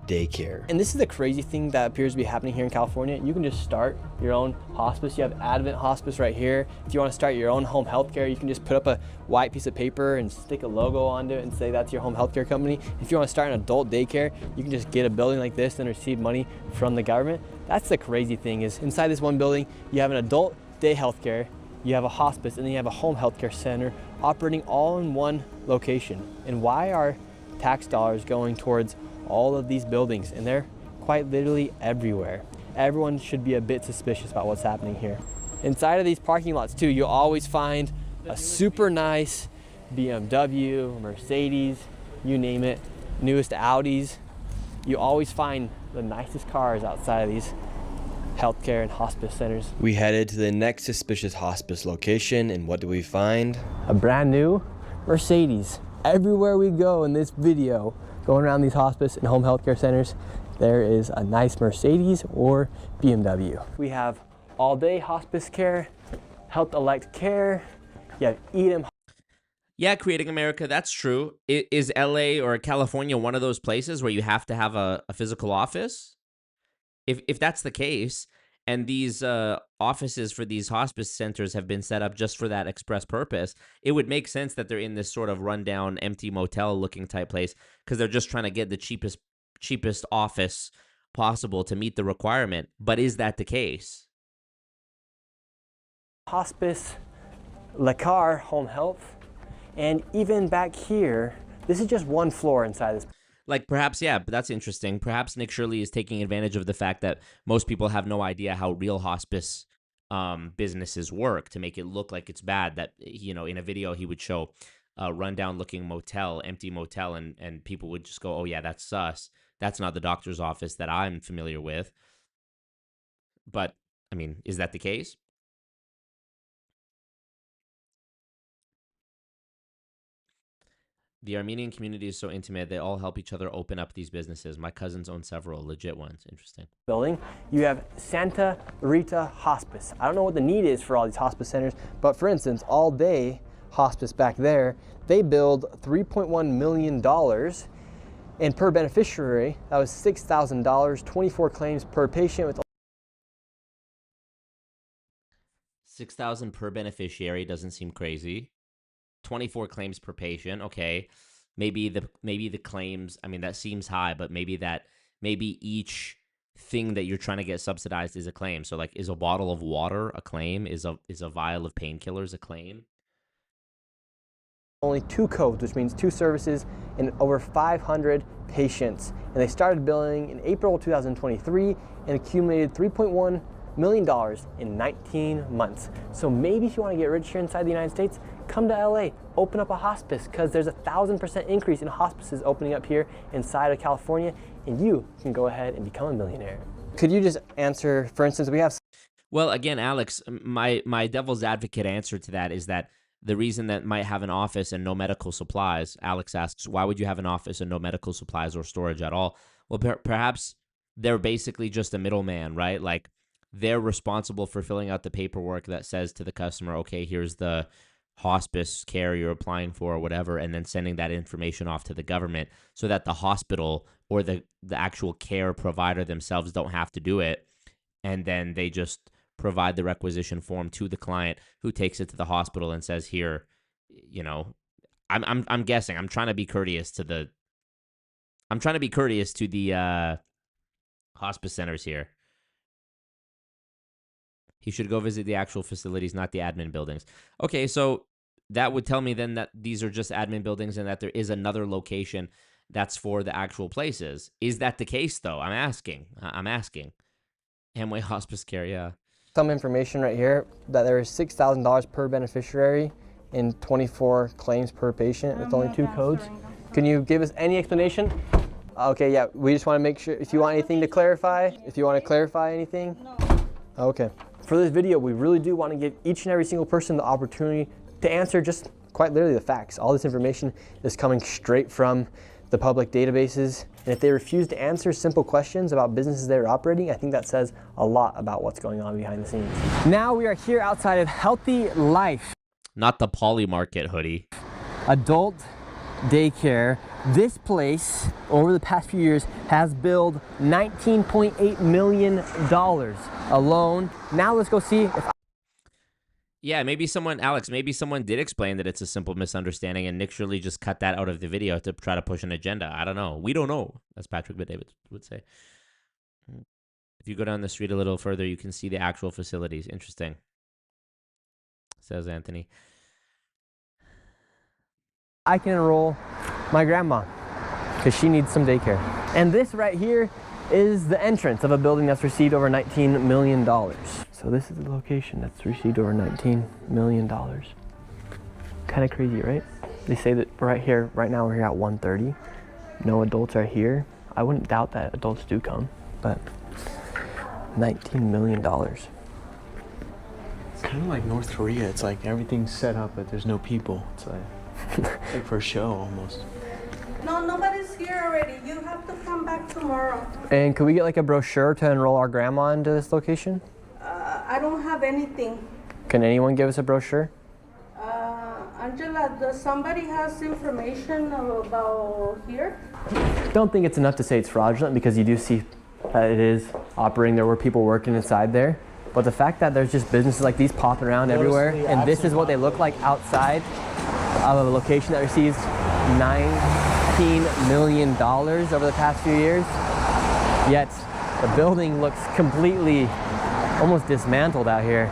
S8: Daycare.
S6: And this is the crazy thing that appears to be happening here in California. You can just start your own hospice. You have Advent Hospice right here. If you want to start your own home healthcare, you can just put up a white piece of paper and stick a logo onto it and say that's your home healthcare company. If you want to start an adult daycare, you can just get a building like this and receive money from the government. That's the crazy thing, is inside this one building, you have an adult day healthcare, you have a hospice, and then you have a home healthcare center operating all in one location. And why are tax dollars going towards all of these buildings? And they're quite literally everywhere. Everyone should be a bit suspicious about what's happening here. Inside of these parking lots too, you'll always find a super nice BMW, Mercedes, you name it, newest Audis. You always find the nicest cars outside of these healthcare and hospice centers.
S8: We headed to the next suspicious hospice location, and what do we find?
S6: A brand new Mercedes. Everywhere we go in this video, going around these hospice and home healthcare centers, there is a nice Mercedes or BMW. We have all-day hospice care, Health Elect Care, you have Edom.
S4: Yeah, Creating America, that's true. Is LA or California one of those places where you have to have a physical office? If that's the case, and these offices for these hospice centers have been set up just for that express purpose, it would make sense that they're in this sort of rundown, empty motel-looking type place because they're just trying to get the cheapest office possible to meet the requirement. But is that the case?
S6: Hospice, Lacar, home health, and even back here, this is just one floor inside this.
S4: Like perhaps, yeah, but that's interesting. Perhaps Nick Shirley is taking advantage of the fact that most people have no idea how real hospice businesses work to make it look like it's bad. That, you know, in a video he would show a rundown looking motel, empty motel, and people would just go, oh yeah, that's sus. That's not the doctor's office that I'm familiar with. But, I mean, is that the case? The Armenian community is so intimate. They all help each other open up these businesses. My cousins own several legit ones. Interesting.
S6: Building, you have Santa Rita Hospice. I don't know what the need is for all these hospice centers, but for instance, All Day Hospice back there, they billed $3.1 million, and per beneficiary, that was $6,000, 24 claims per patient with
S4: $6,000 per beneficiary doesn't seem crazy. 24 claims per patient. Okay. Maybe the claims, I mean, that seems high, but maybe each thing that you're trying to get subsidized is a claim. So like, is a bottle of water a claim? Is a vial of painkillers a claim?
S6: only 2 codes, which means 2 services and over 500 patients. And they started billing in April 2023 and accumulated $3.1 million in 19 months. So maybe if you want to get rich here inside the United States, come to LA, open up a hospice, because there's 1,000% increase in hospices opening up here inside of California, and you can go ahead and become a millionaire. Could you just answer, for instance, we have...
S4: Well, again, Alex, my devil's advocate answer to that is that the reason that might have an office and no medical supplies, Alex asks, why would you have an office and no medical supplies or storage at all? Well, perhaps they're basically just a middleman, right? Like, they're responsible for filling out the paperwork that says to the customer, okay, here's the hospice care you're applying for or whatever, and then sending that information off to the government so that the hospital or the actual care provider themselves don't have to do it. And then they just provide the requisition form to the client, who takes it to the hospital and says, here, you know, I'm guessing, I'm trying to be courteous to the hospice centers here. He should go visit the actual facilities, not the admin buildings. Okay, so that would tell me then that these are just admin buildings and that there is another location that's for the actual places. Is that the case, though? I'm asking. Amway Hospice Care, yeah.
S6: Some information right here that there is $6,000 per beneficiary and 24 claims per patient with only 2 codes. Can you give us any explanation? Okay, yeah, we just want to make sure, if you want anything to clarify, anything. No. Okay. For this video, we really do want to give each and every single person the opportunity to answer just quite literally the facts. All this information is coming straight from the public databases. And if they refuse to answer simple questions about businesses they're operating, I think that says a lot about what's going on behind the scenes. Now we are here outside of Healthy Life.
S4: Not the Poly Market hoodie.
S6: Adult daycare. This place, over the past few years, has billed $19.8 million alone. Now let's go see if...
S4: Yeah, maybe someone did explain that it's a simple misunderstanding and Nick Shirley just cut that out of the video to try to push an agenda. I don't know. We don't know, as Patrick Bet-David would say. If you go down the street a little further, you can see the actual facilities. Interesting, says Anthony.
S6: I can enroll my grandma because she needs some daycare. And this right here is the entrance of a building that's received over $19 million. So this is the location that's received over $19 million. Kind of crazy, right? They say that right here, right now we're here at 1:30. No adults are here. I wouldn't doubt that adults do come, but $19 million.
S12: It's kind of like North Korea. It's like everything's set up, but there's no people. It's like for a show almost.
S10: No, nobody's here already. You have to come back tomorrow.
S6: And could we get like a brochure to enroll our grandma into this location?
S10: I don't have anything.
S6: Can anyone give us a brochure?
S10: Angela, does somebody has information about here?
S6: Don't think it's enough to say it's fraudulent because you do see that it is operating. There were people working inside there. But the fact that there's just businesses like these popping around everywhere, and this is what they look like outside of a location that receives $19 million over the past few years, yet the building looks completely almost dismantled out here.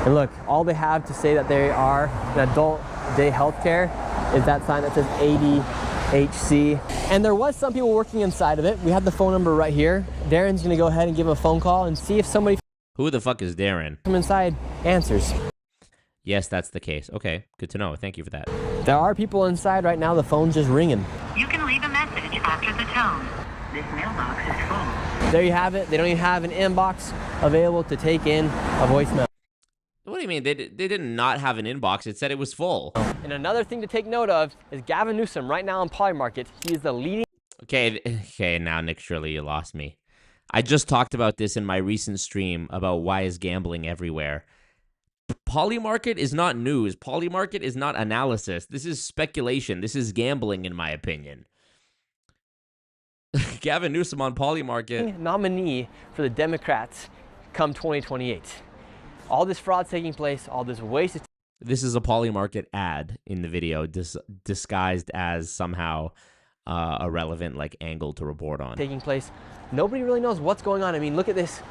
S6: And look, all they have to say that they are an adult day healthcare is that sign that says ADHC. And there was some people working inside of it. We have the phone number right here. Darren's gonna go ahead and give him a phone call and see if somebody
S4: Who the fuck is Darren?
S6: from inside answers.
S4: Yes, that's the case. Okay, good to know. Thank you for that.
S6: There are people inside right now. The phone's just ringing.
S18: You can leave a message after the tone. This mailbox is full.
S6: There you have it. They don't even have an inbox available to take in a voicemail.
S4: What do you mean? They did not have an inbox. It said it was full.
S6: And another thing to take note of is Gavin Newsom right now on Poly Market. He is the leading...
S4: Okay, now Nick Shirley, you lost me. I just talked about this in my recent stream about why is gambling everywhere. Poly Market is not news. Poly Market is not analysis. This is speculation. This is gambling, in my opinion. Gavin Newsom on Poly Market.
S6: Nominee for the Democrats come 2028. All this fraud taking place, all this waste.
S4: This is a Poly Market ad in the video, disguised as somehow a relevant angle to report on.
S6: Taking place. Nobody really knows what's going on. I mean, look at this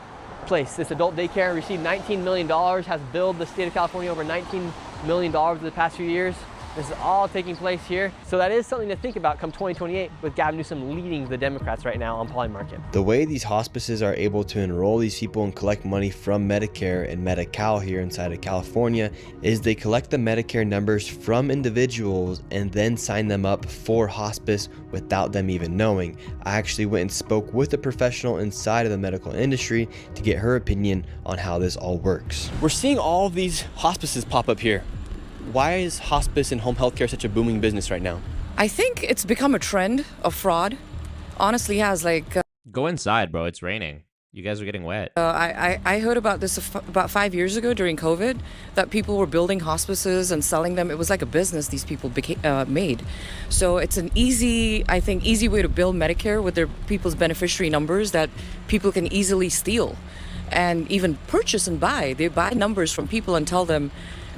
S6: place. This adult daycare received $19 million, has billed the state of California over $19 million over the past few years. This is all taking place here. So that is something to think about come 2028 with Gavin Newsom leading the Democrats right now on Poly Market.
S8: The way these hospices are able to enroll these people and collect money from Medicare and Medi-Cal here inside of California is they collect the Medicare numbers from individuals and then sign them up for hospice without them even knowing. I actually went and spoke with a professional inside of the medical industry to get her opinion on how this all works. We're seeing all of these hospices pop up here. Why is hospice and home health care such a booming business right now?
S19: I think it's become a trend of fraud. Honestly, has
S4: Go inside, bro. It's raining. You guys are getting wet.
S19: I heard about this about 5 years ago during COVID, that people were building hospices and selling them. It was like a business these people made. So it's an easy way to build Medicare with their people's beneficiary numbers that people can easily steal and even purchase and buy. They buy numbers from people and tell them,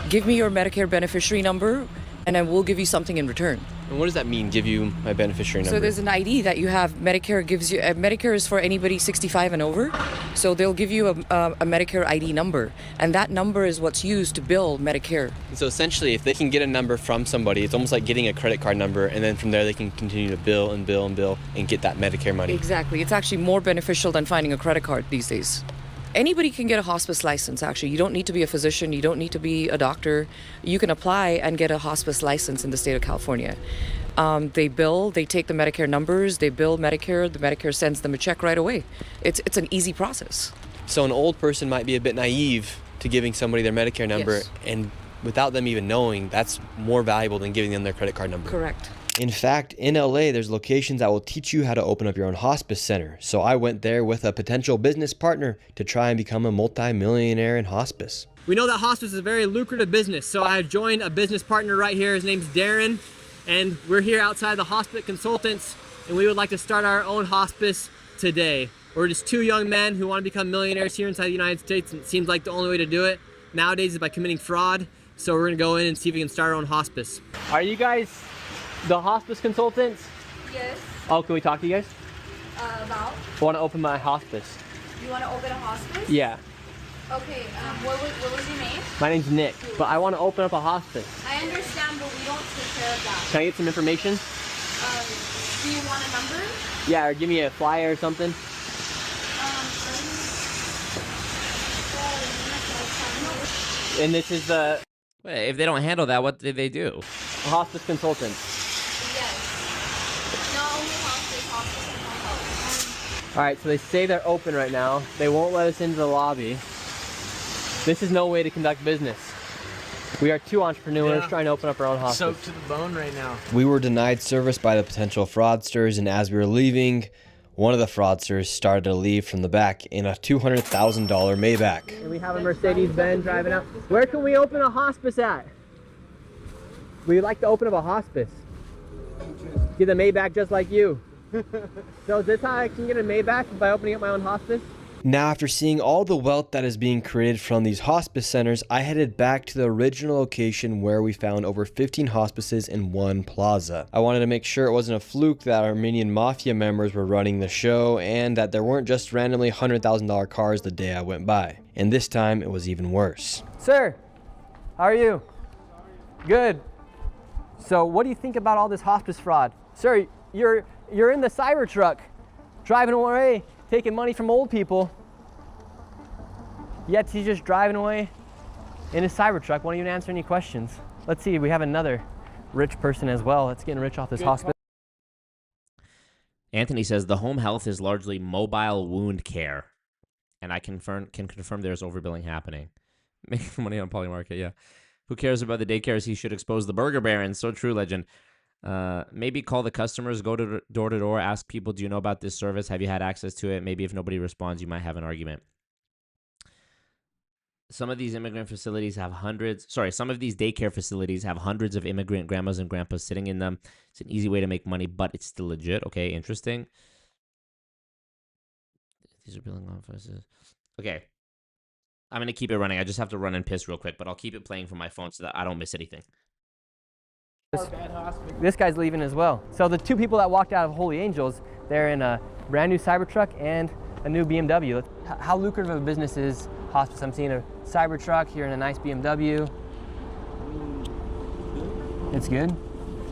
S19: give me your Medicare beneficiary number and I will give you something in return.
S8: And what does that mean, give you my beneficiary number?
S19: So there's an ID that you have. Medicare gives you, Medicare is for anybody 65 and over. So they'll give you a Medicare ID number. And that number is what's used to bill Medicare.
S8: So essentially, if they can get a number from somebody, it's almost like getting a credit card number, and then from there they can continue to bill and bill and bill and get that Medicare money.
S19: Exactly. It's actually more beneficial than finding a credit card these days. Anybody can get a hospice license, actually. You don't need to be a physician. You don't need to be a doctor. You can apply and get a hospice license in the state of California. They bill, they take the Medicare numbers, they bill Medicare, the Medicare sends them a check right away. It's an easy process.
S8: So an old person might be a bit naive to giving somebody their Medicare number,
S19: Yes.
S8: and without them even knowing, that's more valuable than giving them their credit card number.
S19: Correct.
S8: In fact, in LA, there's locations that will teach you how to open up your own hospice center. So I went there with a potential business partner to try and become a multi-millionaire in hospice.
S6: We know that hospice is a very lucrative business, so I have joined a business partner right here. His name's Darren, and we're here outside the Hospice Consultants, and we would like to start our own hospice today. We're just two young men who want to become millionaires here inside the United States, and it seems like the only way to do it nowadays is by committing fraud. So we're gonna go in and see if we can start our own hospice. Are you guys the Hospice Consultants?
S10: Yes.
S6: Oh, can we talk to you guys?
S10: About?
S6: I want to open my hospice.
S10: You want to open a hospice?
S6: Yeah.
S10: Okay, what was your name?
S6: My name's Nick, but I want to open up a hospice.
S10: I understand, but we don't take care of that.
S6: Can I get some information?
S10: Do you want a number?
S6: Yeah, or give me a flyer or something. And this is the...
S4: Wait, if they don't handle that, what did they do?
S6: A hospice consultant.
S10: Yes. No, only hospice and home health.
S6: All right, so they say they're open right now. They won't let us into the lobby. This is no way to conduct business. We are two entrepreneurs trying to open up our own hospice.
S12: Soaked to the bone right now.
S8: We were denied service by the potential fraudsters, and as we were leaving, one of the fraudsters started to leave from the back in a $200,000 Maybach.
S6: And we have a Mercedes-Benz driving out. Where can we open a hospice at? We'd like to open up a hospice. Get a Maybach just like you. So is this how I can get a Maybach by opening up my own hospice?
S8: Now, after seeing all the wealth that is being created from these hospice centers, I headed back to the original location where we found over 15 hospices in one plaza. I wanted to make sure it wasn't a fluke that Armenian mafia members were running the show and that there weren't just randomly $100,000 cars the day I went by. And this time, it was even worse.
S6: Sir, how are you? Good. So what do you think about all this hospice fraud? Sir, you're in the Cybertruck, driving away, taking money from old people, yet he's just driving away in his Cybertruck, won't even answer any questions. Let's see, we have another rich person as well that's getting rich off this hospital.
S4: Anthony says the home health is largely mobile wound care, and I can confirm there's overbilling happening. Making money on Polymarket, yeah. Who cares about the daycares? He should expose the burger barons. So true, legend. Maybe call the customers, go to door to door, ask people, do you know about this service? Have you had access to it? Maybe if nobody responds, you might have an argument. Some of these immigrant facilities have some of these daycare facilities have hundreds of immigrant grandmas and grandpas sitting in them. It's an easy way to make money, but it's still legit. Okay, interesting. These are billing offices. Okay. I'm going to keep it running. I just have to run and piss real quick, but I'll keep it playing from my phone so that I don't miss anything.
S6: This guy's leaving as well. So the two people that walked out of Holy Angels, they're in a brand new Cybertruck and a new BMW. How lucrative of a business is hospice? I'm seeing a Cybertruck, here in a nice BMW. It's good?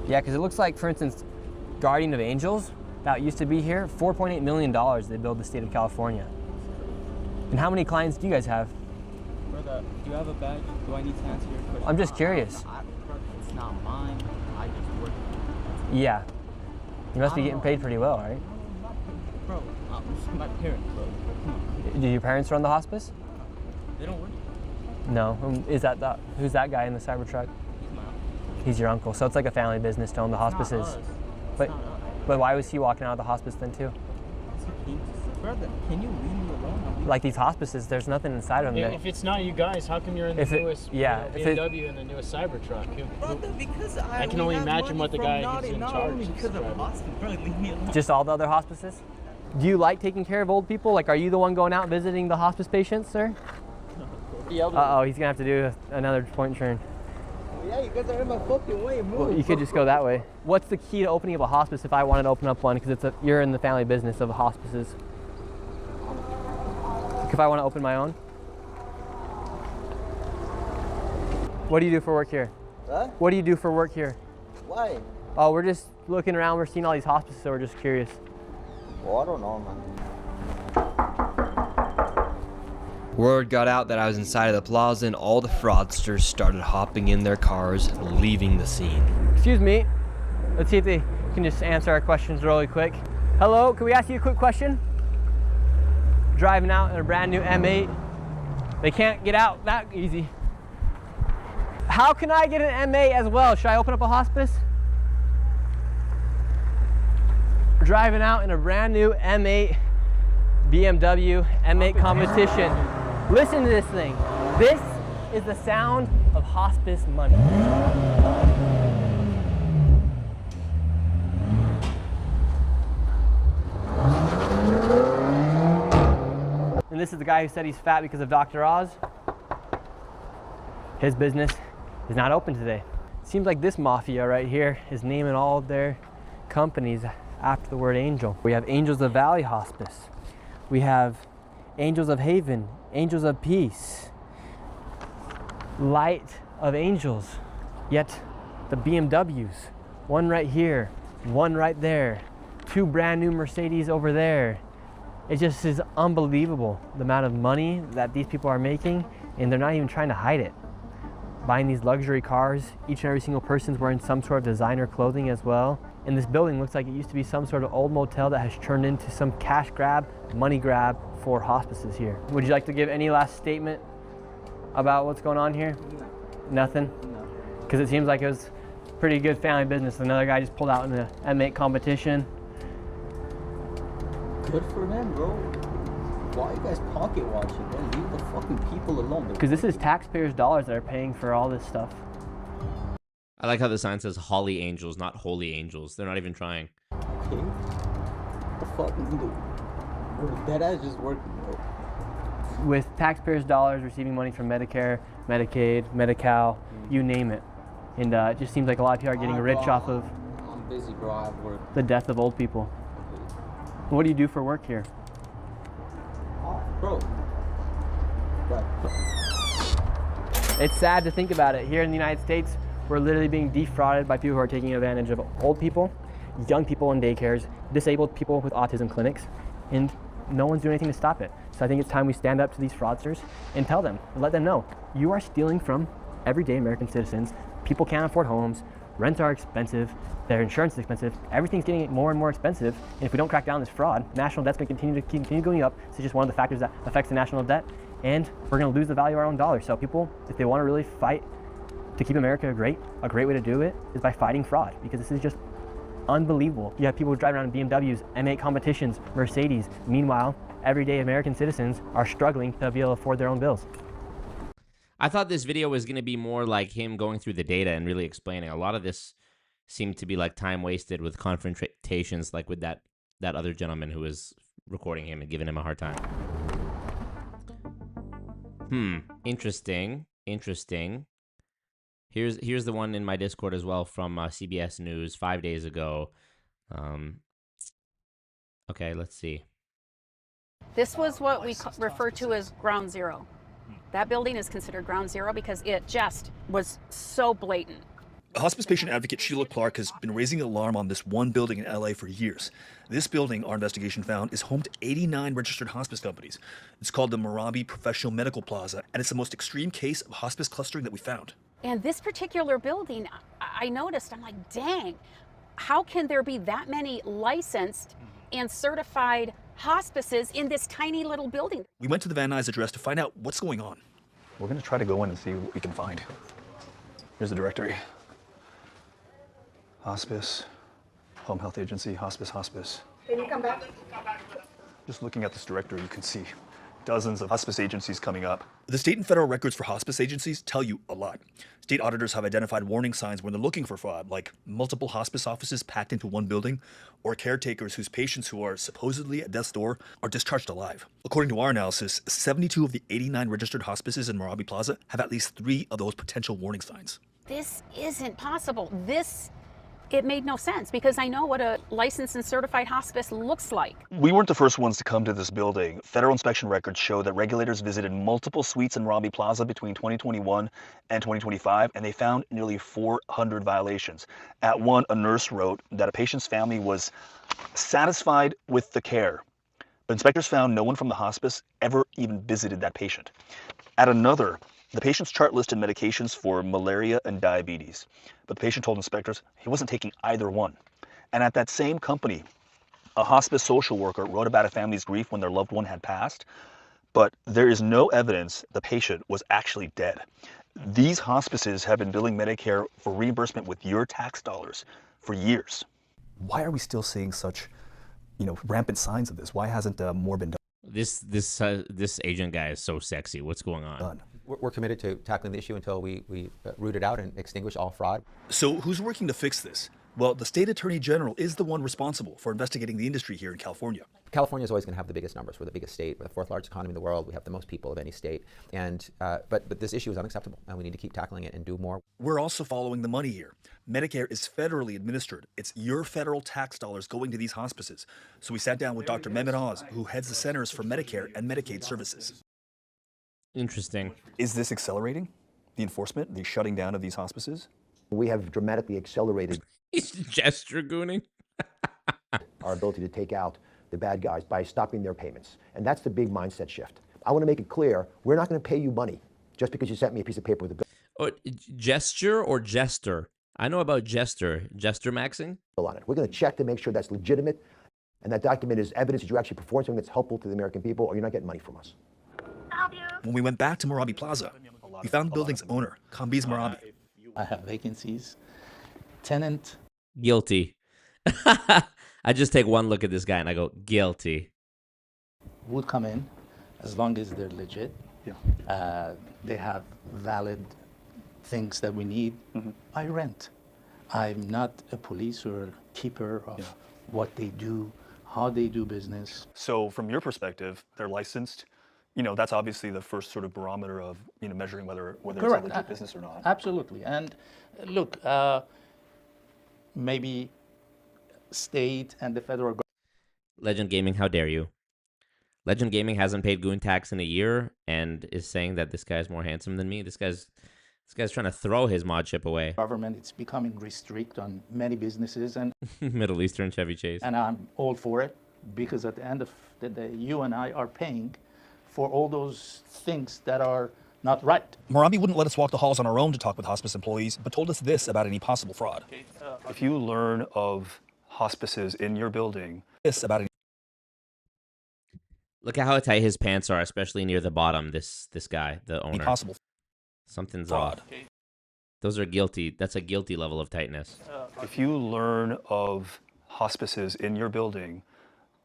S6: Yeah, because it looks like, for instance, Guardian of Angels, that used to be here, $4.8 million they billed the state of California. And how many clients do you guys have?
S20: Brother, do you have a badge? Do I need to answer your question?
S6: I'm just curious.
S20: It's not mine. I just work.
S6: Yeah. You must be getting paid pretty well, right?
S20: Bro, this is my parents, bro.
S6: Do your parents run the hospice?
S20: They don't work.
S6: No. Who's that guy in the Cybertruck?
S20: He's my uncle.
S6: He's your uncle. So it's like a family business to own the hospices. But why was he walking out of the hospice then too?
S20: Brother, can you leave me alone?
S6: Like these hospices, there's nothing inside of them.
S12: If it's not you guys, how come you're in the newest BMW and the newest Cybertruck?
S20: Brother, because
S12: I can only imagine what the guy who's in charge is
S20: because of hospice. Brother, leave me alone.
S6: Just all the other hospices? Do you like taking care of old people? Like, are you the one going out visiting the hospice patients, sir? Uh-oh, he's gonna have to do another point turn.
S20: Yeah, you guys are in my fucking way. Move.
S6: Well, you could just go that way. What's the key to opening up a hospice if I wanted to open up one? Because you're in the family business of hospices. If I want to open my own? What do you do for work here?
S20: Huh?
S6: What do you do for work here?
S20: Why?
S6: Oh, we're just looking around. We're seeing all these hospices, so we're just curious.
S20: Well, I don't know, man.
S8: Word got out that I was inside of the plaza and all the fraudsters started hopping in their cars, leaving the scene.
S6: Excuse me. Let's see if they can just answer our questions really quick. Hello, can we ask you a quick question? Driving out in a brand new M8. They can't get out that easy. How can I get an MA as well? Should I open up a hospice? We're driving out in a brand new M8 BMW M8 competition. Listen to this thing. This is the sound of hospice money. And this is the guy who said he's fat because of Dr. Oz. His business is not open today. Seems like this mafia right here is naming all of their companies after the word angel. We have Angels of Valley Hospice. We have Angels of Haven, Angels of Peace, Light of Angels. Yet the BMWs, one right here, one right there, 2 brand new Mercedes over there. It just is unbelievable the amount of money that these people are making, and they're not even trying to hide it. Buying these luxury cars, each and every single person's wearing some sort of designer clothing as well. And this building looks like it used to be some sort of old motel that has turned into some cash grab, money grab for hospices here. Would you like to give any last statement about what's going on here? No. Nothing? No. Because it seems like it was pretty good family business. Another guy just pulled out in the M8 competition.
S20: Good for them, bro. Why are you guys pocket watching, man? Leave the fucking people alone.
S6: Because this is taxpayers' dollars that are paying for all this stuff.
S4: I like how the sign says Holly Angels, not Holy Angels. They're not even trying.
S20: Okay. What the fuck is doing? That ass just working, bro.
S6: With taxpayers' dollars receiving money from Medicare, Medicaid, Medi-Cal, you name it. And it just seems like a lot of people are getting rich off of
S20: I'm busy, bro. I have work.
S6: the death of old people. What do you do for work here?
S20: Bro. What?
S6: It's sad to think about it. Here in the United States, we're literally being defrauded by people who are taking advantage of old people, young people in daycares, disabled people with autism clinics, and no one's doing anything to stop it. So I think it's time we stand up to these fraudsters and tell them, let them know, you are stealing from everyday American citizens. People can't afford homes, rents are expensive, their insurance is expensive, everything's getting more and more expensive, and if we don't crack down on this fraud, national debt's going to continue going up. This is just one of the factors that affects the national debt, and we're going to lose the value of our own dollar. So people, if they want to really fight to keep America great, a great way to do it is by fighting fraud, because this is just unbelievable. You have people driving around in BMWs, M8 competitions, Mercedes. Meanwhile, everyday American citizens are struggling to be able to afford their own bills.
S4: I thought this video was going to be more like him going through the data and really explaining. A lot of this seemed to be like time wasted with confrontations, like with that other gentleman who was recording him and giving him a hard time. Interesting. Here's the one in my Discord as well from CBS News 5 days ago. Okay, let's see.
S5: This was what we refer to as ground zero. That building is considered ground zero because it just was so blatant.
S21: Hospice patient advocate Sheila Clark has been raising an alarm on this one building in LA for years. This building, our investigation found, is home to 89 registered hospice companies. It's called the Merabi Professional Medical Plaza, and it's the most extreme case of hospice clustering that we found.
S5: And this particular building, I noticed, I'm like, dang, how can there be that many licensed and certified hospices in this tiny little building?
S21: We went to the Van Nuys address to find out what's going on.
S22: We're going to try to go in and see what we can find. Here's the directory. Hospice, Home Health Agency, hospice.
S10: Can you come back?
S22: Just looking at this directory, you can see dozens of hospice agencies coming up.
S21: The state and federal records for hospice agencies tell you a lot. State auditors have identified warning signs when they're looking for fraud, like multiple hospice offices packed into one building, or caretakers whose patients who are supposedly at death's door are discharged alive. According to our analysis, 72 of the 89 registered hospices in Merabi Plaza have at least 3 of those potential warning signs.
S5: This isn't possible. It made no sense because I know what a licensed and certified hospice looks like.
S22: We weren't the first ones to come to this building. Federal inspection records show that regulators visited multiple suites in Merabi Plaza between 2021 and 2025, and they found nearly 400 violations. At one, a nurse wrote that a patient's family was satisfied with the care, but inspectors found no one from the hospice ever even visited that patient. At another, the patient's chart listed medications for malaria and diabetes, but the patient told inspectors he wasn't taking either one. And at that same company, a hospice social worker wrote about a family's grief when their loved one had passed, but there is no evidence the patient was actually dead. These hospices have been billing Medicare for reimbursement with your tax dollars for years. Why are we still seeing such, rampant signs of this? Why hasn't more been done?
S4: This agent guy is so sexy. What's going on?
S7: We're committed to tackling the issue until we root it out and extinguish all fraud.
S22: So who's working to fix this? Well, the state attorney general is the one responsible for investigating the industry here in California.
S7: California is always going to have the biggest numbers. We're the biggest state. We're the fourth largest economy in the world. We have the most people of any state. And but this issue is unacceptable, and we need to keep tackling it and do more.
S22: We're also following the money here. Medicare is federally administered. It's your federal tax dollars going to these hospices. So we sat down with Dr. Mehmet Oz, who heads the Centers for Medicare and Medicaid Services.
S4: Interesting.
S22: Is this accelerating the enforcement, the shutting down of these hospices?
S9: We have dramatically accelerated
S4: He's gesture gooning.
S9: our ability to take out the bad guys by stopping their payments. And that's the big mindset shift. I want to make it clear, we're not going to pay you money just because you sent me a piece of paper with a bill.
S4: Oh, gesture or jester? I know about jester. Jester maxing?
S9: On it. We're going to check to make sure that's legitimate and that document is evidence that you actually performed something that's helpful to the American people, or you're not getting money from us.
S22: When we went back to Marabi Plaza, we found the building's owner, Kambiz Marabi.
S23: I have vacancies. Tenant.
S4: Guilty. I just take one look at this guy and I go, guilty.
S23: Would come in as long as they're legit. Yeah. They have valid things that we need. I rent. I'm not a police or keeper of what they do, how they do business.
S21: So from your perspective, they're licensed. That's obviously the first sort of barometer of, measuring whether it's a legit business or not.
S23: Absolutely. And look, maybe state and the federal government.
S4: Legend Gaming, how dare you? Legend Gaming hasn't paid goon tax in a year and is saying that this guy's more handsome than me. This guy's trying to throw his mod chip away.
S23: Government, it's becoming restrict on many businesses and
S4: Middle Eastern Chevy Chase.
S23: And I'm all for it because at the end of the day, you and I are paying for all those things that are not right.
S22: Marabi wouldn't let us walk the halls on our own to talk with hospice employees, but told us this about any possible fraud. If you learn of hospices in your building, this about any...
S4: Look at how tight his pants are, especially near the bottom. This guy, the owner.
S22: Possible.
S4: Something's
S22: fraud.
S4: off. Those are guilty. That's a guilty level of tightness.
S21: If you learn of hospices in your building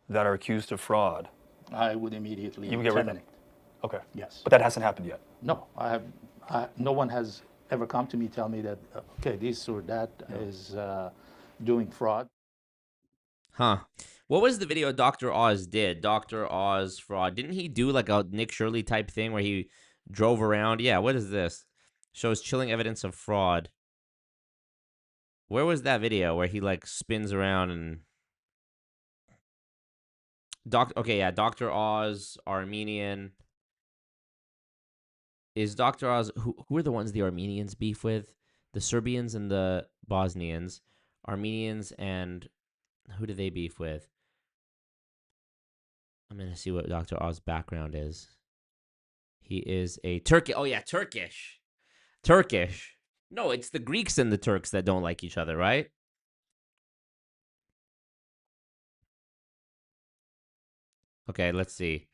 S21: that are accused of fraud,
S23: I would immediately
S21: you would get rid of
S23: terminate.
S21: them. Okay.
S23: Yes.
S21: But that hasn't happened yet.
S23: No, no one has ever come to me tell me that, okay, this or that is doing fraud.
S4: Huh. What was the video Dr. Oz did? Dr. Oz fraud. Didn't he do like a Nick Shirley type thing where he drove around? Yeah, what is this? Shows chilling evidence of fraud. Where was that video where he like spins around and... Okay, yeah, Dr. Oz, Armenian. Is Dr. Oz... Who are the ones the Armenians beef with? The Serbians and the Bosnians. Armenians and... Who do they beef with? I'm going to see what Dr. Oz's background is. He is a Turkish. Oh, yeah, Turkish. Turkish. No, it's the Greeks and the Turks that don't like each other, right? Okay, let's see.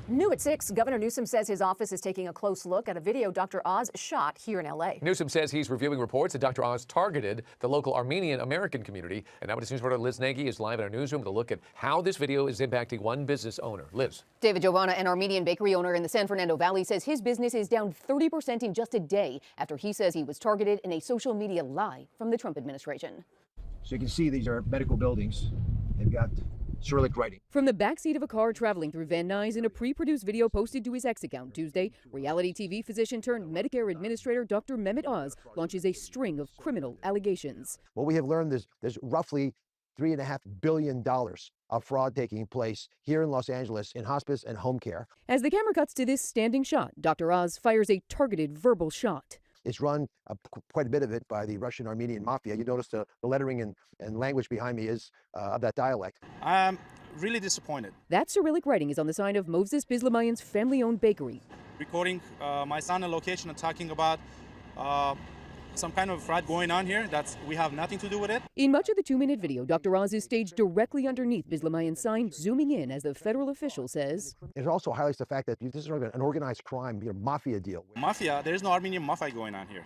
S24: New at 6, Governor Newsom says his office is taking a close look at a video Dr. Oz shot here in L.A.
S25: Newsom says he's reviewing reports that Dr. Oz targeted the local Armenian American community. And now News reporter Liz Nagy is live in our newsroom with a look at how this video is impacting one business owner. Liz.
S24: David Giovanna, an Armenian bakery owner in the San Fernando Valley, says his business is down 30% in just a day after he says he was targeted in a social media lie from the Trump administration.
S9: So you can see these are medical buildings. They've got Cyrillic writing.
S24: From the backseat of a car traveling through Van Nuys in a pre-produced video posted to his X account Tuesday, reality TV physician turned Medicare administrator Dr. Mehmet Oz launches a string of criminal allegations.
S9: What we have learned is there's roughly $3.5 billion of fraud taking place here in Los Angeles in hospice and home care.
S24: As the camera cuts to this standing shot, Dr. Oz fires a targeted verbal shot.
S9: It's run, quite a bit of it, by the Russian Armenian mafia. You notice the lettering and language behind me is of that dialect.
S26: I'm really disappointed.
S24: That Cyrillic writing is on the sign of Moses Bislamayan's family-owned bakery.
S26: Recording my son and location and talking about some kind of fraud going on here. We have nothing to do with it.
S24: In much of the 2-minute video, Dr. Oz is staged directly underneath Bislamayan's sign, zooming in as the federal official says.
S9: It also highlights the fact that this is an organized crime, mafia deal.
S26: Mafia, there is no Armenian mafia going on here.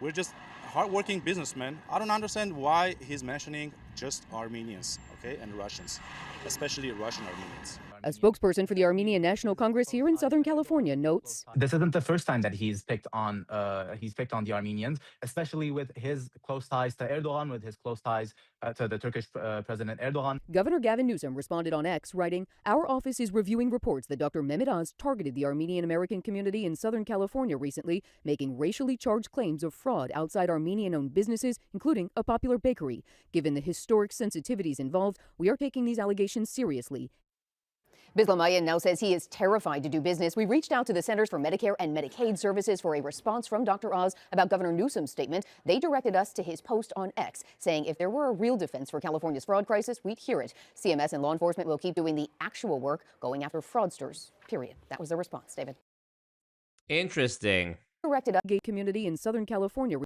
S26: We're just hardworking businessmen. I don't understand why he's mentioning just Armenians, okay, and Russians, especially Russian Armenians.
S24: A spokesperson for the Armenian National Congress here in Southern California notes,
S1: this isn't the first time that he's picked on the Armenians, especially with his close ties to Erdogan, with his close ties to the Turkish President Erdogan.
S24: Governor Gavin Newsom responded on X, writing, "Our office is reviewing reports that Dr. Mehmet Oz targeted the Armenian American community in Southern California recently, making racially charged claims of fraud outside Armenian-owned businesses, including a popular bakery. Given the historic sensitivities involved, we are taking these allegations seriously." Bislamayan now says he is terrified to do business. We reached out to the Centers for Medicare and Medicaid Services for a response from Dr. Oz about Governor Newsom's statement. They directed us to his post on X, saying if there were a real defense for California's fraud crisis, we'd hear it. CMS and law enforcement will keep doing the actual work, going after fraudsters, period. That was the response, David.
S4: Interesting.
S24: Directed at gay community in Southern California.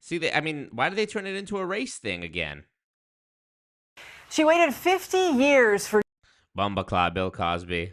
S4: See, why did they turn it into a race thing again?
S3: She waited 50 years for
S4: Bumbaclaw, Bill Cosby.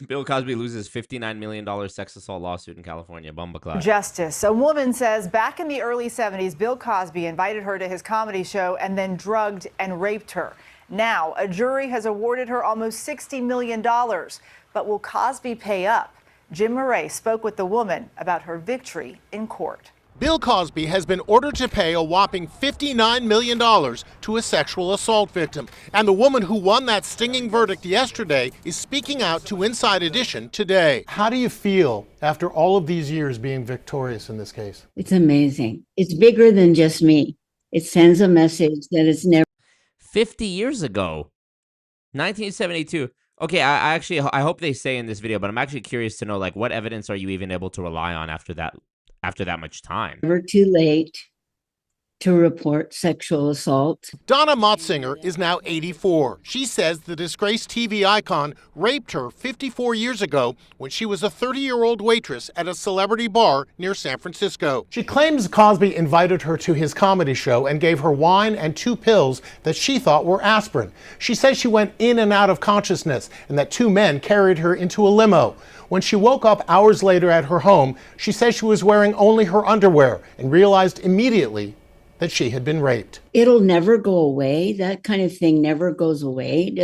S4: Bill Cosby loses $59 million sex assault lawsuit in California. Bumbaclaw.
S3: justice. A woman says back in the early 70s, Bill Cosby invited her to his comedy show and then drugged and raped her. Now, a jury has awarded her almost $60 million. But will Cosby pay up? Jim Murray spoke with the woman about her victory in court.
S11: Bill Cosby has been ordered to pay a whopping $59 million to a sexual assault victim. And the woman who won that stinging verdict yesterday is speaking out to Inside Edition today.
S2: How do you feel after all of these years being victorious in this case?
S13: It's amazing. It's bigger than just me. It sends a message that it's never.
S4: 50 years ago, 1972. Okay, I hope they say in this video, but I'm actually curious to know, like, what evidence are you even able to rely on after that much time?
S13: Never too late to report sexual assault.
S11: Donna Motzinger is now 84. She says the disgraced TV icon raped her 54 years ago when she was a 30-year-old waitress at a celebrity bar near San Francisco.
S2: She claims Cosby invited her to his comedy show and gave her wine and 2 pills that she thought were aspirin. She says she went in and out of consciousness and that 2 men carried her into a limo. When she woke up hours later at her home, she says she was wearing only her underwear and realized immediately that she had been raped.
S13: It'll never go away. That kind of thing never goes away.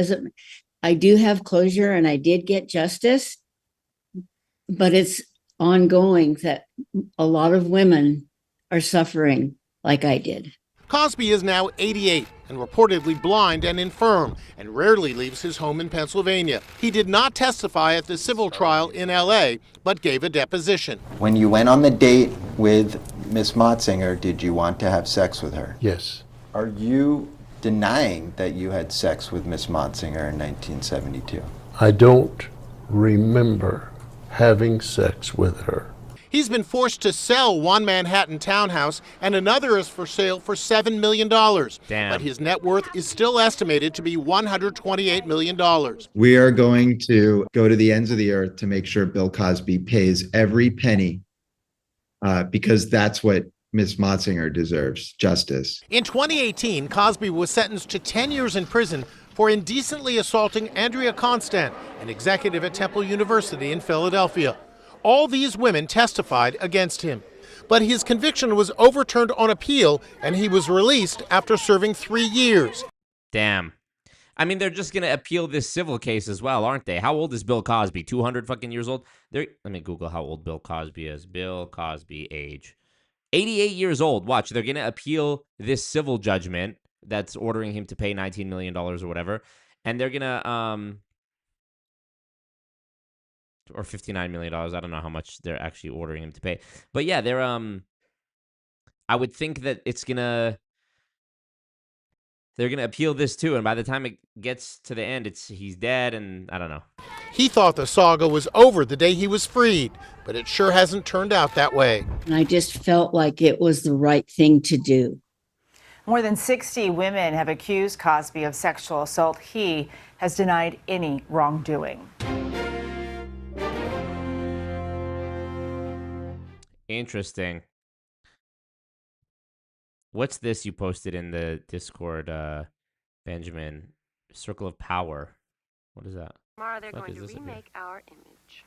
S13: I do have closure and I did get justice, but it's ongoing that a lot of women are suffering like I did.
S11: Cosby is now 88 and reportedly blind and infirm and rarely leaves his home in Pennsylvania. He did not testify at the civil trial in LA, but gave a deposition.
S14: When you went on the date with Miss Motzinger, did you want to have sex with her?
S2: Yes.
S14: Are you denying that you had sex with Miss Motzinger in 1972?
S2: I don't remember having sex with her.
S11: He's been forced to sell one Manhattan townhouse and another is for sale for $7 million.
S4: Damn.
S11: But his net worth is still estimated to be $128 million.
S14: We are going to go to the ends of the earth to make sure Bill Cosby pays every penny because that's what Miss Motzinger deserves, justice.
S11: In 2018, Cosby was sentenced to 10 years in prison for indecently assaulting Andrea Constant, an executive at Temple University in Philadelphia. All these women testified against him, but his conviction was overturned on appeal and he was released after serving 3 years.
S4: Damn. I mean, they're just going to appeal this civil case as well, aren't they? How old is Bill Cosby? 200 fucking years old? Let me Google how old Bill Cosby is. Bill Cosby age. 88 years old. Watch, they're going to appeal this civil judgment that's ordering him to pay $19 million or whatever. And they're going to, or $59 million. I don't know how much they're actually ordering him to pay. But yeah, they're, I would think that they're going to appeal this too. And by the time it gets to the end, he's dead and I don't know.
S11: He thought the saga was over the day he was freed, but it sure hasn't turned out that way.
S13: And I just felt like it was the right thing to do.
S3: More than 60 women have accused Cosby of sexual assault. He has denied any wrongdoing.
S4: Interesting. What's this you posted in the Discord, Benjamin? Circle of Power. What is that?
S12: Tomorrow they're
S4: Fuck
S12: going
S4: is
S12: to
S4: this up here?
S12: remake our image.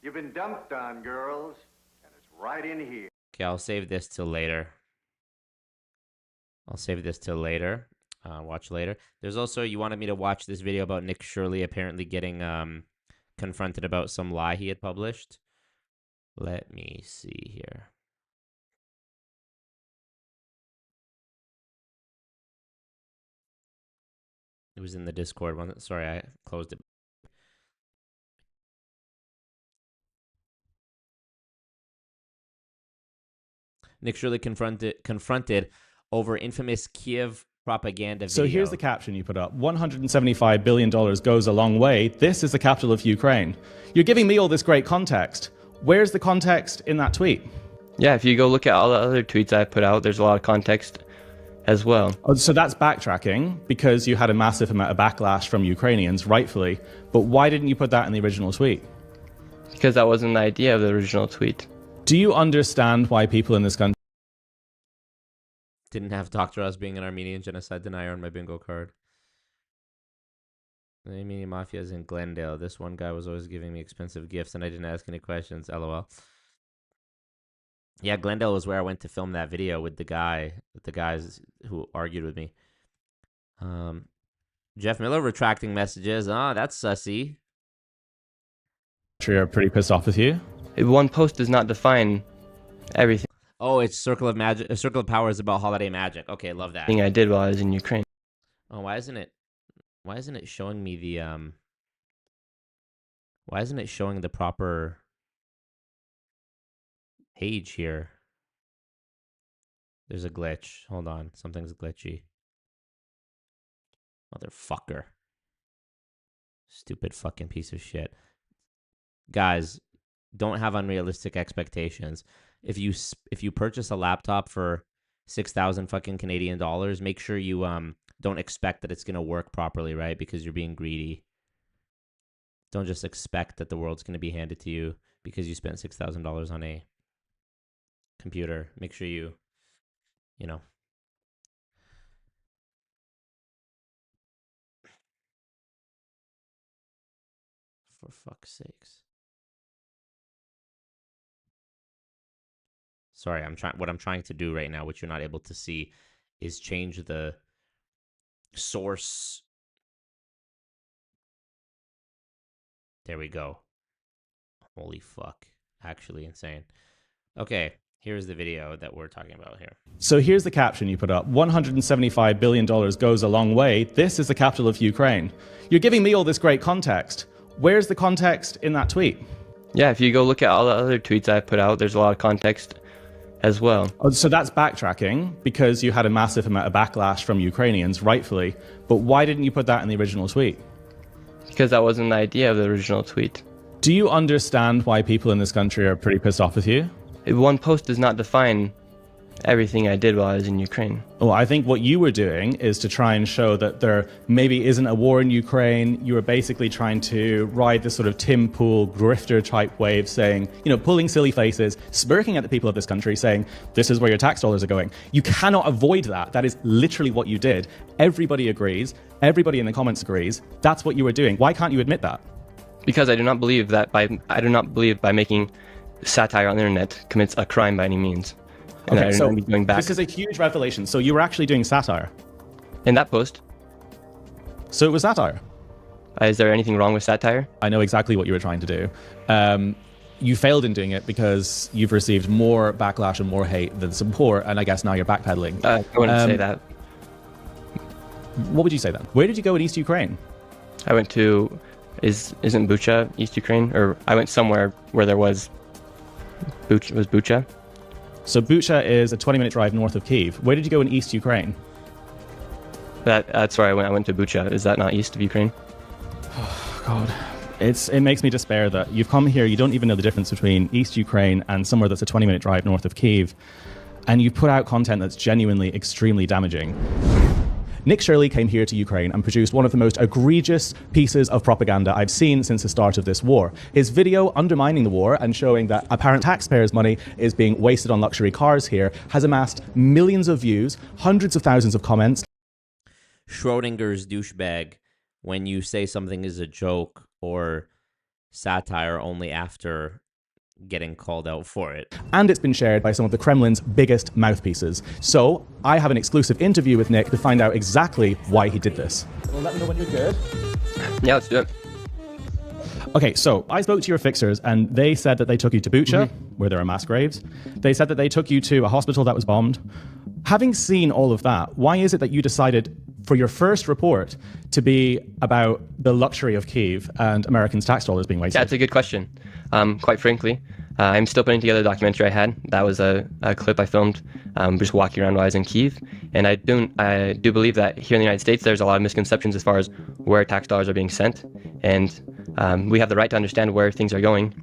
S15: You've been dumped on, girls, and it's right in here.
S4: Okay, I'll save this till later. Watch later. There's also, you wanted me to watch this video about Nick Shirley apparently getting confronted about some lie he had published. Let me see here. It was in the Discord one. Sorry, I closed it. Nick Shirley confronted over infamous Kiev propaganda video.
S16: So here's the caption you put up. $175 billion goes a long way. This is the capital of Ukraine. You're giving me all this great context. Where's the context in that tweet?
S6: Yeah, if you go look at all the other tweets I put out, there's a lot of context as well.
S16: Oh, so that's backtracking because you had a massive amount of backlash from Ukrainians, rightfully. But why didn't you put that in the original tweet?
S6: Because that wasn't the idea of the original tweet.
S16: Do you understand why people in this country
S4: Didn't have Dr. Oz being an Armenian genocide denier on my bingo card. The Armenian Mafia is in Glendale. This one guy was always giving me expensive gifts and I didn't ask any questions. LOL. Yeah, Glendale was where I went to film that video with the guys who argued with me. Jeff Miller retracting messages. Oh, that's sussy.
S16: are pretty pissed off with you?
S6: One post does not define everything.
S4: Oh, it's Circle of Magic. Circle of Power is about holiday magic. Okay, love that.
S6: Thing I did while I was in Ukraine.
S4: Oh, why isn't it showing me the why isn't it showing the proper page here? There's a glitch. Hold on. Something's glitchy. Motherfucker. Stupid fucking piece of shit. Guys, don't have unrealistic expectations. If you purchase a laptop for 6,000 fucking Canadian dollars, make sure you don't expect that it's going to work properly, right? Because you're being greedy. Don't just expect that the world's going to be handed to you because you spent $6,000 on a computer. Make sure you know. For fuck's sakes. Sorry, what I'm trying to do right now, which you're not able to see, is change the source. There we go. Holy fuck. Actually insane. Okay, here's the video that we're talking about here.
S16: So here's the caption you put up. $175 billion goes a long way. This is the capital of Ukraine. You're giving me all this great context. Where's the context in that tweet?
S6: Yeah, if you go look at all the other tweets I put out, there's a lot of context as well.
S16: Oh, so that's backtracking because you had a massive amount of backlash from Ukrainians, rightfully. But why didn't you put that in the original tweet?
S6: Because that wasn't the idea of the original tweet.
S16: Do you understand why people in this country are pretty pissed off with you?
S6: One post does not define everything I did while I was in Ukraine.
S16: Well, I think what you were doing is to try and show that there maybe isn't a war in Ukraine. You were basically trying to ride this sort of Tim Pool grifter type wave, saying, pulling silly faces, smirking at the people of this country, saying, this is where your tax dollars are going. You cannot avoid that. That is literally what you did. Everybody agrees. Everybody in the comments agrees. That's what you were doing. Why can't you admit that?
S6: Because I do not believe by making satire on the internet commits a crime by any means. And
S16: Okay, so
S6: going back.
S16: This is a huge revelation. So you were actually doing satire?
S6: In that post.
S16: So it was satire?
S6: Is there anything wrong with satire?
S16: I know exactly what you were trying to do. You failed in doing it because you've received more backlash and more hate than support, and I guess now you're backpedaling.
S6: I wouldn't say that.
S16: What would you say then? Where did you go in East Ukraine?
S6: I went to, isn't Bucha East Ukraine? Or I went somewhere where there was Bucha.
S16: So Bucha is a 20-minute drive north of Kyiv. Where did you go in East Ukraine?
S6: That's where I went. I went to Bucha. Is that not east of Ukraine?
S16: Oh, God. It makes me despair that you've come here, you don't even know the difference between East Ukraine and somewhere that's a 20-minute drive north of Kyiv, and you put out content that's genuinely extremely damaging. Nick Shirley came here to Ukraine and produced one of the most egregious pieces of propaganda I've seen since the start of this war. His video undermining the war and showing that apparent taxpayers' money is being wasted on luxury cars here has amassed millions of views, hundreds of thousands of comments.
S4: Schrodinger's douchebag, when you say something is a joke or satire only after getting called out for it.
S16: And it's been shared by some of the Kremlin's biggest mouthpieces. So I have an exclusive interview with Nick to find out exactly why he did this.
S8: Well, let me know when you're good.
S6: Yeah, let's do it.
S16: Okay, so I spoke to your fixers and they said that they took you to Bucha, where there are mass graves. They said that they took you to a hospital that was bombed. Having seen all of that, why is it that you decided for your first report to be about the luxury of Kyiv and Americans' tax dollars being wasted?
S6: Yeah, it's a good question. Quite frankly, I'm still putting together a documentary I had. That was a clip I filmed just walking around while I was in Kyiv. And I do believe that here in the United States, there's a lot of misconceptions as far as where tax dollars are being sent. And we have the right to understand where things are going.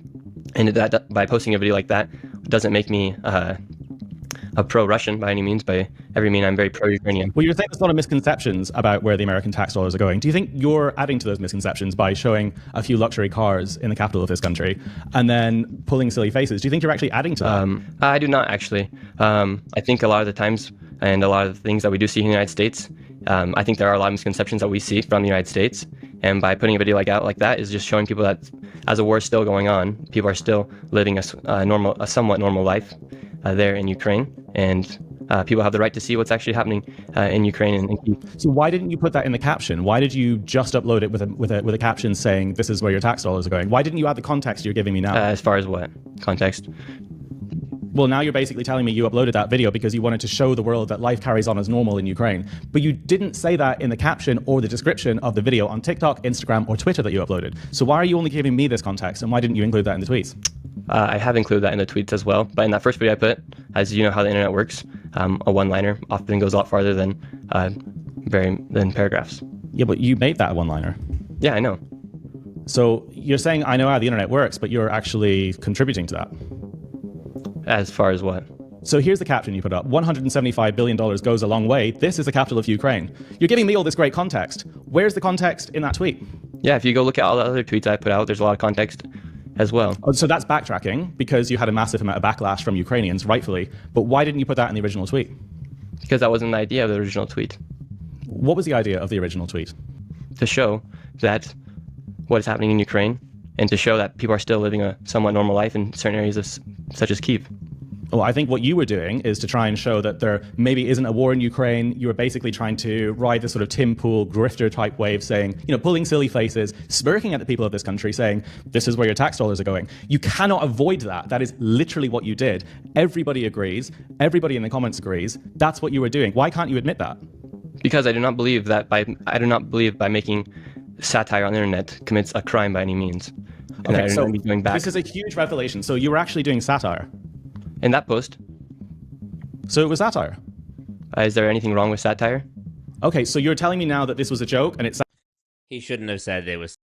S6: And that by posting a video like that doesn't make me a pro-Russian by any means. By every mean, I'm very pro-Ukrainian.
S16: Well, you're saying there's a lot of misconceptions about where the American tax dollars are going. Do you think you're adding to those misconceptions by showing a few luxury cars in the capital of this country and then pulling silly faces? Do you think you're actually adding to that?
S6: I do not, actually. I think a lot of the times and a lot of the things that we do see in the United States, I think there are a lot of misconceptions that we see from the United States. And by putting a video out like that is just showing people that as the war is still going on, people are still living a somewhat normal life there in Ukraine. And people have the right to see what's actually happening in Ukraine.
S16: So why didn't you put that in the caption? Why did you just upload it with a caption saying this is where your tax dollars are going? Why didn't you add the context you're giving me now?
S6: As far as what context?
S16: Well, now you're basically telling me you uploaded that video because you wanted to show the world that life carries on as normal in Ukraine. But you didn't say that in the caption or the description of the video on TikTok, Instagram, or Twitter that you uploaded. So why are you only giving me this context, and why didn't you include that in the tweets?
S6: I have included that in the tweets as well. But in that first video I put, as you know how the internet works, a one-liner often goes a lot farther than paragraphs.
S16: Yeah, but you made that a one-liner.
S6: Yeah, I know.
S16: So you're saying I know how the internet works, but you're actually contributing to that.
S6: As far as what?
S16: So here's the caption you put up. $175 billion goes a long way. This is the capital of Ukraine. You're giving me all this great context. Where's the context in that tweet?
S6: Yeah, if you go look at all the other tweets I put out, there's a lot of context as well.
S16: Oh, so that's backtracking because you had a massive amount of backlash from Ukrainians, rightfully. But why didn't you put that in the original tweet?
S6: Because that wasn't the idea of the original tweet.
S16: What was the idea of the original tweet?
S6: To show that what is happening in Ukraine and to show that people are still living a somewhat normal life in certain areas such as Kyiv.
S16: Well, I think what you were doing is to try and show that there maybe isn't a war in Ukraine. You were basically trying to ride this sort of Tim Pool grifter type wave saying, pulling silly faces, smirking at the people of this country saying, this is where your tax dollars are going. You cannot avoid that. That is literally what you did. Everybody agrees. Everybody in the comments agrees. That's what you were doing. Why can't you admit that?
S6: Because I do not believe by making satire on the internet commits a crime by any means. And
S16: Okay, so
S6: going back.
S16: This is a huge revelation. So you were actually doing satire?
S6: In that post.
S16: So it was satire?
S6: Is there anything wrong with satire?
S16: Okay, so you're telling me now that this was a joke and it's...
S4: He shouldn't have said it was...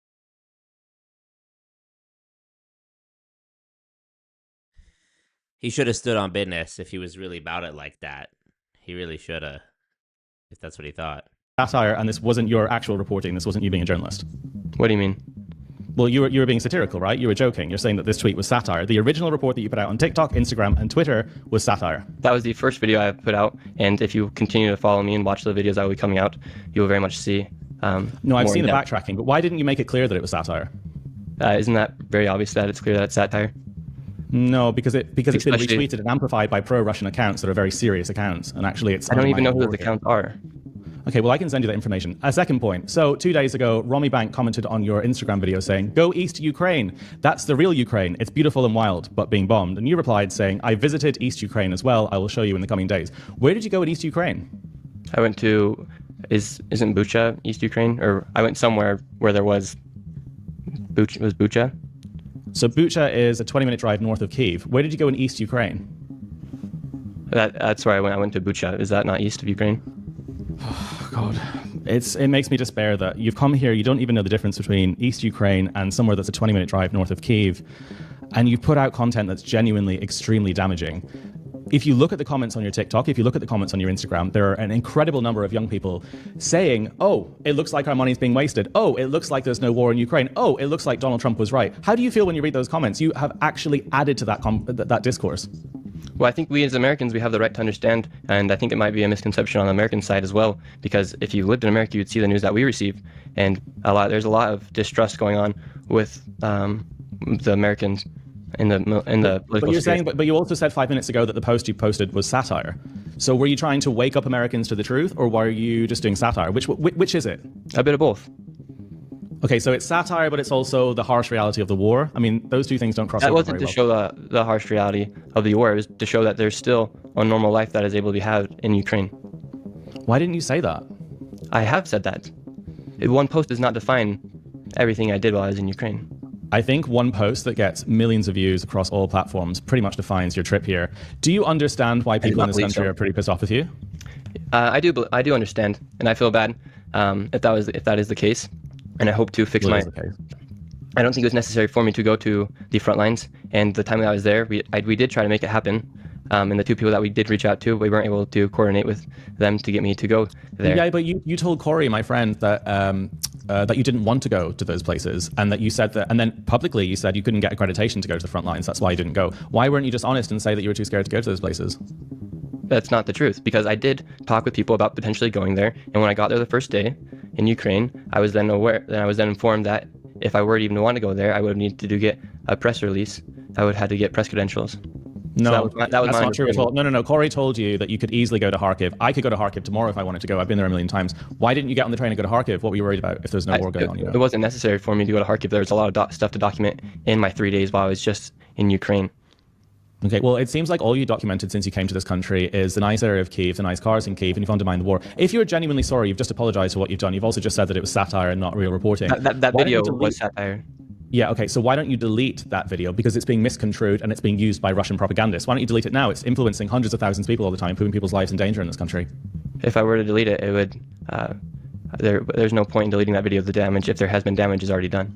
S4: He should have stood on business if he was really about it like that. He really should have, if that's what he thought.
S16: Satire, and this wasn't your actual reporting. This wasn't you being a journalist.
S6: What do you mean?
S16: Well, you were being satirical, right? You were joking. You're saying that this tweet was satire. The original report that you put out on TikTok, Instagram, and Twitter was satire.
S6: That was the first video I put out, and if you continue to follow me and watch the videos that will be coming out, you will very much see.
S16: No, I've seen the backtracking, but why didn't you make it clear that it was satire?
S6: Isn't that very obvious that it's clear that it's satire?
S16: No, because it's been retweeted and amplified by pro-Russian accounts that are very serious accounts, and actually it's...
S6: I don't even know who those accounts are.
S16: Okay, well, I can send you that information. A second point. So 2 days ago, Romy Bank commented on your Instagram video saying, go east to Ukraine. That's the real Ukraine. It's beautiful and wild, but being bombed. And you replied saying, I visited East Ukraine as well. I will show you in the coming days. Where did you go in East Ukraine?
S6: I went to, isn't Bucha East Ukraine? Or I went somewhere where there was Bucha.
S16: So Bucha is a 20-minute drive north of Kyiv. Where did you go in East Ukraine?
S6: That's where I went. I went to Bucha. Is that not east of Ukraine?
S16: Oh, God. It makes me despair that you've come here, you don't even know the difference between East Ukraine and somewhere that's a 20-minute drive north of Kyiv, and you've put out content that's genuinely extremely damaging. if you look at the comments on your TikTok, if you look at the comments on your Instagram, there are an incredible number of young people saying, oh, it looks like our money's being wasted. Oh, it looks like there's no war in Ukraine. Oh, it looks like Donald Trump was right. How do you feel when you read those comments? You have actually added to that discourse.
S6: Well, I think we as Americans, we have the right to understand, and I think it might be a misconception on the American side as well, because if you lived in America, you'd see the news that we receive, and there's a lot of distrust going on with the Americans in the political
S16: But you're
S6: sphere.
S16: saying, but you also said 5 minutes ago that the post you posted was satire. So were you trying to wake up Americans to the truth, or were you just doing satire? Which is it?
S6: A bit of both.
S16: Okay, so it's satire, but it's also the harsh reality of the war. I mean, those two things don't cross over.
S6: That wasn't to show the harsh reality of the war. It was to show that there's still a normal life that is able to be had in Ukraine.
S16: Why didn't you say that?
S6: I have said that. One post does not define everything I did while I was in Ukraine.
S16: I think one post that gets millions of views across all platforms pretty much defines your trip here. Do you understand why people in this country are pretty pissed off with you?
S6: I do understand, and I feel bad if that is the case. And I hope to fix I don't think it was necessary for me to go to the front lines. And the time that I was there, we did try to make it happen. And the two people that we did reach out to, we weren't able to coordinate with them to get me to go there.
S16: Yeah, but you told Corey, my friend, that that you didn't want to go to those places, and that you said that, and then publicly you said you couldn't get accreditation to go to the front lines. That's why you didn't go. Why weren't you just honest and say that you were too scared to go to those places?
S6: That's not the truth, because I did talk with people about potentially going there. And when I got there the first day in Ukraine, I was then informed that if I were to even want to go there, I would need to get a press release. I would have to get press credentials.
S16: No,
S6: so that's
S16: not true at all. No. Corey told you that you could easily go to Kharkiv. I could go to Kharkiv tomorrow if I wanted to go. I've been there a million times. Why didn't you get on the train and go to Kharkiv? What were you worried about if there's no war going on?
S6: It wasn't necessary for me to go to Kharkiv. There was a lot of stuff to document in my 3 days while I was just in Ukraine.
S16: Okay, well, it seems like all you documented since you came to this country is the nice area of Kyiv, the nice cars in Kyiv, and you've undermined the war. If you're genuinely sorry, you've just apologized for what you've done. You've also just said that it was satire and not real reporting.
S6: That video was satire.
S16: Yeah, okay, so why don't you delete that video? Because it's being misconstrued and it's being used by Russian propagandists. Why don't you delete it now? It's influencing hundreds of thousands of people all the time, putting people's lives in danger in this country.
S6: If I were to delete it, it would... there's no point in deleting that video. The damage, if there has been damage, is already done.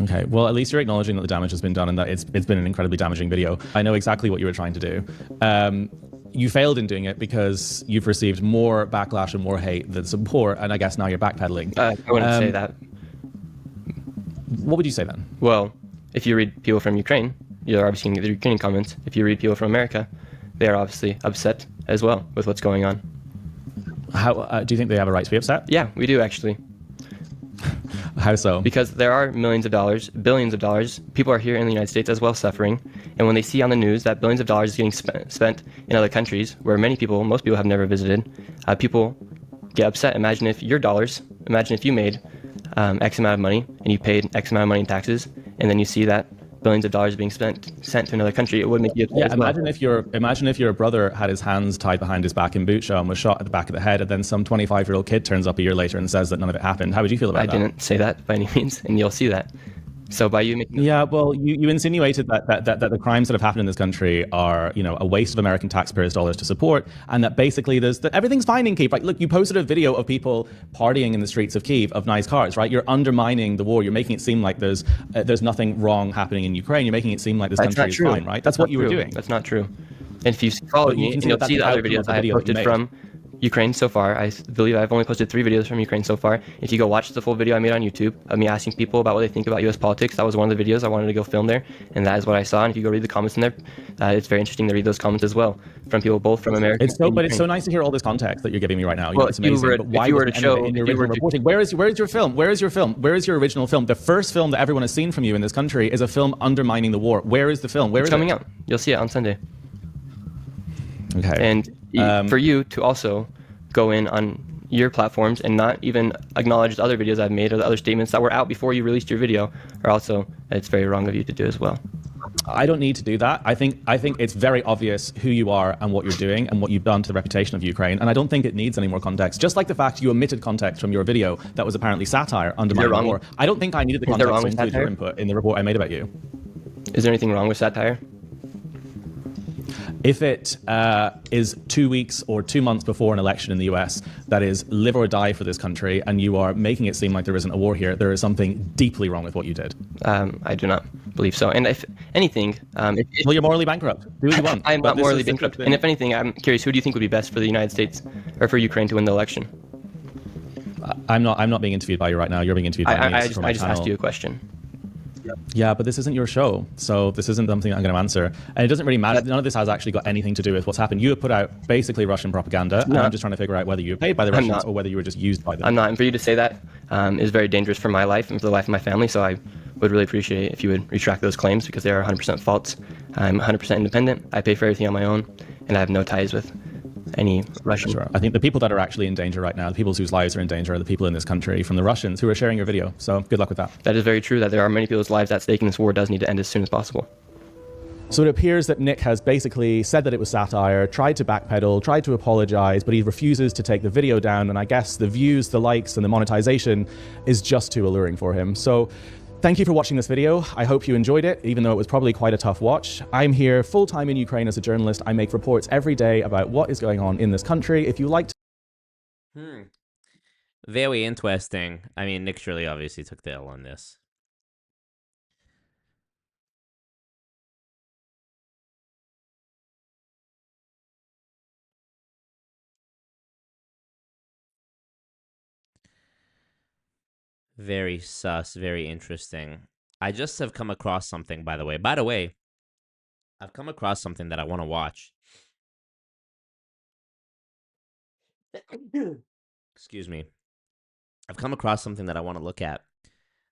S16: Okay, well, at least you're acknowledging that the damage has been done and that it's been an incredibly damaging video. I know exactly what you were trying to do. You failed in doing it because you've received more backlash and more hate than support, and I guess now you're backpedaling.
S6: I wouldn't say that.
S16: What would you say then?
S6: Well, if you read people from Ukraine, you're obviously getting the Ukrainian comments. If you read people from America, they are obviously upset as well with what's going on.
S16: How do you think they have a right to be upset?
S6: Yeah, we do actually.
S16: How so?
S6: Because there are millions of dollars, billions of dollars. People are here in the United States as well suffering. And when they see on the news that billions of dollars is getting spent in other countries where most people have never visited, people get upset. Imagine if you made X amount of money and you paid X amount of money in taxes, and then you see that billions of dollars being sent to another country. It would make you upset.
S16: Yeah, imagine if your brother had his hands tied behind his back in boot show and was shot at the back of the head, and then some 25-year-old kid turns up a year later and says that none of it happened. How would you feel about that?
S6: I didn't say that by any means, and you'll see that. So by you making...
S16: Yeah, well, you insinuated that the crimes that have happened in this country are, a waste of American taxpayers' dollars to support, and that basically everything's fine in Kyiv. Right? Look, you posted a video of people partying in the streets of Kyiv of nice cars, right? You're undermining the war. You're making it seem like there's nothing wrong happening in Ukraine. You're making it seem like this country is fine, right? That's what you were doing.
S6: That's not true. And if you follow me, you'll see the other videos I posted from Ukraine so far. I believe I've only posted 3 videos from Ukraine so far. If you go watch the full video I made on YouTube of me asking people about what they think about U.S. politics, that was one of the videos I wanted to go film there, and that is what I saw. And if you go read the comments in there, it's very interesting to read those comments as well from people both from America.
S16: It's so nice to hear all this context that you're giving me right now.
S6: Well,
S16: it's amazing. But why were reporting? Where is your film? Where is your film? Where is your original film? The first film that everyone has seen from you in this country is a film undermining the war. Where is the film? Where is it
S6: coming out? You'll see it on Sunday.
S16: Okay.
S6: And for you to also go in on your platforms and not even acknowledge the other videos I've made or the other statements that were out before you released your video are also, it's very wrong of you to do as well.
S16: I don't need to do that. I think it's very obvious who you are and what you're doing and what you've done to the reputation of Ukraine, and I don't think it needs any more context. Just like the fact you omitted context from your video that was apparently satire undermining the war. I don't think I needed the context to include your input in the report I made about you.
S6: Is there anything wrong with satire?
S16: If it is 2 weeks or 2 months before an election in the US that is live or die for this country, and you are making it seem like there isn't a war here, there is something deeply wrong with what you did.
S6: I do not believe so. And anything,
S16: well, you're morally bankrupt. Do what you want.
S6: I'm
S16: But
S6: not
S16: this
S6: morally
S16: is- this has
S6: bankrupt.
S16: been-
S6: And if anything, I'm curious, who do you think would be best for the United States or for Ukraine to win the election?
S16: I'm not being interviewed by you right now. You're being interviewed by me.
S6: I
S16: This is
S6: just,
S16: for my
S6: I just asked
S16: channel.
S6: you a question.
S16: Yeah, but this isn't your show, so this isn't something I'm going to answer. And it doesn't really matter. None of this has actually got anything to do with what's happened. You have put out basically Russian propaganda, and
S6: No.
S16: I'm just trying to figure out whether you were paid by the
S6: I'm
S16: Russians
S6: not.
S16: or whether you were just used by them.
S6: I'm not. And for you to say that is very dangerous for my life and for the life of my family. So I would really appreciate if you would retract those claims because they are 100% false. I'm 100% independent. I pay for everything on my own, and I have no ties with any Russian.
S16: Sure. I think the people that are actually in danger right now, the people whose lives are in danger, are the people in this country from the Russians who are sharing your video. So good luck with that.
S6: That is very true, that there are many people's lives at stake, and this war does need to end as soon as possible.
S16: So it appears that Nick has basically said that it was satire, tried to backpedal, tried to apologize, but he refuses to take the video down. And I guess the views, the likes, and the monetization is just too alluring for him. So thank you for watching this video. I hope you enjoyed it, even though it was probably quite a tough watch. I'm here full-time in Ukraine as a journalist. I make reports every day about what is going on in this country. If you like to...
S4: Very interesting. I mean, Nick Shirley obviously took the L on this. Very sus, very interesting. I just have come across something, by the way. I've come across something that I want to watch. Excuse me. I've come across something that I want to look at.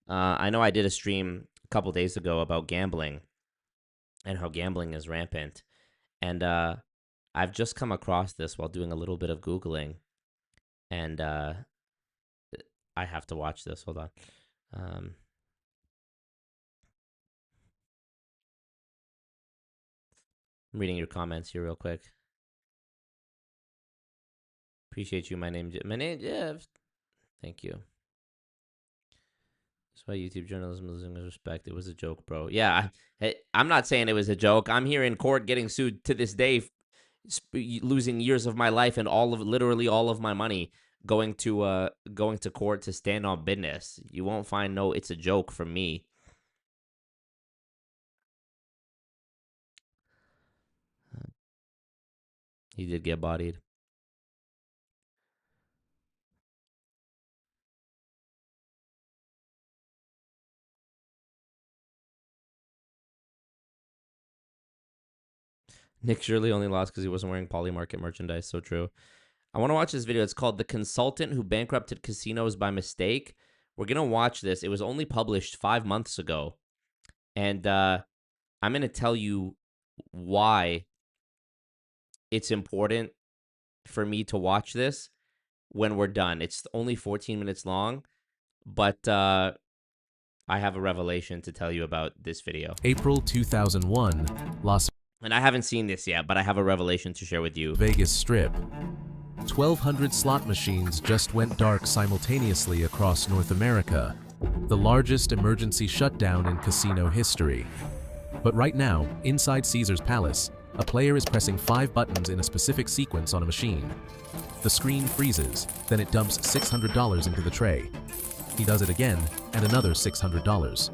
S4: I know I did a stream a couple days ago about gambling and how gambling is rampant. And I've just come across this while doing a little bit of Googling. And I have to watch this. Hold on. I'm reading your comments here real quick. Appreciate you. My name Jeff. Thank you. That's why YouTube journalism losing respect. It was a joke, bro. Yeah, I'm not saying it was a joke. I'm here in court getting sued to this day, losing years of my life and literally all of my money going to court to stand on business. You won't find no it's a joke from me. He did get bodied. Nick Shirley only lost because he wasn't wearing Polymarket merchandise. So true. I want to watch this video. It's called The Consultant Who Bankrupted Casinos by Mistake. We're going to watch this. It was only published 5 months ago. And I'm going to tell you why it's important for me to watch this when we're done. It's only 14 minutes long, but I have a revelation to tell you about this video.
S8: April 2001, Las
S4: And I haven't seen this yet, but I have a revelation to share with you.
S8: Vegas Strip. 1,200 slot machines just went dark simultaneously across North America, the largest emergency shutdown in casino history. But right now, inside Caesar's Palace, a player is pressing 5 buttons in a specific sequence on a machine. The screen freezes, then it dumps $600 into the tray. He does it again, and another $600.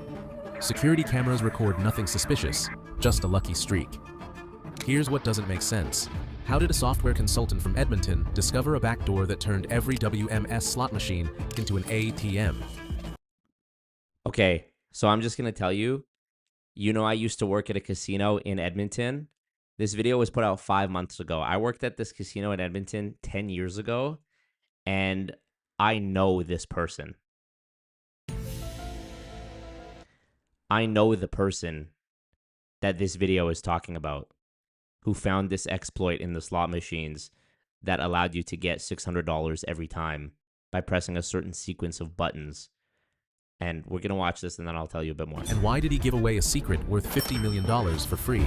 S8: Security cameras record nothing suspicious, just a lucky streak. Here's what doesn't make sense. How did a software consultant from Edmonton discover a backdoor that turned every WMS slot machine into an ATM?
S4: Okay, so I'm just going to tell you, I used to work at a casino in Edmonton. This video was put out 5 months ago. I worked at this casino in Edmonton 10 years ago, and I know this person. I know the person that this video is talking about, who found this exploit in the slot machines that allowed you to get $600 every time by pressing a certain sequence of buttons. And we're going to watch this, and then I'll tell you a bit more.
S8: And why did he give away a secret worth $50 million for free?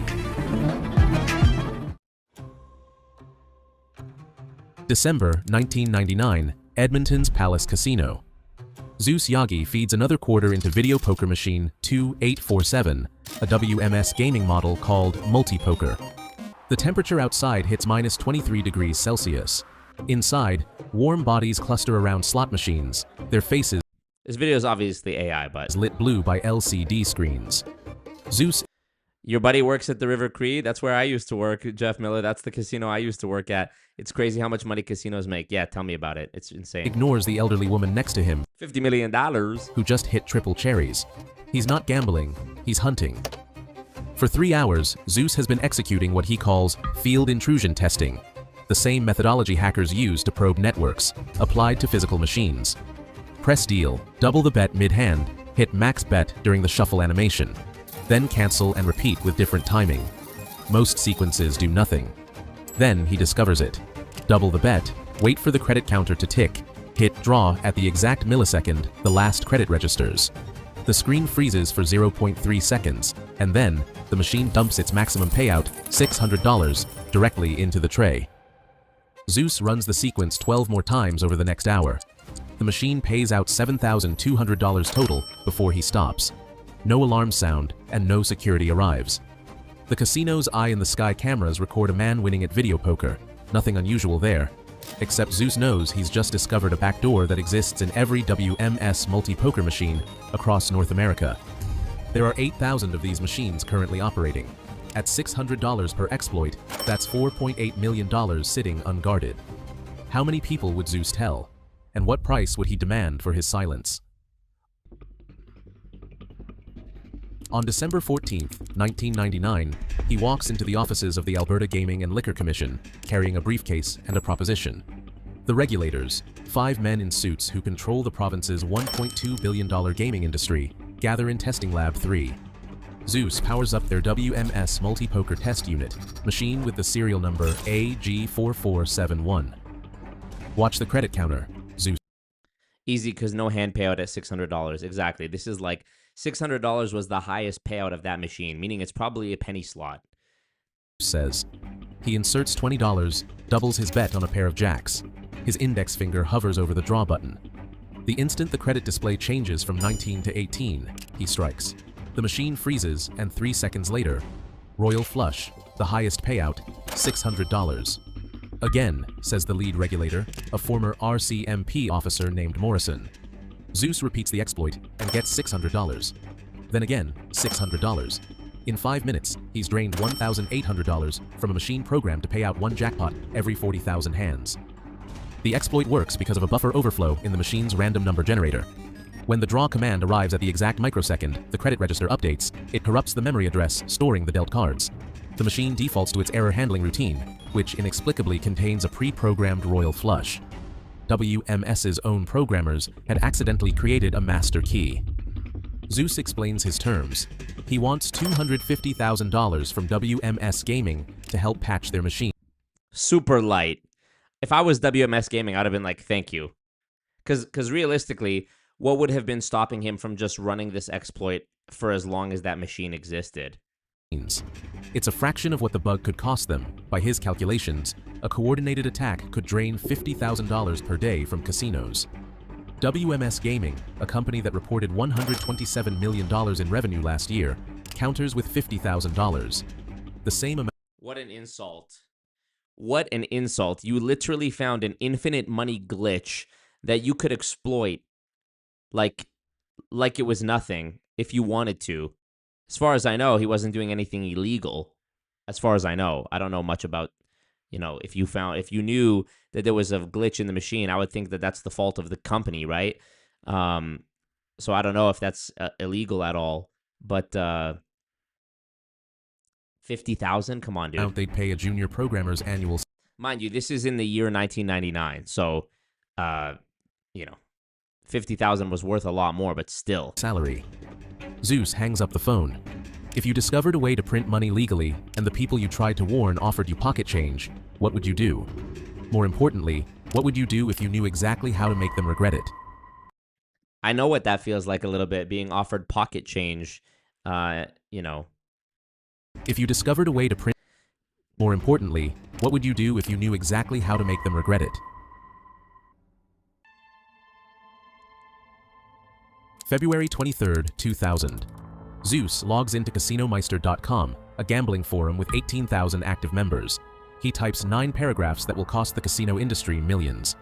S8: December 1999, Edmonton's Palace Casino. Zeus Yagi feeds another quarter into video poker machine 2847, a WMS gaming model called multi-poker. The temperature outside hits minus 23 degrees Celsius. Inside, warm bodies cluster around slot machines, their faces
S4: This video is obviously AI, but
S8: lit blue by LCD screens. Zeus
S4: Your buddy works at the River Cree. That's where I used to work, Jeff Miller. That's the casino I used to work at. It's crazy how much money casinos make. Yeah, tell me about it. It's insane.
S8: Ignores the elderly woman next to him,
S4: $50 million.
S8: Who just hit triple cherries. He's not gambling, he's hunting. For 3 hours, Zeus has been executing what he calls field intrusion testing, the same methodology hackers use to probe networks, applied to physical machines. Press deal, double the bet mid-hand, hit max bet during the shuffle animation, then cancel and repeat with different timing. Most sequences do nothing. Then he discovers it. Double the bet, wait for the credit counter to tick, hit draw at the exact millisecond the last credit registers. The screen freezes for 0.3 seconds, and then the machine dumps its maximum payout, $600, directly into the tray. Zeus runs the sequence 12 more times over the next hour. The machine pays out $7,200 total before he stops. No alarm sound, and no security arrives. The casino's eye-in-the-sky cameras record a man winning at video poker. Nothing unusual there, except Zeus knows he's just discovered a backdoor that exists in every WMS multi-poker machine across North America. There are 8,000 of these machines currently operating. At $600 per exploit, that's $4.8 million sitting unguarded. How many people would Zeus tell? And what price would he demand for his silence? On December 14, 1999, he walks into the offices of the Alberta Gaming and Liquor Commission, carrying a briefcase and a proposition. The regulators, 5 men in suits who control the province's $1.2 billion gaming industry, gather in Testing Lab 3. Zeus powers up their WMS multi-poker test unit, machine with the serial number AG4471. Watch the credit counter, Zeus.
S4: Easy, because no hand payout at $600. Exactly. This is like $600 was the highest payout of that machine, meaning it's probably a penny slot.
S8: Says. He inserts $20, doubles his bet on a pair of jacks. His index finger hovers over the draw button. The instant the credit display changes from 19 to 18, he strikes. The machine freezes, and 3 seconds later, royal flush, the highest payout, $600. Again, says the lead regulator, a former RCMP officer named Morrison. Zeus repeats the exploit and gets $600. Then again, $600. In 5 minutes, he's drained $1,800 from a machine programmed to pay out one jackpot every 40,000 hands. The exploit works because of a buffer overflow in the machine's random number generator. When the draw command arrives at the exact microsecond the credit register updates, it corrupts the memory address storing the dealt cards. The machine defaults to its error handling routine, which inexplicably contains a pre-programmed royal flush. WMS's own programmers had accidentally created a master key. Zeus explains his terms. He wants $250,000 from WMS Gaming to help patch their machine.
S4: Super light. If I was WMS Gaming, I'd have been like, thank you. Because realistically, what would have been stopping him from just running this exploit for as long as that machine existed?
S8: It's a fraction of what the bug could cost them. By his calculations, a coordinated attack could drain $50,000 per day from casinos. WMS Gaming, a company that reported $127 million in revenue last year, counters with $50,000. The same amount.
S4: What an insult. What an insult. You literally found an infinite money glitch that you could exploit like it was nothing if you wanted to. As far as I know, he wasn't doing anything illegal. As far as I know, I don't know much about, if you knew that there was a glitch in the machine, I would think that that's the fault of the company, right? So I don't know if that's illegal at all, but $50,000, come on, dude.
S8: They'd pay a junior programmer's annual.
S4: Mind you, this is in the year 1999, so $50,000 was worth a lot more, but still.
S8: Salary. Zeus hangs up the phone. If you discovered a way to print money legally and the people you tried to warn offered you pocket change, what would you do? More importantly, what would you do if you knew exactly how to make them regret it?
S4: I know what that feels like a little bit, being offered pocket change,
S8: If you discovered a way to print. More importantly, what would you do if you knew exactly how to make them regret it? February 23, 2000. Zeus logs into CasinoMeister.com, a gambling forum with 18,000 active members. He types 9 paragraphs that will cost the casino industry millions.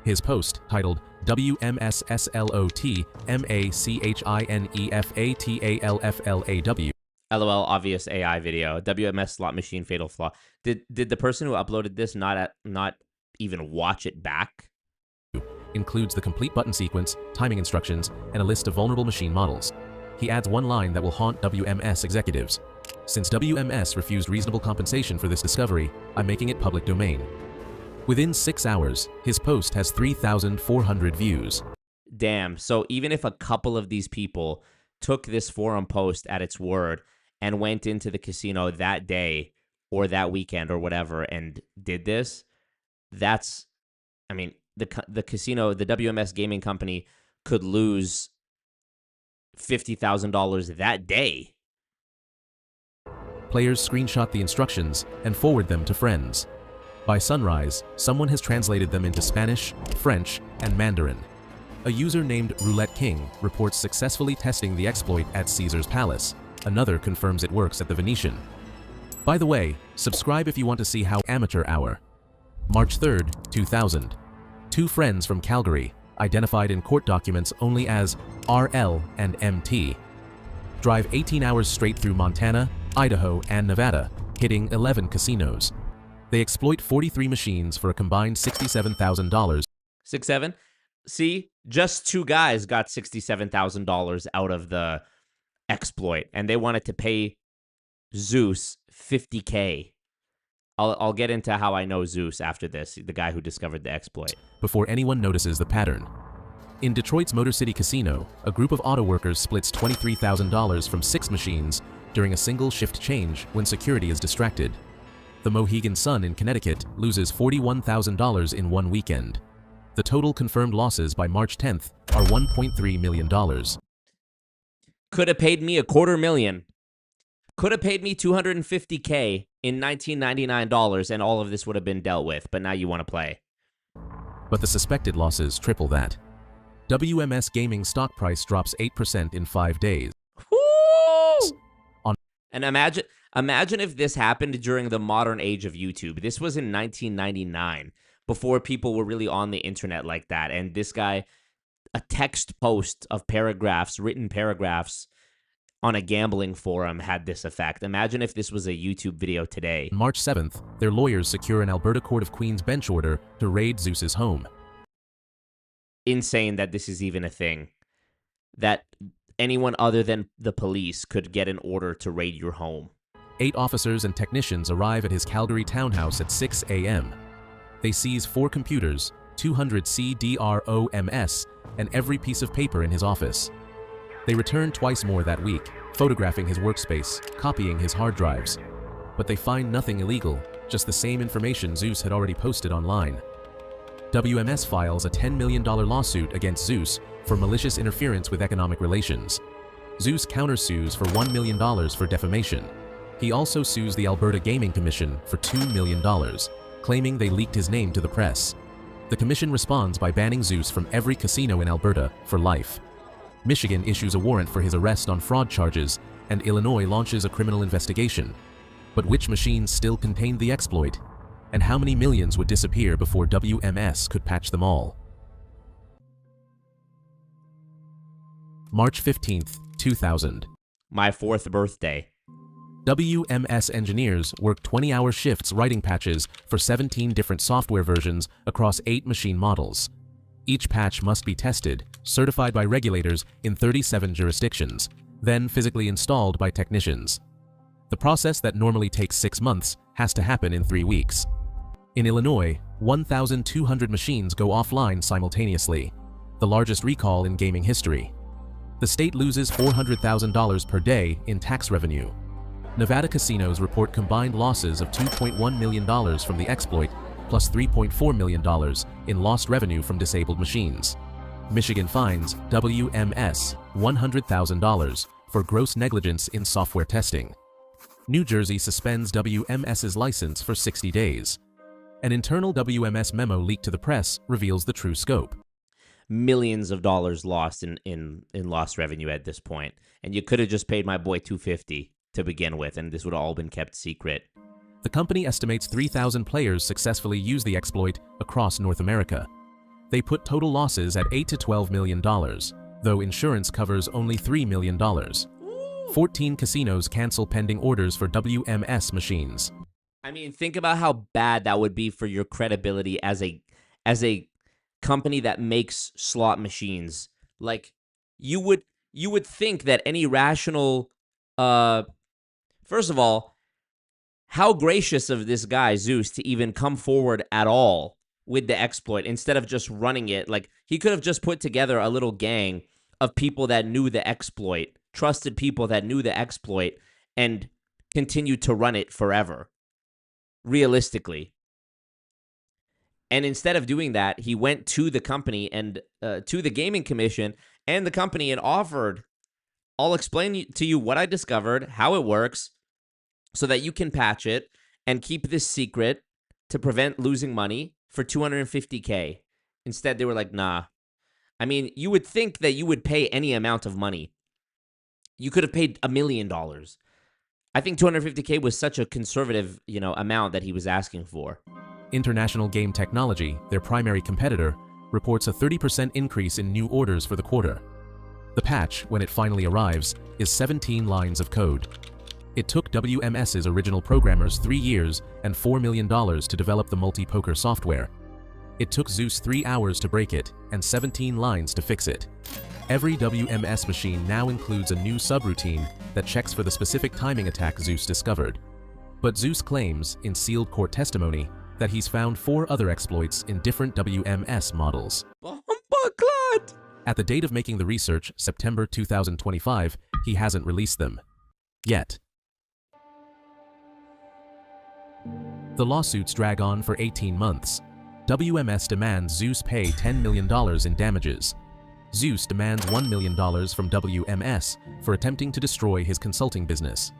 S8: His post, titled WMSSLOT MACHINEFATALFLAW.
S4: LOL, obvious AI video. WMS slot machine fatal flaw. Did the person who uploaded this not even watch it back?
S8: Includes the complete button sequence, timing instructions, and a list of vulnerable machine models. He adds one line that will haunt WMS executives. Since WMS refused reasonable compensation for this discovery, I'm making it public domain. Within 6 hours, his post has 3,400 views.
S4: Damn, so even if a couple of these people took this forum post at its word and went into the casino that day or that weekend or whatever and did this, that's, I mean, the casino, the WMS gaming company could lose $50,000 that day.
S8: Players screenshot the instructions and forward them to friends. By sunrise, someone has translated them into Spanish, French, and Mandarin. A user named Roulette King reports successfully testing the exploit at Caesar's Palace. Another confirms it works at the Venetian. By the way, subscribe if you want to see how Amateur Hour. March 3rd, 2000. Two friends from Calgary, identified in court documents only as RL and MT, drive 18 hours straight through Montana, Idaho, and Nevada, hitting 11 casinos. They exploit 43 machines for a combined $67,000.
S4: 6-7? See, just two guys got $67,000 out of the exploit, and they wanted to pay Zeus $50K. I'll get into how I know Zeus after this, the guy who discovered the exploit.
S8: Before anyone notices the pattern. In Detroit's Motor City Casino, a group of auto workers splits $23,000 from 6 machines during a single shift change when security is distracted. The Mohegan Sun in Connecticut loses $41,000 in one weekend. The total confirmed losses by March 10th are $1.3 million.
S4: Could have paid me $250,000. Could have paid me $250K in $1999 and all of this would have been dealt with, but now you want to play.
S8: But the suspected losses triple that. WMS Gaming stock price drops 8% in 5 days.
S4: And imagine if this happened during the modern age of YouTube. This was in 1999, before people were really on the internet like that. And this guy, a text post of paragraphs, written paragraphs on a gambling forum had this effect. Imagine if this was a YouTube video today.
S8: March 7th, their lawyers secure an Alberta Court of Queen's bench order to raid Zeus's home.
S4: Insane that this is even a thing. That anyone other than the police could get an order to raid your home.
S8: 8 officers and technicians arrive at his Calgary townhouse at 6 a.m. They seize 4 computers, 200 CDROMS, and every piece of paper in his office. They return twice more that week, photographing his workspace, copying his hard drives. But they find nothing illegal, just the same information Zeus had already posted online. WMS files a $10 million lawsuit against Zeus for malicious interference with economic relations. Zeus countersues for $1 million for defamation. He also sues the Alberta Gaming Commission for $2 million, claiming they leaked his name to the press. The commission responds by banning Zeus from every casino in Alberta for life. Michigan issues a warrant for his arrest on fraud charges, and Illinois launches a criminal investigation. But which machines still contained the exploit? And how many millions would disappear before WMS could patch them all? March 15th, 2000.
S4: My 4th birthday.
S8: WMS engineers work 20-hour shifts writing patches for 17 different software versions across 8 machine models. Each patch must be tested, certified by regulators in 37 jurisdictions, then physically installed by technicians. The process that normally takes 6 months has to happen in 3 weeks. In Illinois, 1,200 machines go offline simultaneously, the largest recall in gaming history. The state loses $400,000 per day in tax revenue. Nevada casinos report combined losses of $2.1 million from the exploit, plus $3.4 million in lost revenue from disabled machines. Michigan fines WMS $100,000 for gross negligence in software testing. New Jersey suspends WMS's license for 60 days. An internal WMS memo leaked to the press reveals the true scope.
S4: Millions of dollars lost in lost revenue at this point. And you could have just paid my boy $250 to begin with, and this would have all been kept secret.
S8: The company estimates 3,000 players successfully use the exploit across North America. They put total losses at $8 to $12 million, though insurance covers only $3 million. 14 casinos cancel pending orders for WMS machines.
S4: I mean, think about how bad that would be for your credibility as a company that makes slot machines. Like, you would think that any rational, first of all, how gracious of this guy Zeus to even come forward at all with the exploit instead of just running it. Like, he could have just put together a little gang of people that knew the exploit, trusted people that knew the exploit, and continued to run it forever, realistically. And instead of doing that, he went to the company and to the gaming commission and the company and offered, I'll explain to you what I discovered, how it works, so that you can patch it and keep this secret to prevent losing money for $250K. Instead, they were like, nah. I mean, you would think that you would pay any amount of money. You could have paid $1 million. I think $250K was such a conservative, amount that he was asking for.
S8: International Game Technology, their primary competitor, reports a 30% increase in new orders for the quarter. The patch, when it finally arrives, is 17 lines of code. It took WMS's original programmers 3 years and $4 million to develop the multi-poker software. It took Zeus 3 hours to break it and 17 lines to fix it. Every WMS machine now includes a new subroutine that checks for the specific timing attack Zeus discovered. But Zeus claims, in sealed court testimony, that he's found 4 other exploits in different WMS models. At the date of making the research, September 2025, he hasn't released them. Yet. The lawsuits drag on for 18 months. WMS demands Zeus pay $10 million in damages. Zeus demands $1 million from WMS for attempting to destroy his consulting business.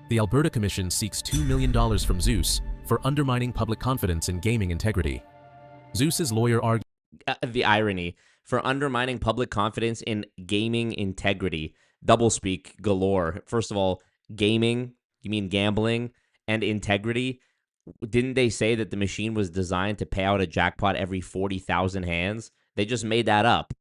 S8: The Alberta Commission seeks $2 million from Zeus for undermining public confidence in gaming integrity. Zeus's lawyer argues
S4: the irony for undermining public confidence in gaming integrity. Doublespeak galore. First of all, gaming, you mean gambling, and integrity. Didn't they say that the machine was designed to pay out a jackpot every 40,000 hands? They just made that up.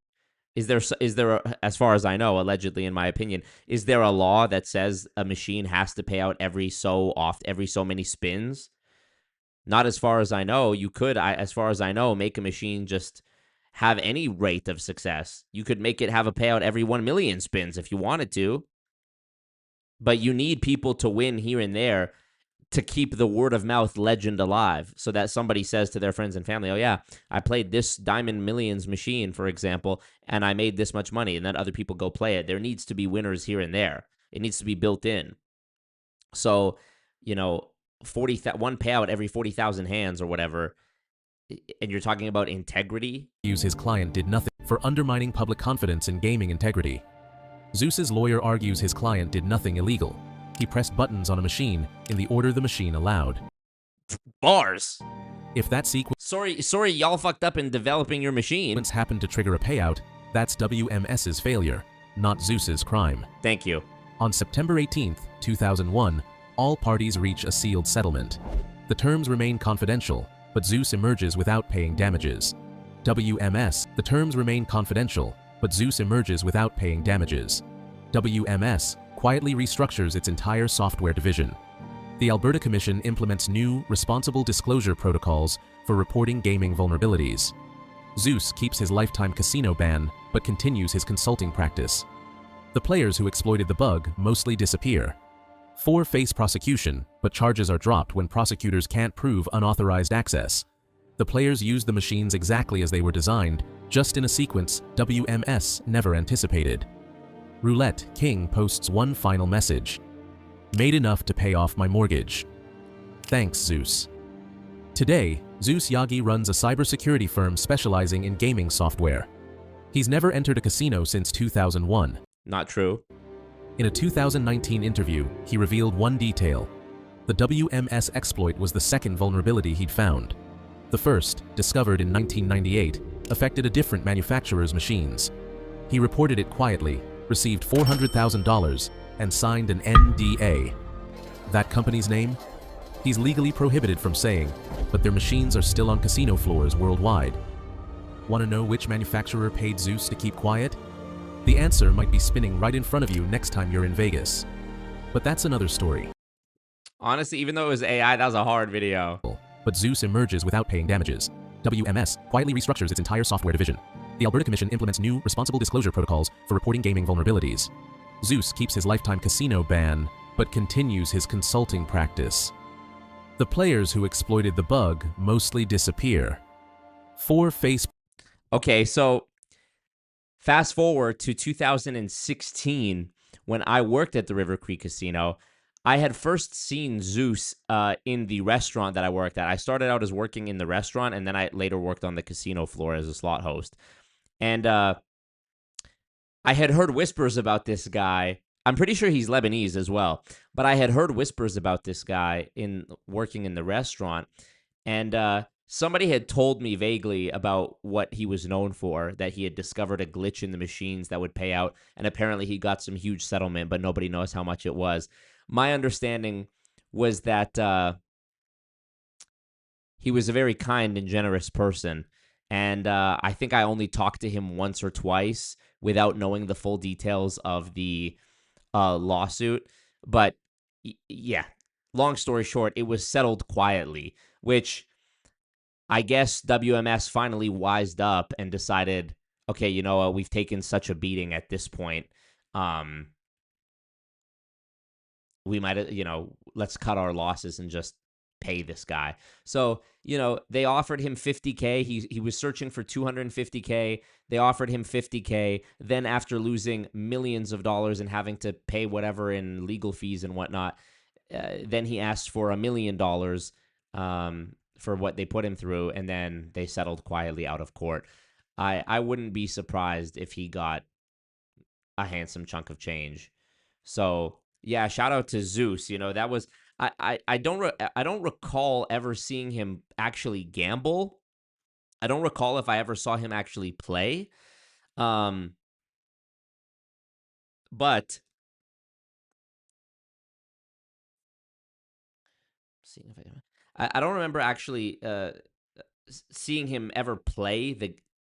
S4: Is there, as far as I know, allegedly in my opinion, is there a law that says a machine has to pay out every so many spins? Not as far as I know. You could, as far as I know, make a machine just have any rate of success. You could make it have a payout every 1 million spins if you wanted to. But you need people to win here and there to keep the word of mouth legend alive, so that somebody says to their friends and family, oh yeah, I played this Diamond Millions machine, for example, and I made this much money, and then other people go play it. There needs to be winners here and there. It needs to be built in. So, one payout every 40,000 hands or whatever, and you're talking about integrity?
S8: His client did nothing for undermining public confidence in gaming integrity. Zeus's lawyer argues his client did nothing illegal. He pressed buttons on a machine in the order the machine allowed.
S4: Bars.
S8: If that sequence...
S4: Sorry, y'all fucked up in developing your machine.
S8: ...happened to trigger a payout, that's WMS's failure, not Zeus's crime.
S4: Thank you.
S8: On September 18th, 2001, all parties reach a sealed settlement. The terms remain confidential, but Zeus emerges without paying damages. WMS, the terms remain confidential, but Zeus emerges without paying damages. WMS quietly restructures its entire software division. The Alberta Commission implements new, responsible disclosure protocols for reporting gaming vulnerabilities. Zeus keeps his lifetime casino ban, but continues his consulting practice. The players who exploited the bug mostly disappear. 4 face prosecution, but charges are dropped when prosecutors can't prove unauthorized access. The players used the machines exactly as they were designed, just in a sequence WMS never anticipated. Roulette King posts one final message. Made enough to pay off my mortgage. Thanks, Zeus. Today, Zeus Yagi runs a cybersecurity firm specializing in gaming software. He's never entered a casino since 2001.
S4: Not true.
S8: In a 2019 interview, he revealed one detail. The WMS exploit was the second vulnerability he'd found. The first, discovered in 1998, affected a different manufacturer's machines. He reported it quietly, received $400,000, and signed an NDA. That company's name? He's legally prohibited from saying, but their machines are still on casino floors worldwide. Want to know which manufacturer paid Zeus to keep quiet? The answer might be spinning right in front of you next time you're in Vegas. But that's another story.
S4: Honestly, even though it was AI, that was a hard video.
S8: But Zeus emerges without paying damages. WMS quietly restructures its entire software division. The Alberta Commission implements new responsible disclosure protocols for reporting gaming vulnerabilities. Zeus keeps his lifetime casino ban, but continues his consulting practice. The players who exploited the bug mostly disappear.
S4: Okay, so fast forward to 2016 when I worked at the River Creek Casino. I had first seen Zeus in the restaurant that I worked at. I started out as working in the restaurant, and then I later worked on the casino floor as a slot host. And I had heard whispers about this guy. I'm pretty sure he's Lebanese as well. But I had heard whispers about this guy in working in the restaurant. And somebody had told me vaguely about what he was known for, that he had discovered a glitch in the machines that would pay out. And apparently he got some huge settlement, but nobody knows how much it was. My understanding was that he was a very kind and generous person. And I think I only talked to him once or twice without knowing the full details of the lawsuit. But yeah, long story short, it was settled quietly, which I guess WMS finally wised up and decided, okay, you know what, we've taken such a beating at this point. We might, let's cut our losses and just pay this guy. So, they offered him $50K. He was searching for $250K. They offered him $50K. Then after losing millions of dollars and having to pay whatever in legal fees and whatnot, then he asked for $1 million for what they put him through, and then they settled quietly out of court. I wouldn't be surprised if he got a handsome chunk of change. So yeah, shout out to Zeus. That was I don't recall ever seeing him actually gamble. I don't recall if I ever saw him actually play. But seeing if I don't remember actually seeing him ever play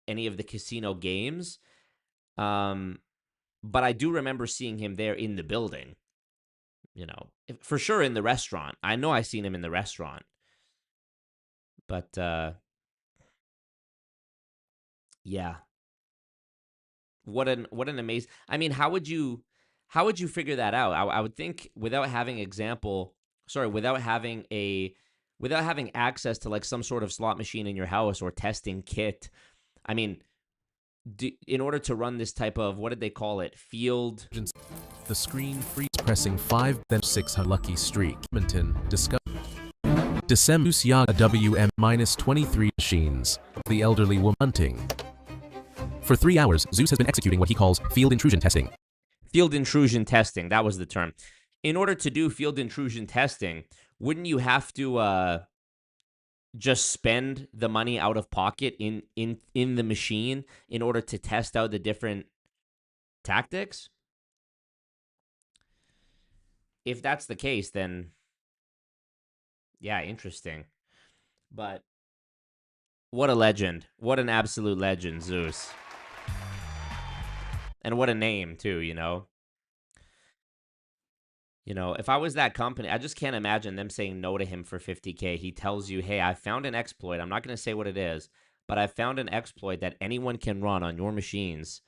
S4: any of the casino games. But I do remember seeing him there in the building. For sure in the restaurant. I know I seen him in the restaurant. But yeah. What an amazing. I mean, how would you figure that out? I would think without having without having access to like some sort of slot machine in your house or testing kit. I mean, in order to run this type of, what did they call it? Field.
S8: The screen freeze pressing 5 then 6 lucky streak. Edmonton discover December Yaga WM -23 machines. The elderly woman hunting. For 3 hours, Zeus has been executing what he calls field intrusion testing.
S4: Field intrusion testing, that was the term. In order to do field intrusion testing, wouldn't you have to just spend the money out of pocket in the machine in order to test out the different tactics? If that's the case, then yeah, interesting. But what a legend. What an absolute legend, Zeus. And what a name, too, if I was that company, I just can't imagine them saying no to him for $50K. He tells you, hey, I found an exploit. I'm not going to say what it is, but I found an exploit that anyone can run on your machines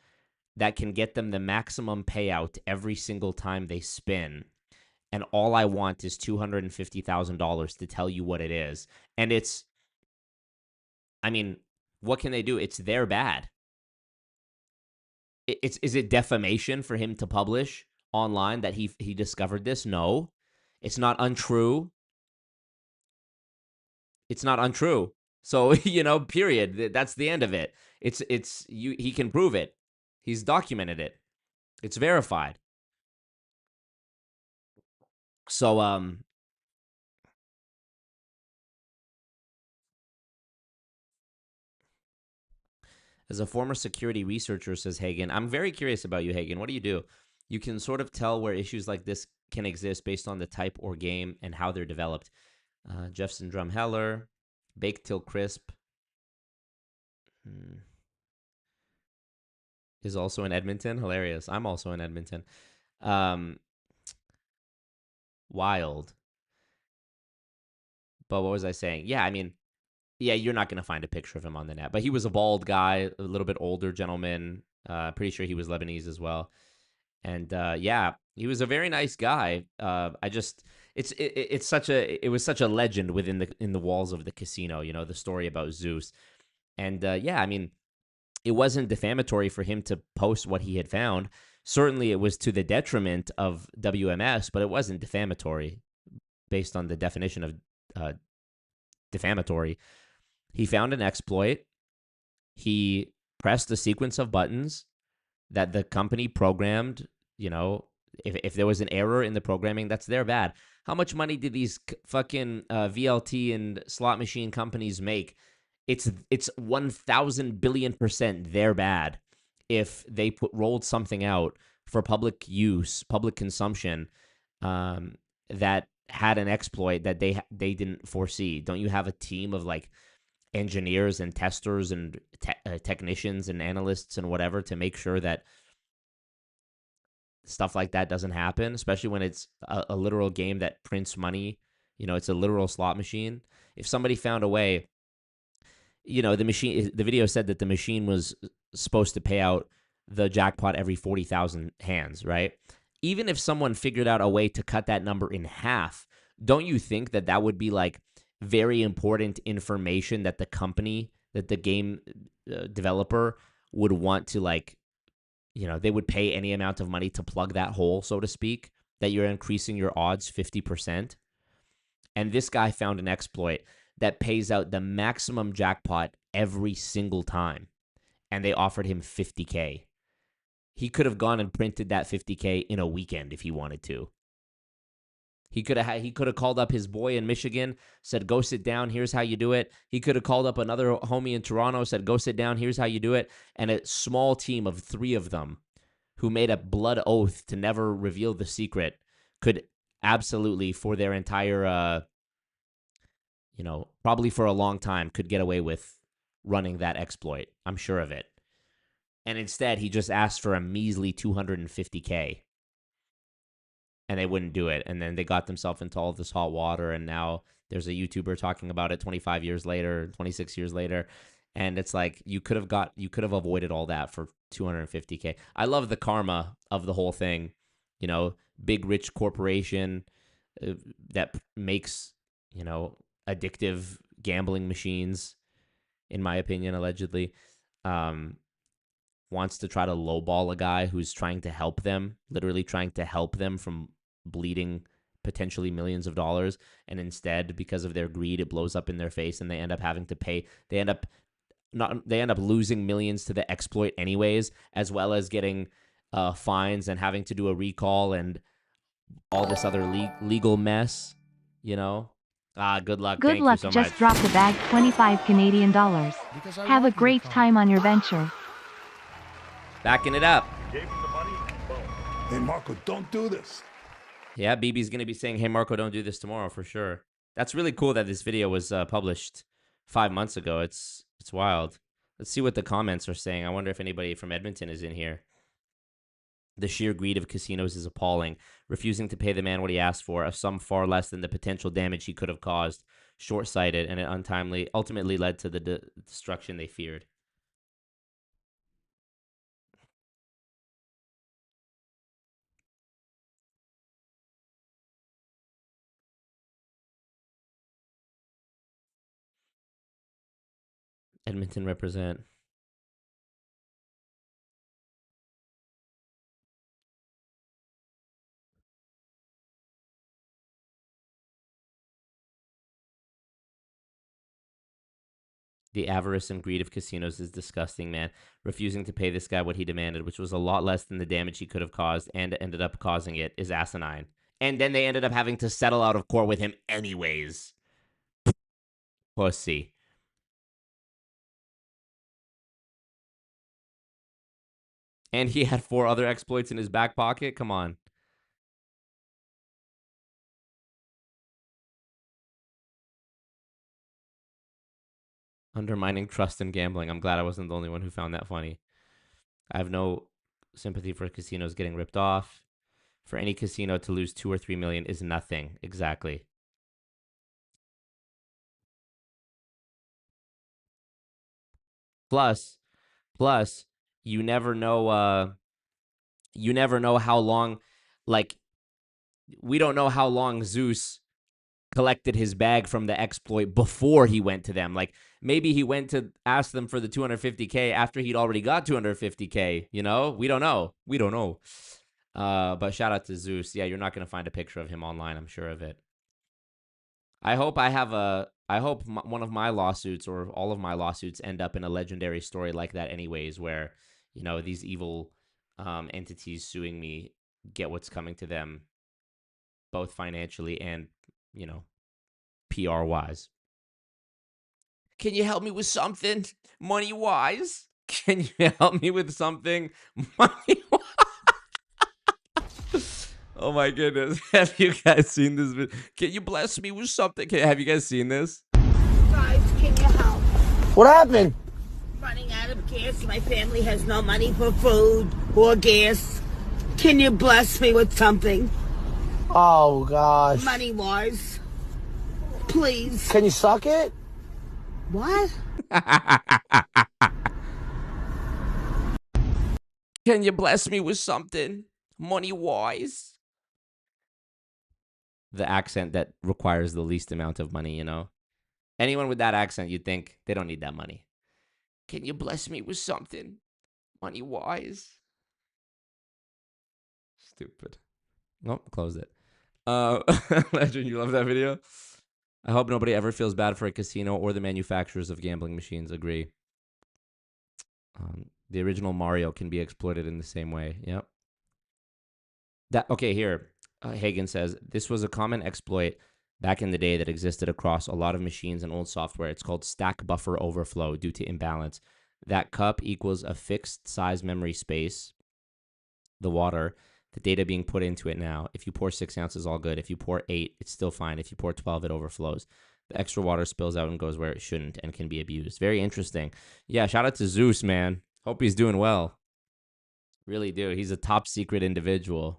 S4: that can get them the maximum payout every single time they spin. And all I want is $250,000 to tell you what it is. And what can they do? It's their bad. Is it defamation for him to publish online that he discovered this? No, it's not untrue. It's not untrue. So, period. That's the end of it. He can prove it. He's documented it. It's verified. So, as a former security researcher, says Hagen, I'm very curious about you, Hagen. What do you do? You can sort of tell where issues like this can exist based on the type or game and how they're developed. Jeffson Drumheller, Baked Till Crisp is also in Edmonton. Hilarious. I'm also in Edmonton. Wild. But what was I saying? Yeah, I mean, yeah, you're not going to find a picture of him on the net. But he was a bald guy, a little bit older gentleman. Pretty sure he was Lebanese as well. And yeah, he was a very nice guy. I just it was such a legend within the walls of the casino. You know, the story about Zeus. And yeah, I mean, it wasn't defamatory for him to post what he had found. Certainly, it was to the detriment of WMS, but it wasn't defamatory based on the definition of defamatory. He found an exploit. He pressed a sequence of buttons that the company programmed. You know, if there was an error in the programming, that's their bad. How much money did these fucking VLT and slot machine companies make? It's 1,000 billion% their bad if they rolled something out for public use, public consumption, that had an exploit that they didn't foresee. Don't you have a team of like engineers and testers and technicians and analysts and whatever to make sure that stuff like that doesn't happen, especially when it's a literal game that prints money? You know, it's a literal slot machine. If somebody found a way, you know, the video said that the machine was supposed to pay out the jackpot every 40,000 hands, right? Even if someone figured out a way to cut that number in half, don't you think that that would be like very important information that the company, that the game developer would want to, like, you know, they would pay any amount of money to plug that hole, so to speak, that you're increasing your odds 50%? And this guy found an exploit that pays out the maximum jackpot every single time. And they offered him $50K. He could have gone and printed that $50K in a weekend if he wanted to. He could have called up his boy in Michigan, said, go sit down, here's how you do it. He could have called up another homie in Toronto, said, go sit down, here's how you do it. And a small team of 3 of them who made a blood oath to never reveal the secret could absolutely, for their entire, you know, probably for a long time, could get away with running that exploit. I'm sure of it. And instead, he just asked for a measly $250K. And they wouldn't do it. And then they got themselves into all this hot water. And now there's a YouTuber talking about it 25 years later, 26 years later. And it's like, you could have avoided all that for $250K. I love the karma of the whole thing. You know, big rich corporation that makes, you know, addictive gambling machines, in my opinion, allegedly, wants to try to lowball a guy who's trying to help them, literally trying to help them from bleeding potentially millions of dollars. And instead, because of their greed, it blows up in their face and they end up having to pay. They end up losing millions to the exploit anyways, as well as getting fines and having to do a recall and all this other legal mess, you know? Good luck.
S10: Good
S4: Thank
S10: luck.
S4: you so
S10: Just
S4: much.
S10: drop the bag, 25 Canadian dollars. Have a great time on your venture.
S4: Backing it up.
S12: Hey, Marco, don't do this.
S4: Yeah, BB's going to be saying, hey, Marco, don't do this tomorrow for sure. That's really cool that this video was published 5 months ago. It's wild. Let's see what the comments are saying. I wonder if anybody from Edmonton is in here. The sheer greed of casinos is appalling. Refusing to pay the man what he asked for, a sum far less than the potential damage he could have caused. Short-sighted, and it ultimately led to the destruction they feared. Edmonton represent. The avarice and greed of casinos is disgusting, man. Refusing to pay this guy what he demanded, which was a lot less than the damage he could have caused and ended up causing it, is asinine. And then they ended up having to settle out of court with him anyways. Pussy. And he had 4 other exploits in his back pocket? Come on. Undermining trust in gambling. I'm glad I wasn't the only one who found that funny. I have no sympathy for casinos getting ripped off. For any casino to lose 2 or 3 million is nothing. Exactly. Plus, you never know. You never know how long. Like, we don't know how long Zeus collected his bag from the exploit before he went to them. Like, maybe he went to ask them for the 250K after he'd already got 250K. You know, we don't know. We don't know. But shout out to Zeus. Yeah, you're not going to find a picture of him online. I'm sure of it. I hope one of my lawsuits or all of my lawsuits end up in a legendary story like that anyways, where, you know, these evil entities suing me get what's coming to them, both financially and, you know, PR wise. Can you help me with something money wise? Can you help me with something money wise? Oh my goodness. Have you guys seen this video? Can you bless me with something? Have you guys seen this?
S5: Guys, can you help?
S7: What happened?
S5: Running out of gas. My family has no money for food or gas. Can you bless me with something?
S7: Oh, gosh.
S5: Money-wise. Please.
S7: Can you suck it?
S5: What?
S4: Can you bless me with something money-wise? The accent that requires the least amount of money, you know? Anyone with that accent, you'd think they don't need that money. Can you bless me with something money-wise? Stupid. Nope, close it. Legend, you love that video? I hope nobody ever feels bad for a casino or the manufacturers of gambling machines. Agree. The original Mario can be exploited in the same way. Yep. Okay, here. Hagen says, this was a common exploit back in the day that existed across a lot of machines and old software. It's called stack buffer overflow due to imbalance. That cup equals a fixed size memory space, the water, the data being put into it now. If you pour 6 ounces, all good. If you pour 8, it's still fine. If you pour 12, it overflows. The extra water spills out and goes where it shouldn't and can be abused. Very interesting. Yeah, shout out to Zeus, man. Hope he's doing well. Really do. He's a top secret individual.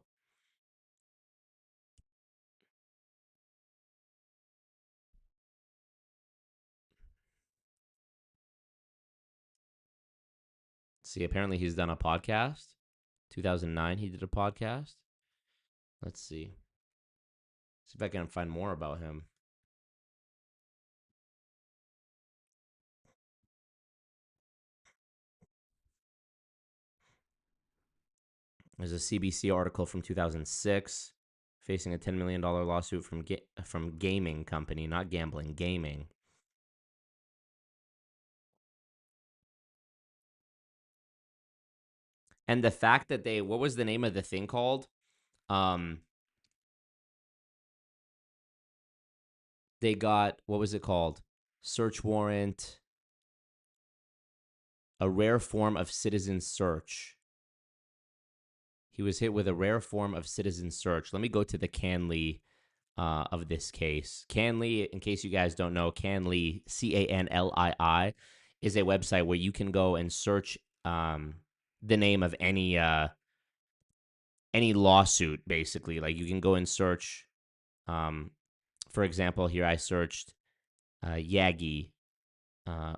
S4: See, apparently he's done a podcast. 2009, he did a podcast. Let's see. See if I can find more about him. There's a CBC article from 2006 facing a $10 million lawsuit from gaming company, not gambling, gaming. And the fact that what was the name of the thing called? They got, what was it called? Search warrant, a rare form of citizen search. He was hit with a rare form of citizen search. Let me go to the Canley of this case. Canley, in case you guys don't know, Canley, Canlii, is a website where you can go and search the name of any lawsuit, basically. Like, you can go and search, for example, here I searched Yagi,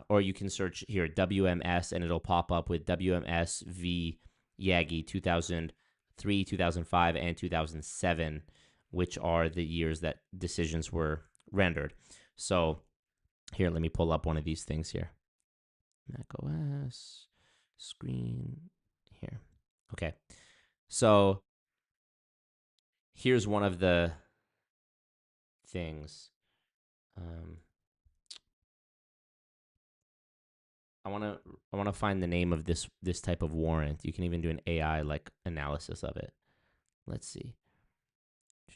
S4: or you can search here WMS, and it'll pop up with WMS v. Yagi 2003, 2005, and 2007, which are the years that decisions were rendered. So here, let me pull up one of these things here. Mac OS, screen, here. Okay. So here's one of the things. I want to find the name of this type of warrant. You can even do an AI like analysis of it. Let's see. I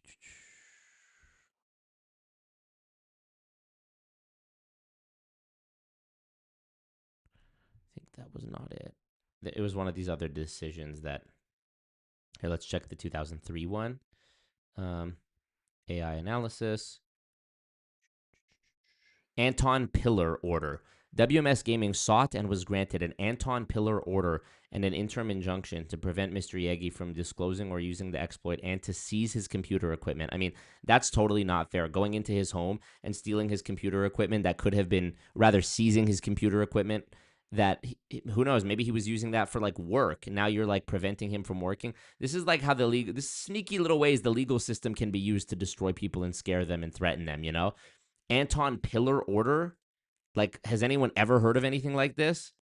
S4: think that was not it. It was one of these other decisions that. Here, let's check the 2003 one. AI analysis. Anton Pillar order. WMS Gaming sought and was granted an Anton Pillar order and an interim injunction to prevent Mr. Yegi from disclosing or using the exploit and to seize his computer equipment. I mean, that's totally not fair. Going into his home and stealing his computer equipment that could have been, rather seizing his computer equipment that, who knows, maybe he was using that for like work. And now you're like preventing him from working. This is like how this sneaky little ways the legal system can be used to destroy people and scare them and threaten them, you know? Anton Pillar order? Like, has anyone ever heard of anything like this?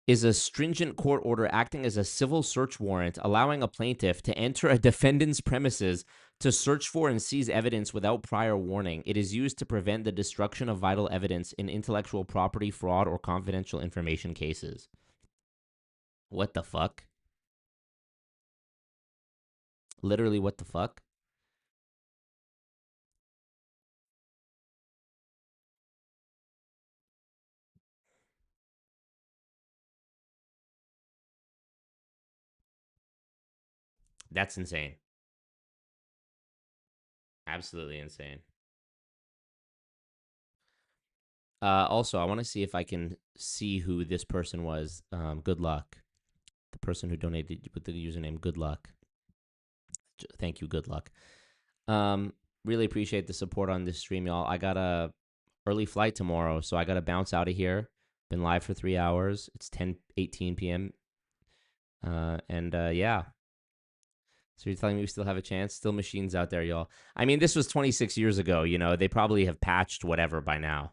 S4: Is a stringent court order acting as a civil search warrant, allowing a plaintiff to enter a defendant's premises to search for and seize evidence without prior warning. It is used to prevent the destruction of vital evidence in intellectual property fraud or confidential information cases. What the fuck? Literally, what the fuck? That's insane. Absolutely insane. Also, I want to see if I can see who this person was. Good luck. The person who donated with the username Good Luck. Thank you, Good Luck. Really appreciate the support on this stream, y'all. I got a early flight tomorrow, so I got to bounce out of here. Been live for 3 hours. It's 10:18 p.m. Yeah. So you're telling me we still have a chance? Still machines out there, y'all. I mean, this was 26 years ago, you know. They probably have patched whatever by now.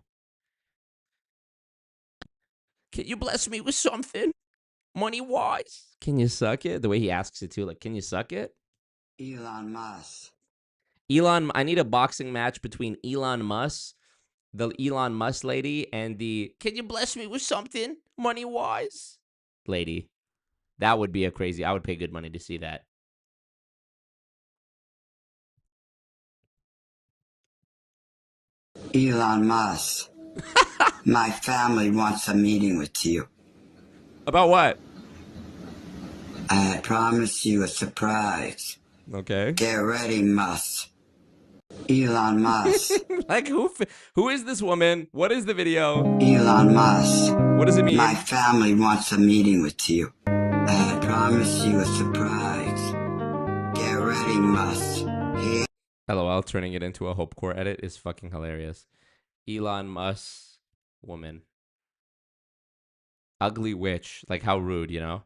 S4: Can you bless me with something? Money-wise? Can you suck it? The way he asks it, too. Like, can you suck it?
S17: Elon Musk.
S4: I need a boxing match between Elon Musk, the Elon Musk lady, and the can you bless me with something money-wise lady. That would be a crazy. I would pay good money to see that.
S17: Elon Musk. My family wants a meeting with you.
S4: About what?
S17: I promise you a surprise.
S4: Okay.
S17: Get ready, Musk. Elon Musk.
S4: Like, who is this woman? What is the video?
S17: Elon Musk.
S4: What does it mean?
S17: My family wants a meeting with you. I promise you a surprise. Get ready, Musk.
S4: LOL, turning it into a Hopecore edit is fucking hilarious. Elon Musk woman. Ugly witch. Like, how rude, you know?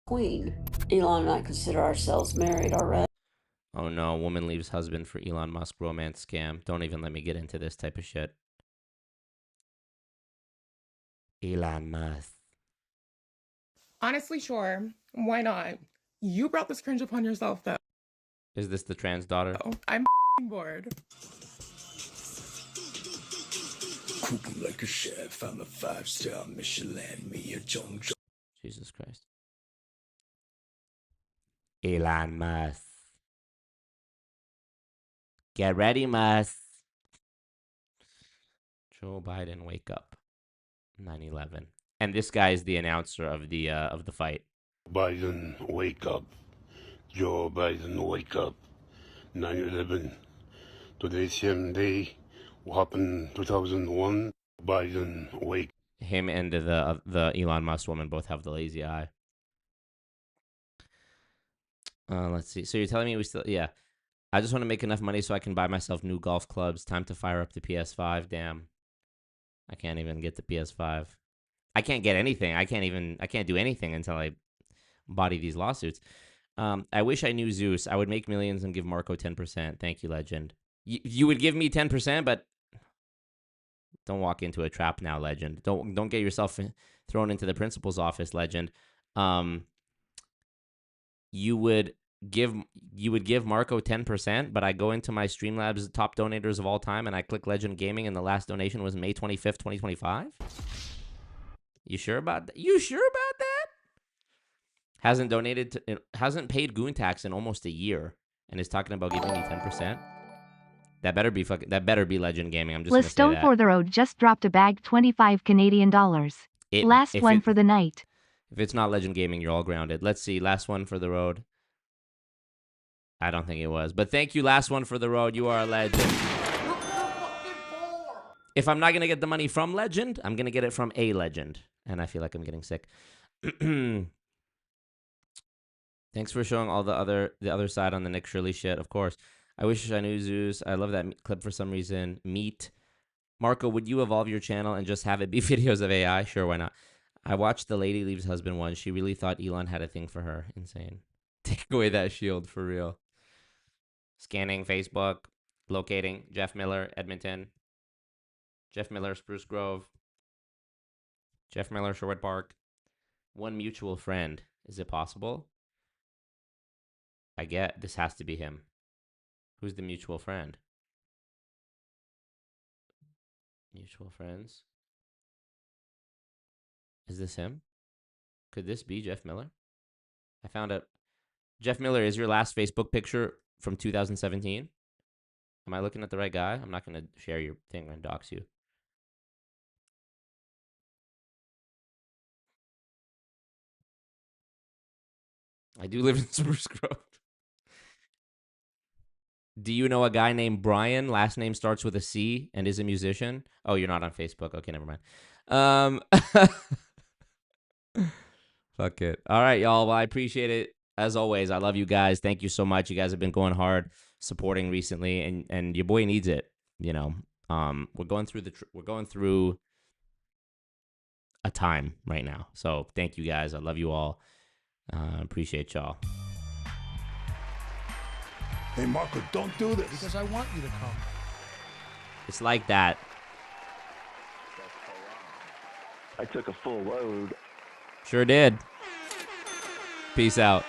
S18: Queen. Elon and I consider ourselves married already.
S4: Oh no, woman leaves husband for Elon Musk romance scam. Don't even let me get into this type of shit. Elon Musk.
S19: Honestly, sure. Why not? You brought this cringe upon yourself, though.
S4: Is this the trans daughter?
S19: Oh, I'm bored.
S12: Cooking like a chef, I'm a 5-star Michelin, me a John.
S4: Jesus Christ. Elon Musk. Get ready, Musk. Joe Biden, wake up. 9/11. And this guy is the announcer of the fight.
S12: Biden, wake up. Joe Biden, wake up. 9/11. Today's same day. What happened 2001? Biden, wake.
S4: Him and the Elon Musk woman both have the lazy eye. Let's see. So you're telling me we still... Yeah. I just want to make enough money so I can buy myself new golf clubs. Time to fire up the PS5. Damn. I can't even get the PS5. I can't get anything. I can't do anything until I body these lawsuits. I wish I knew Zeus. I would make millions and give Marco 10%. Thank you, Legend. You would give me 10%, but don't walk into a trap now, Legend. Don't get yourself thrown into the principal's office, Legend. You would give Marco 10%, but I go into my Streamlabs top donators of all time and I click Legend Gaming and the last donation was May 25th, 2025? You sure about that? Hasn't paid goon tax in almost a year and is talking about giving me 10%. That better be Legend Gaming. I'm just going to say
S10: Stone
S4: that.
S10: for the road just dropped a bag 25 Canadian dollars. Last one for the night.
S4: If it's not Legend Gaming, you're all grounded. Let's see. Last one for the road. I don't think it was. But thank you, last one for the road. You are a legend. If I'm not going to get the money from Legend, I'm going to get it from a legend. And I feel like I'm getting sick. Thanks for showing all the other side on the Nick Shirley shit. Of course. I wish I knew Zeus. I love that clip for some reason. Meat. Marco, would you evolve your channel and just have it be videos of AI? Sure, why not? I watched The Lady Leaves Husband one. She really thought Elon had a thing for her. Insane. Take away that shield, for real. Scanning Facebook. Locating. Jeff Miller, Edmonton. Jeff Miller, Spruce Grove. Jeff Miller, Sherwood Park. One mutual friend. Is it possible? I get this has to be him. Who's the mutual friend? Mutual friends. Is this him? Could this be Jeff Miller? I found out. Jeff Miller, is your last Facebook picture from 2017? Am I looking at the right guy? I'm not going to share your thing and dox you. I do live in Spruce Grove. Do you know a guy named Brian? Last name starts with a C and is a musician. Oh, you're not on Facebook. Okay, never mind. Fuck it. All right, y'all. Well, I appreciate it. As always, I love you guys. Thank you so much. You guys have been going hard, supporting recently, and your boy needs it. You know, we're going through a time right now. So thank you guys. I love you all. Appreciate y'all.
S12: Hey, Marco, don't do this.
S11: Because I want you to come.
S4: It's like that.
S9: I took a full load.
S4: Sure did. Peace out.